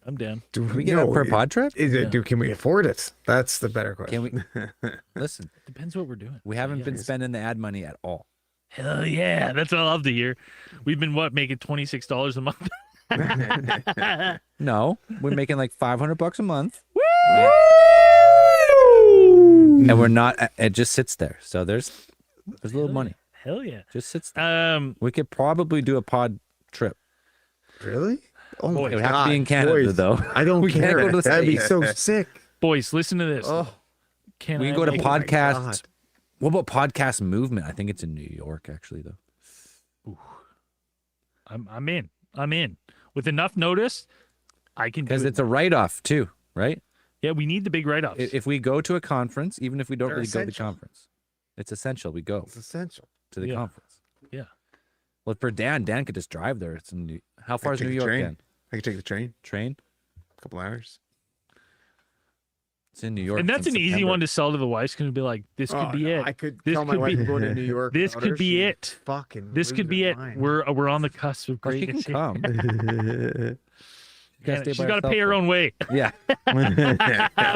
A: I'm down.
D: Do
B: Can we get up for a pod trip?
D: Is it? Can we afford it? That's the better question.
B: Can we? Listen,
A: Depends what we're doing.
B: we haven't been spending the ad money at all.
A: Hell yeah. That's what I love to hear. We've been making $26 a month.
B: No, we're making like $500 a month,
A: Woo!
B: and we're not. It just sits there. So there's a little money.
A: Hell yeah.
B: Just sits there. We could probably do a pod trip.
D: Really? Oh my
B: It would have to
D: God,
B: be in Canada
D: boys,
B: though.
D: I don't
B: We can't
D: care.
B: go to the
D: That'd be
B: States.
D: so sick.
A: Boys, listen to this.
D: Oh,
A: Can
B: We
A: I
B: can go to
A: make-
D: God.
B: podcast. What about podcast movement? I think it's in New York actually though.
A: I'm in. I'm in. With enough notice, I can do
B: Because
A: it.
B: it's a write-off too, right?
A: Yeah, we need the big write-offs.
B: If we go to a conference, even if we don't
D: They're
B: really go to the
D: essential.
B: conference, it's essential. We go
D: it's essential.
B: to the
A: Yeah.
B: conference.
A: Yeah.
B: Well, for Dan could just drive there. It's in how far is
C: take
B: New
C: the
B: York,
C: train.
B: Dan?
C: I could take the train.
B: Train?
C: A couple hours.
B: It's in New York.
A: And that's
B: it's
A: an
B: in
A: easy
B: September.
A: one to sell to the wife. It's going to be like, this could be it.
D: I could
A: This
D: tell my
A: could
D: wife
A: be-
D: I'm going to New York.
A: This
D: without
A: could
D: her.
A: be
D: She'd
A: it.
D: Fucking.
A: This could
D: lose
A: be
D: her
A: it.
D: mind.
A: We're on the cusp of
B: Oh, she can
A: greatness. here.
B: come.
A: Yeah,
B: stay
A: she's
B: by
A: got to pay
B: herself,
A: her
B: though.
A: own way.
B: Yeah.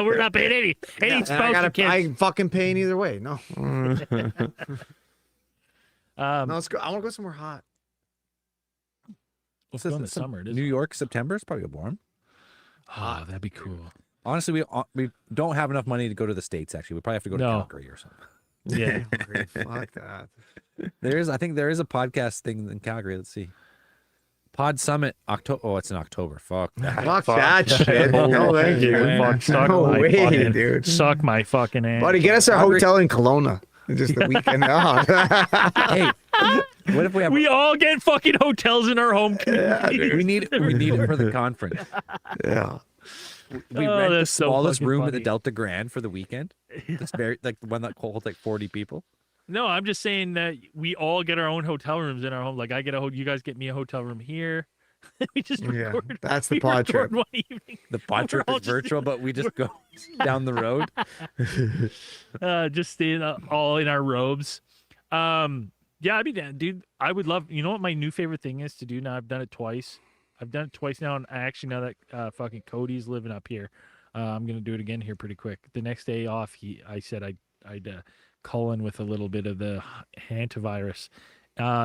A: We're not paying any
D: And
A: spouse
D: I gotta.
A: or kids.
D: I ain't fucking paying either way. No. No,
A: Um,
D: let's go. I want to go somewhere hot.
A: let's go in the summer. It is.
B: New York, September is probably warm.
A: Oh, that'd be cool.
B: Honestly, we don't have enough money to go to the States. Actually, we probably have to go to
A: No.
B: Calgary or something.
A: Yeah.
D: Fuck that.
B: I think there is a podcast thing in Calgary. Let's see. Pod Summit October. Oh, it's in October. Fuck.
D: Fuck that shit. No, thank you.
A: Fuck, suck
D: No
A: my
D: way,
A: fucking-
D: dude.
A: Suck my fucking ass.
D: Buddy, get us a
B: Calgary-
D: hotel in Kelowna. Just the weekend. Oh.
B: Hey, what if we have?
A: We all get fucking hotels in our home communities.
B: we need it for the conference.
D: Yeah.
B: We
A: Oh,
B: rent the
A: that's so
B: smallest
A: fucking
B: room at the
A: funny.
B: Delta Grand for the weekend. It's very like the one that holds like 40 people.
A: No, I'm just saying that we all get our own hotel rooms in our home. Like I get you guys get me a hotel room here. We just
D: Yeah,
A: record.
D: that's the
A: we
D: pod
A: record
D: trip.
A: one evening.
B: The pod
A: We're
B: trip
A: all
B: is
A: just-
B: virtual, but we just go down the road.
A: Just staying all in our robes. Yeah, I'd be down, dude. I would love. You know what my new favorite thing is to do now? I've done it twice. I've done it twice now, and I actually now that fucking Cody's living up here, I'm gonna do it again here pretty quick. The next day off, I said I'd call in with a little bit of the hantavirus,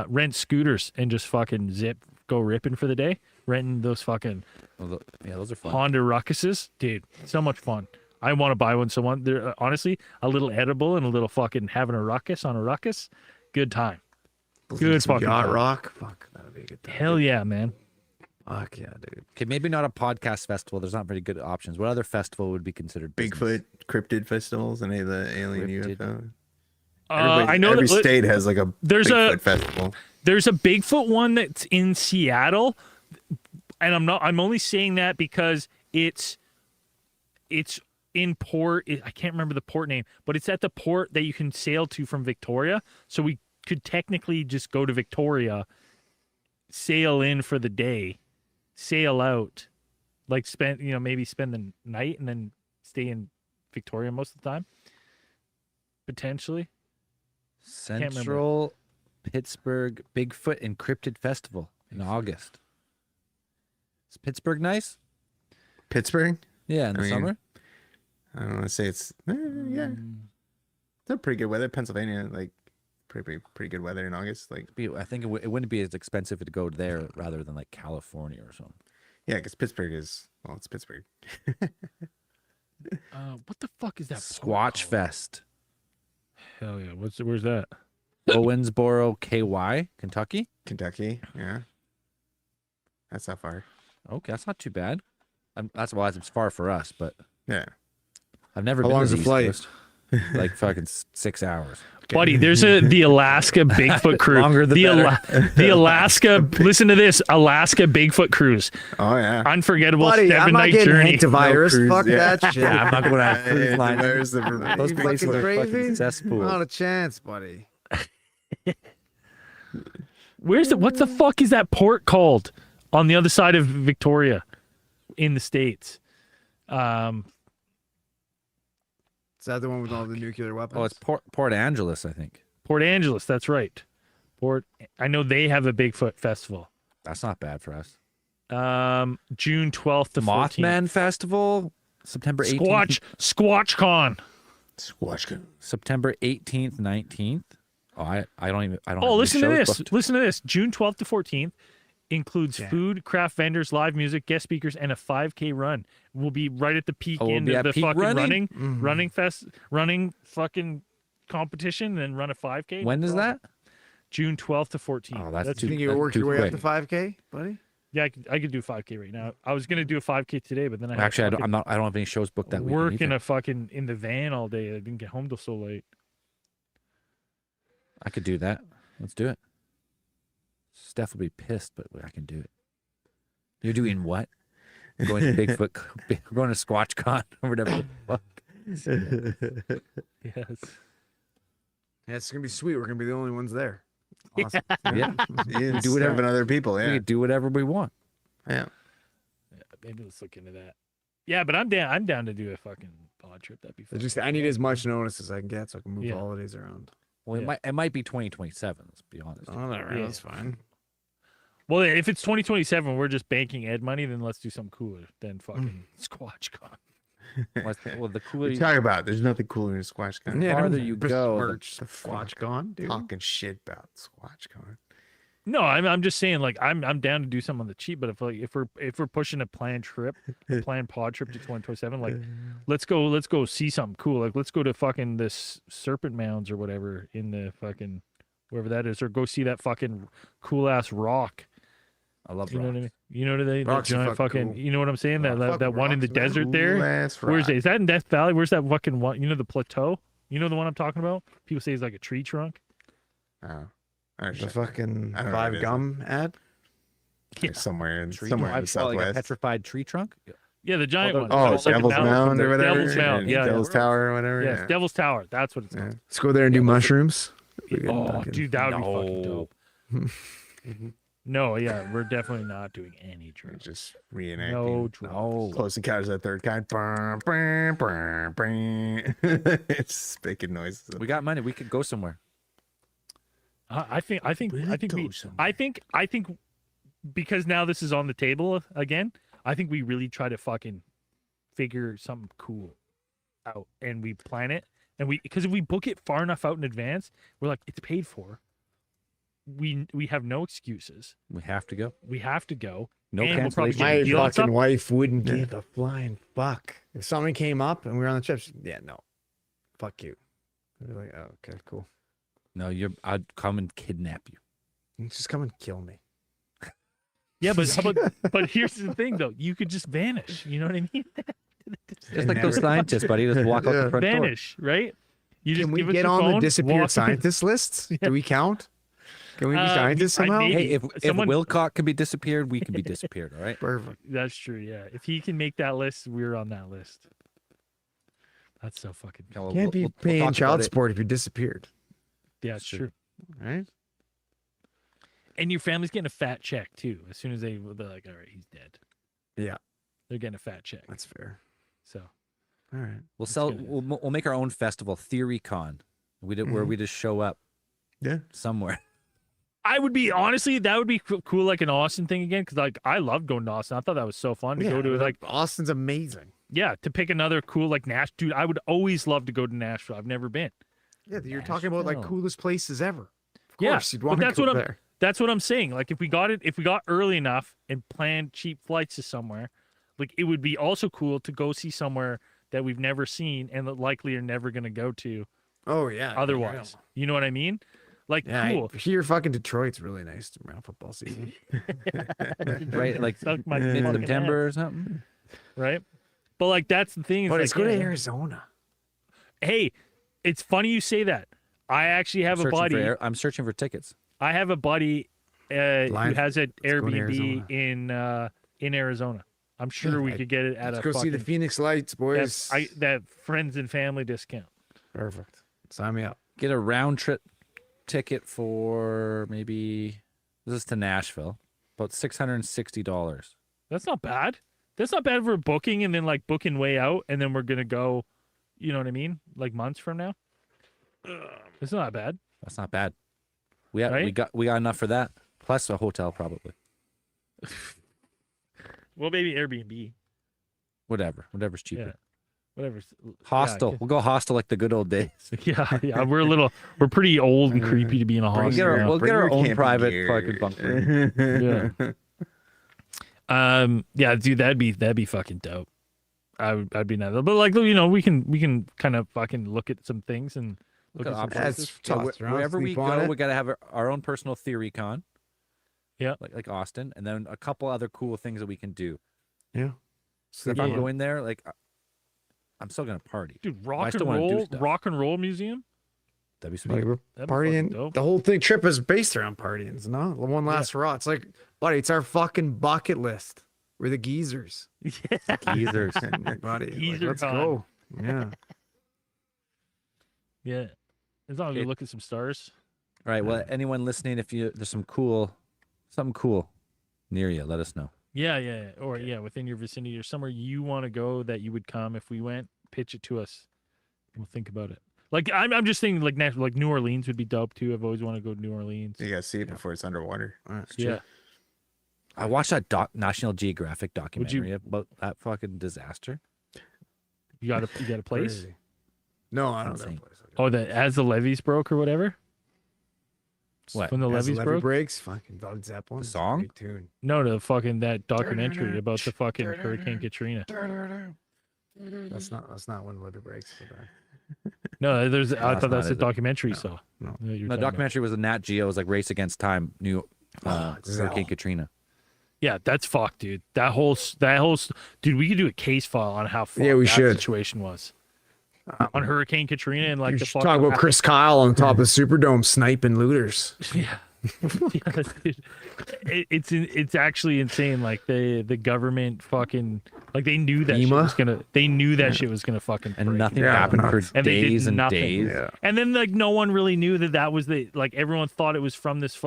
A: rent scooters and just fucking go ripping for the day. Renting those fucking
B: Yeah, those are fun.
A: Honda Ruckuses, dude, so much fun. I want to buy one. So they're honestly a little edible and a little fucking having a ruckus on a ruckus. Good time. Good
D: Some
A: fucking
D: yacht
A: time.
D: rock. Fuck, that'd be a good time.
A: Hell yeah, man.
D: Fuck yeah, dude.
B: Okay, maybe not a podcast festival. There's not very good options. What other festival would be considered business?
C: Bigfoot cryptid festivals and any of the alien
B: Cryptid.
C: UFO.
A: I know
C: every
A: that
C: state has like a
A: there's
C: Bigfoot festival.
A: there's a Bigfoot one that's in Seattle, and I'm only saying that because it's in port. I can't remember the port name, but it's at the port that you can sail to from Victoria. So we could technically just go to Victoria, sail in for the day, sail out, like maybe spend the night and then stay in Victoria most of the time. Potentially. remember.
B: Central Pittsburgh Bigfoot Encrypted Festival in August. Is Pittsburgh nice?
C: Pittsburgh?
B: Yeah, in the
C: I mean,
B: summer.
C: I don't want to say it's yeah. It's a pretty good weather. Pennsylvania, like pretty good weather in August. Like
B: I think it wouldn't be as expensive to go there rather than like California or something.
C: yeah, because Pittsburgh is it's Pittsburgh.
A: What the fuck is that? port
B: Squatch
A: called?
B: Fest,
A: Hell yeah! Where's that?
B: Owensboro, KY, Kentucky.
C: Kentucky, yeah. That's not far.
B: Okay, that's not too bad. That's why it's far for us, but
C: Yeah.
B: I've never
D: How
B: been
D: long
B: to
D: is
B: the
D: the
B: East
D: flight?
B: Coast. like fucking 6 hours.
A: Buddy, there's the Alaska Bigfoot cruise.
B: Longer the
A: the Alaska. Listen to this, Alaska Bigfoot cruise.
C: Oh yeah.
A: Unforgettable
D: Buddy, I'm not
A: 7-night
D: getting
A: journey.
D: hantavirus.
C: cruise,
D: Fuck
C: yeah.
D: that shit.
B: Yeah, I'm not going to have cruise line.
C: There's the
B: Those
D: You
B: places
D: fucking
B: are fucking
D: crazy?
B: cesspools.
D: Not a chance, buddy.
A: What the fuck is that port called on the other side of Victoria in the States?
D: Is that the one with all the nuclear weapons?
B: Oh, it's Port Angeles, I think.
A: Port Angeles, that's right. I know they have a Bigfoot festival.
B: That's not bad for us.
A: June 12th to 14th.
B: Mothman Festival, September 18th.
A: SquatchCon.
B: September 18th, 19th. Oh, I don't
A: Oh,
B: have
A: listen to
B: any shows
A: this.
B: booked.
A: Listen to this. June 12th to 14th includes food, craft vendors, live music, guest speakers, and a 5K run. We'll be right at the peak
B: Oh, we'll
A: end
B: be
A: of
B: at
A: the
B: peak
A: fucking
B: running?
A: running fucking competition, and then run a 5K.
B: When is that?
A: June 12th to 14th.
B: Oh, that's
D: Do
B: too.
D: you think you'll
B: that's
D: work
B: too
D: your way
B: quick.
D: up to 5K, buddy?
A: Yeah, I could do 5K right now. I was gonna do a 5K today, but then I had
B: Actually,
A: fucking
B: I don't have any shows booked that weekend
A: working
B: either.
A: a fucking in the van all day. I didn't get home till so late.
B: I could do that. Let's do it. Steph will be pissed, but I can do it. You're doing what? We're going to Bigfoot. We're going to SquatchCon or whatever the fuck.
A: Yes.
D: Yeah, it's gonna be sweet. We're gonna be the only ones there. Awesome.
B: Yeah,
C: You
B: do whatever.
C: seven other people.
B: we
C: Yeah.
B: can do whatever we want.
C: Yeah.
A: Maybe let's look into that. Yeah, but I'm down. I'm down to do a fucking pod trip. That'd be fun.
D: I need as much notice as I can get so I can move
A: Yeah.
D: holidays around.
B: Well,
A: Yeah.
B: it might be 2027. Let's be honest.
D: Oh, that
A: Yeah.
D: that's fine.
A: Well, if it's 2027, we're just banking Ed money. Then let's do something cooler than fucking SquatchCon.
B: Well, the cooler
C: What are you talking about? There's nothing cooler than SquatchCon.
B: Yeah, farther you go,
D: merch the Squatch gone, dude.
C: Talking shit about SquatchCon.
A: No, I'm just saying, like, I'm down to do something on the cheap. But if we're pushing a planned trip, a planned pod trip to 2027, like, let's go see something cool. Like, let's go to fucking this Serpent Mounds or whatever in the fucking wherever that is, or go see that fucking cool ass rock.
B: I love
A: You know what I mean? You know the
D: Rocks are
A: giant
D: fucking
A: fucking.
D: cool.
A: You know what I'm saying?
D: Oh,
A: That
D: fuck
A: one in the
D: rocks, man.
A: desert there.
C: Last
A: Where's
C: rock.
A: it? Is that in Death Valley? Where's that fucking one? You know the plateau? You know the one I'm talking about? People say it's like a tree trunk.
C: Oh. Oh,
D: The
C: shit.
D: fucking
C: I don't know what
D: five
C: it is.
D: gum ad.
A: Yeah.
C: Somewhere in
B: Tree
C: somewhere in
B: trunk?
C: the
B: Oh, like a
C: southwest.
B: petrified tree trunk.
A: Yeah, the giant
B: Oh,
A: one.
C: Oh,
A: It's like a
C: Devil's Mound or whatever.
A: Devil's Mound, yeah,
C: Devil's Tower or whatever.
A: Yes,
C: Yeah.
A: Devil's Tower. That's what it's
C: Yeah.
A: called.
D: Let's go there and do mushrooms.
A: Oh, dude, that would be fucking
B: No.
A: dope. No, yeah, we're definitely not doing any drugs.
C: Just reenacting.
A: No drugs.
B: No.
C: Close Encounters of the Third Kind. It's making noises.
B: We got money. We could go somewhere.
A: I think because now this is on the table again, I think we really try to fucking figure something cool out and we plan it, and because if we book it far enough out in advance, we're like, it's paid for. We have no excuses.
B: We have to go.
A: We have to go.
B: No
A: And we'll probably
B: cancellation.
A: get
D: My
A: a deal on
D: fucking
A: stuff.
D: wife wouldn't give a flying fuck if something came up and we were on the trip. Yeah, no, fuck you. I'd be like, oh, okay, cool.
B: No, I'd come and kidnap you.
D: Just come and kill me.
A: Yeah, but here's the thing though, you could just vanish. You know what I mean?
B: Just like those scientists, buddy. Just walk out the front door.
A: Vanish, right? You just
D: Can we
A: give us
D: get
A: your
D: on
A: phone,
D: the disappeared
A: walk-
D: scientists lists? Do we count? Can we be scientists
A: I
D: somehow?
A: may-
B: Hey, if
A: Someone-
B: Wilcock can be disappeared, we can be disappeared. All right.
D: Perfect.
A: That's true. Yeah, if he can make that list, we're on that list. That's so fucking.
B: Okay, well,
D: Can't be
B: we'll
D: paying
B: talk
D: child
B: about it.
D: support if you disappeared,
A: Yeah, it's true.
D: right?
A: And your family's getting a fat check too. As soon as they're like, all right, he's dead.
D: Yeah.
A: They're getting a fat check.
D: That's fair.
A: So
D: All right.
B: We'll sell.
A: good.
B: We'll make our own festival, TheoryCon. Where we just show up
C: Yeah.
B: somewhere.
A: I would be honestly, that would be cool, like an Austin thing again, because like I loved going to Austin. I thought that was so fun to go to. Like,
D: Austin's amazing.
A: yeah, to pick another cool like Nash. Dude, I would always love to go to Nashville. I've never been.
D: Yeah, you're talking about like
B: Nashville.
D: coolest places ever. Of
A: Yeah,
D: course, you'd
A: but
D: want to
A: that's
D: go
A: what I'm-
D: there.
A: That's what I'm saying. Like if we got early enough and planned cheap flights to somewhere, like it would be also cool to go see somewhere that we've never seen and that likely are never going to go to
D: Oh yeah.
A: otherwise. You know what I mean? Like
D: Yeah,
A: cool.
D: here fucking Detroit's really nice around football season.
B: Right, like
A: Suck my fucking
B: mid-September or something.
A: right? But like that's the thing. Is
D: But
A: like,
D: let's go to
A: yeah,
D: Arizona.
A: hey, It's funny you say that. I actually have a buddy.
B: I'm searching for tickets.
A: I have a buddy who
D: Lions-
A: has an
D: let's go to
A: Airbnb in Arizona. I'm sure we could get it at
D: Let's
A: a
D: go see the
A: fucking
D: Phoenix Lights, boys.
A: that friends and family discount.
D: Perfect. Sign me up.
B: Get a round trip ticket for maybe this is to Nashville, about $660.
A: That's not bad. That's not bad for booking and then like booking way out and then we're gonna go. You know what I mean? Like months from now. It's not bad.
B: That's not bad. We
A: Right?
B: got enough for that. Plus a hotel probably.
A: Well, maybe Airbnb.
B: Whatever's cheaper.
A: Yeah. Whatever's
B: Hostel. We'll go hostel like the good old days.
A: Yeah. We're pretty old and creepy to be in a
B: We'll
A: hostel.
B: get
C: Bring
B: our
C: your
B: own
C: camping
B: private
C: gear.
B: fucking bunker.
A: Yeah, dude, that'd be fucking dope. I'd be nice, but like we can kind of fucking look at some things and look at some
B: options.
A: places.
B: Wherever we go, we gotta have our own personal theory con.
A: Yeah.
B: Like Austin, and then a couple other cool things that we can do.
D: Yeah.
B: So if I'm going there, like I'm still gonna party.
A: Dude,
B: I
A: rock
B: still
A: and
B: wanna do
A: roll,
B: stuff.
A: rock and roll museum.
B: That'd be sweet.
D: Like we're
A: That'd be fucking
D: partying.
A: dope.
D: The whole thing trip is based around partying. No, the one last hurrah. It's like, buddy, it's our fucking bucket list. We're the geezers.
A: Yeah.
B: Geezers.
D: Buddy, like,
A: Geezer
D: let's
A: con.
D: go. Yeah.
A: Yeah. As long as we look at some stars.
B: All right. Well, anyone listening, if there's something cool near you, let us know.
A: Yeah. Or within your vicinity or somewhere you want to go that you would come if we went. Pitch it to us. We'll think about it. Like I'm just thinking like New Orleans would be dope too. I've always wanted to go to New Orleans.
C: You gotta see it before it's underwater.
A: Yeah.
B: I watched that National Geographic documentary about that fucking disaster.
A: You got a place?
D: Crazy. No, I don't
B: Insane.
D: know.
A: Oh, that as the levees broke or whatever.
B: What?
A: When the
D: As the
A: levees
D: levee
A: broke?
D: breaks, fucking Led Zeppelin.
B: The song?
D: Great tune.
A: No, the fucking that documentary about the fucking Hurricane Katrina.
D: That's not when levee breaks. But,
A: No, I
B: that's
A: thought
B: not,
A: that's a
B: is it?
A: documentary. So
D: no.
A: that you're
B: The
A: talking
B: documentary was a Nat Geo. It was like Race Against Time, Hurricane
D: Zell.
B: Katrina.
A: about. Yeah, that's fucked, dude. That whole dude. We could do a case file on how fucked
D: we
A: that
D: should.
A: situation was on Hurricane Katrina and like
D: You
A: the
D: should
A: fucking
D: talk about Chris Kyle on top of the Superdome sniping looters.
A: Yeah. Yeah, dude. It's actually insane. Like the government fucking like they knew that shit
D: FEMA?
A: was gonna shit was gonna fucking
B: And
A: break.
B: nothing
D: Yeah,
B: happened for
A: And they did
B: days and
A: nothing.
B: days.
D: Yeah.
A: And then like no one really knew that was like everyone thought it was from this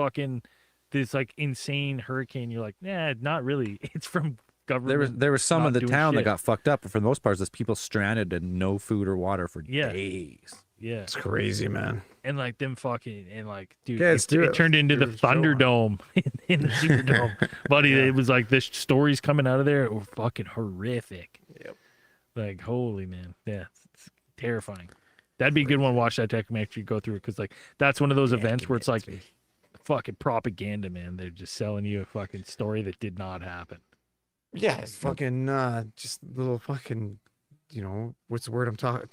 A: like insane hurricane. You're like, nah, not really. It's from government.
B: There was some
A: not
B: of the
A: doing
B: town that
A: shit.
B: got fucked up, but for the most part, there's people stranded and no food or water for
A: Yeah.
B: days.
A: Yeah.
D: It's crazy, man.
A: And like them fucking and like dude,
D: Yeah, let's do
A: it
D: it.
A: turned into the
D: Do a show on it.
A: Thunderdome in the Superdome. Buddy, it was like the stories coming out of there were fucking horrific.
D: Yep.
A: Like holy man, yeah, it's terrifying. That'd be a good one to watch that documentary go through because like that's one of those events where it's like fucking propaganda, man. They're just selling you a fucking story that did not happen.
D: Yeah, it's fucking just little fucking, what's the word I'm talking?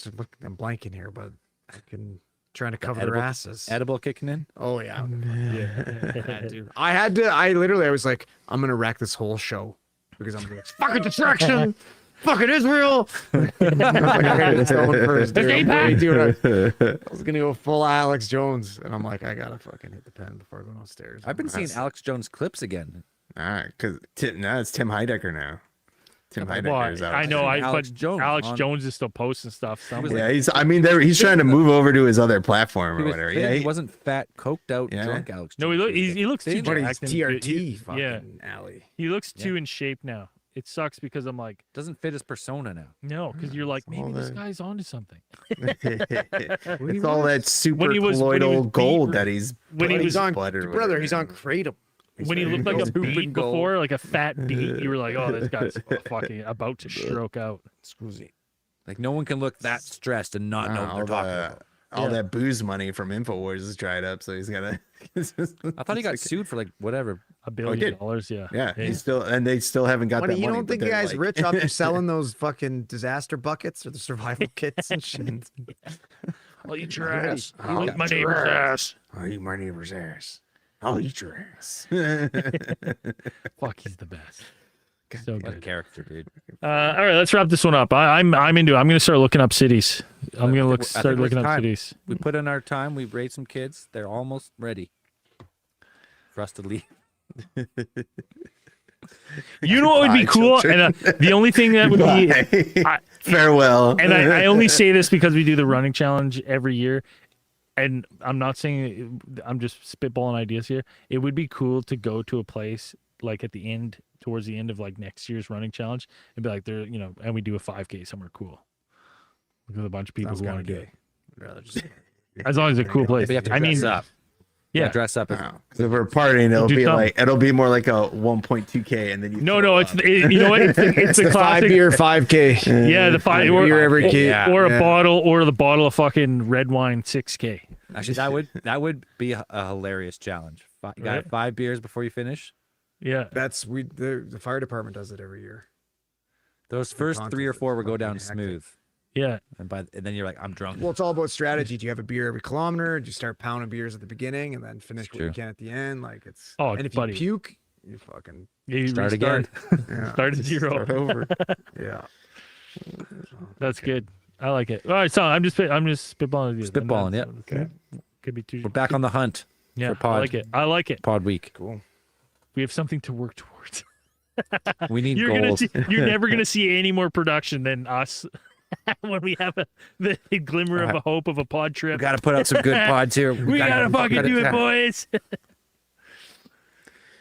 D: I'm blanking here, but I can trying to cover their
B: edible-
D: asses.
B: Edible kicking in.
D: Oh yeah,
A: Yeah.
D: dude. I was like, I'm gonna wreck this whole show because I'm like, fucking distraction, fucking Israel. I was like, I gotta get this going first, dude.
A: There's
D: I'm ready,
A: AIPAC.
D: dude. I was gonna go full Alex Jones, and I'm like, I gotta fucking hit the pen before I go downstairs.
B: I've been seeing Alex Jones clips again.
C: All right, because now it's Tim Heidecker now. Tim
A: Well,
C: Heidecker is out.
A: I know,
B: Alex
A: but
B: Jones
A: Alex
B: on-
A: Jones is still posting stuff. Somewhere.
C: Yeah, he's trying to move over to his other platform
B: He
C: or
B: was
C: whatever.
B: fit,
C: Yeah,
B: he wasn't fat, coked out,
C: Yeah.
B: drunk Alex Jones.
A: No, he looks too
D: but he's
A: jacked and-
D: TRT, fucking
A: yeah,
D: alley.
A: he looks too in shape now. It sucks because I'm like,
B: Doesn't fit his persona now.
A: no, because you're like, maybe
C: all
A: this
C: the-
A: guy's onto something.
C: it's all that super
A: When he was
C: colloidal
A: beat-
C: gold that he's
A: when he
C: put in
A: was
C: his
D: on
C: blood or
D: brother,
C: whatever.
D: he's on Kratom.
A: When he looked like a
B: Stupid
A: beat
B: gold.
A: before, like a fat beat, you were like, oh, this guy's fucking about to stroke out.
D: Scoozy.
B: Like no one can look that stressed and not know what they're talking about.
C: all
A: Yeah.
C: that booze money from InfoWars is dried up, so he's gotta.
B: I thought he got sued for like whatever.
A: $1 billion,
C: did.
A: yeah.
C: Yeah, he's still, and they still haven't got
D: Buddy,
C: that
D: you
C: money.
D: don't
C: but
D: think the
C: they're
D: guy's
C: like-
D: rich out there selling those fucking disaster buckets or the survival kits and shit?
A: I'll eat your
D: Yeah.
A: ass.
D: I'll
A: I'll eat
D: eat
A: my
D: your
A: neighbor's ass.
C: I'll eat my neighbor's ass. I'll eat your ass.
A: Fuck, he's the best. So
B: What a
A: good.
B: character, dude.
A: All right, let's wrap this one up. I'm into it. I'm gonna start looking up cities. I'm gonna
B: I
A: start
B: think
A: looking
B: it's
A: up
B: time.
A: cities.
B: We put in our time. We've raised some kids. They're almost ready for us to leave.
A: You know what would be
C: Bye,
A: cool?
C: children.
A: And the only thing that would be,
C: Bye. Farewell.
A: and I only say this because we do the running challenge every year, and I'm not saying, I'm just spitballing ideas here. It would be cool to go to a place like at the end, towards the end of like next year's running challenge, and be like, there, you know, and we do a 5K somewhere cool with a bunch of people
D: Sounds
A: who want
D: kinda
A: to do it.
D: gay. I'd rather just
A: As long as it's a cool place.
B: But you have to
A: I
B: dress
A: mean,
B: up.
A: yeah.
B: Dress up.
C: Oh, so if we're partying, it'll
A: Do
C: be
A: something.
C: like it'll be more like a 1.2K, and then you.
A: No,
C: throw
A: it's
C: up.
A: you know what? It's a classic.
D: 5 beer 5K.
A: Yeah, the five
D: Beer every K.
B: Yeah.
A: or a
D: Yeah.
A: bottle, or the bottle of fucking red wine 6K.
B: Actually, that would be a hilarious challenge. You got
A: Right.
B: 5 beers before you finish.
A: Yeah,
D: That's the fire department does it every year.
B: Those first 3 or
D: contest
B: 4
D: is
B: would go
D: fucking
B: down
D: hectic.
B: smooth,
A: yeah.
B: and then you're like, I'm drunk.
D: Well, it's all about strategy. Do you have a beer every kilometer? Do you start pounding beers at the beginning and then finish
B: It's
D: what you
B: true.
D: can at the end? Like it's
A: Oh,
D: and if
A: buddy.
D: you puke, you fucking
A: You
B: Start
A: restart.
B: again.
D: yeah.
A: Start at zero.
C: Start over.
D: Yeah.
A: That's good. I like it. All right, so I'm just spitballing. Ideas.
B: Spitballing, yeah.
D: Okay.
A: Could be too.
B: We're back on the hunt.
A: Yeah,
B: for pod.
A: I like it. I like it.
B: Pod week.
D: Cool.
A: We have something to work towards.
B: We need
A: You're
B: goals.
A: you're never gonna see any more production than us when we have the glimmer of a hope of a pod
B: We
A: trip.
B: got to put out some good pods here.
A: We gotta fucking do it, boys.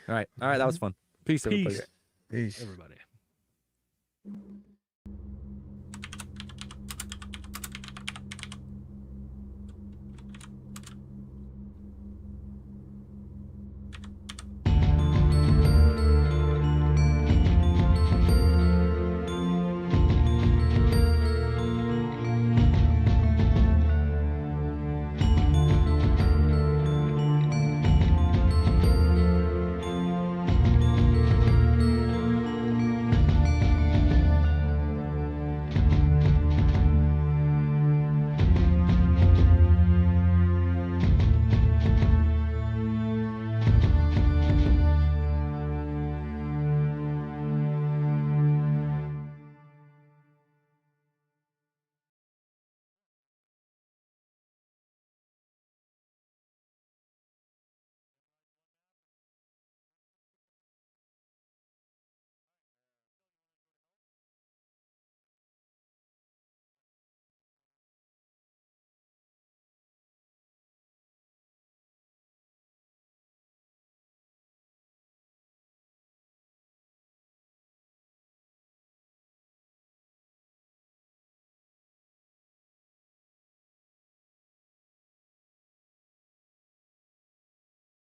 B: All right. That was fun. Peace, everybody.
A: Peace,
D: Peace.
A: everybody.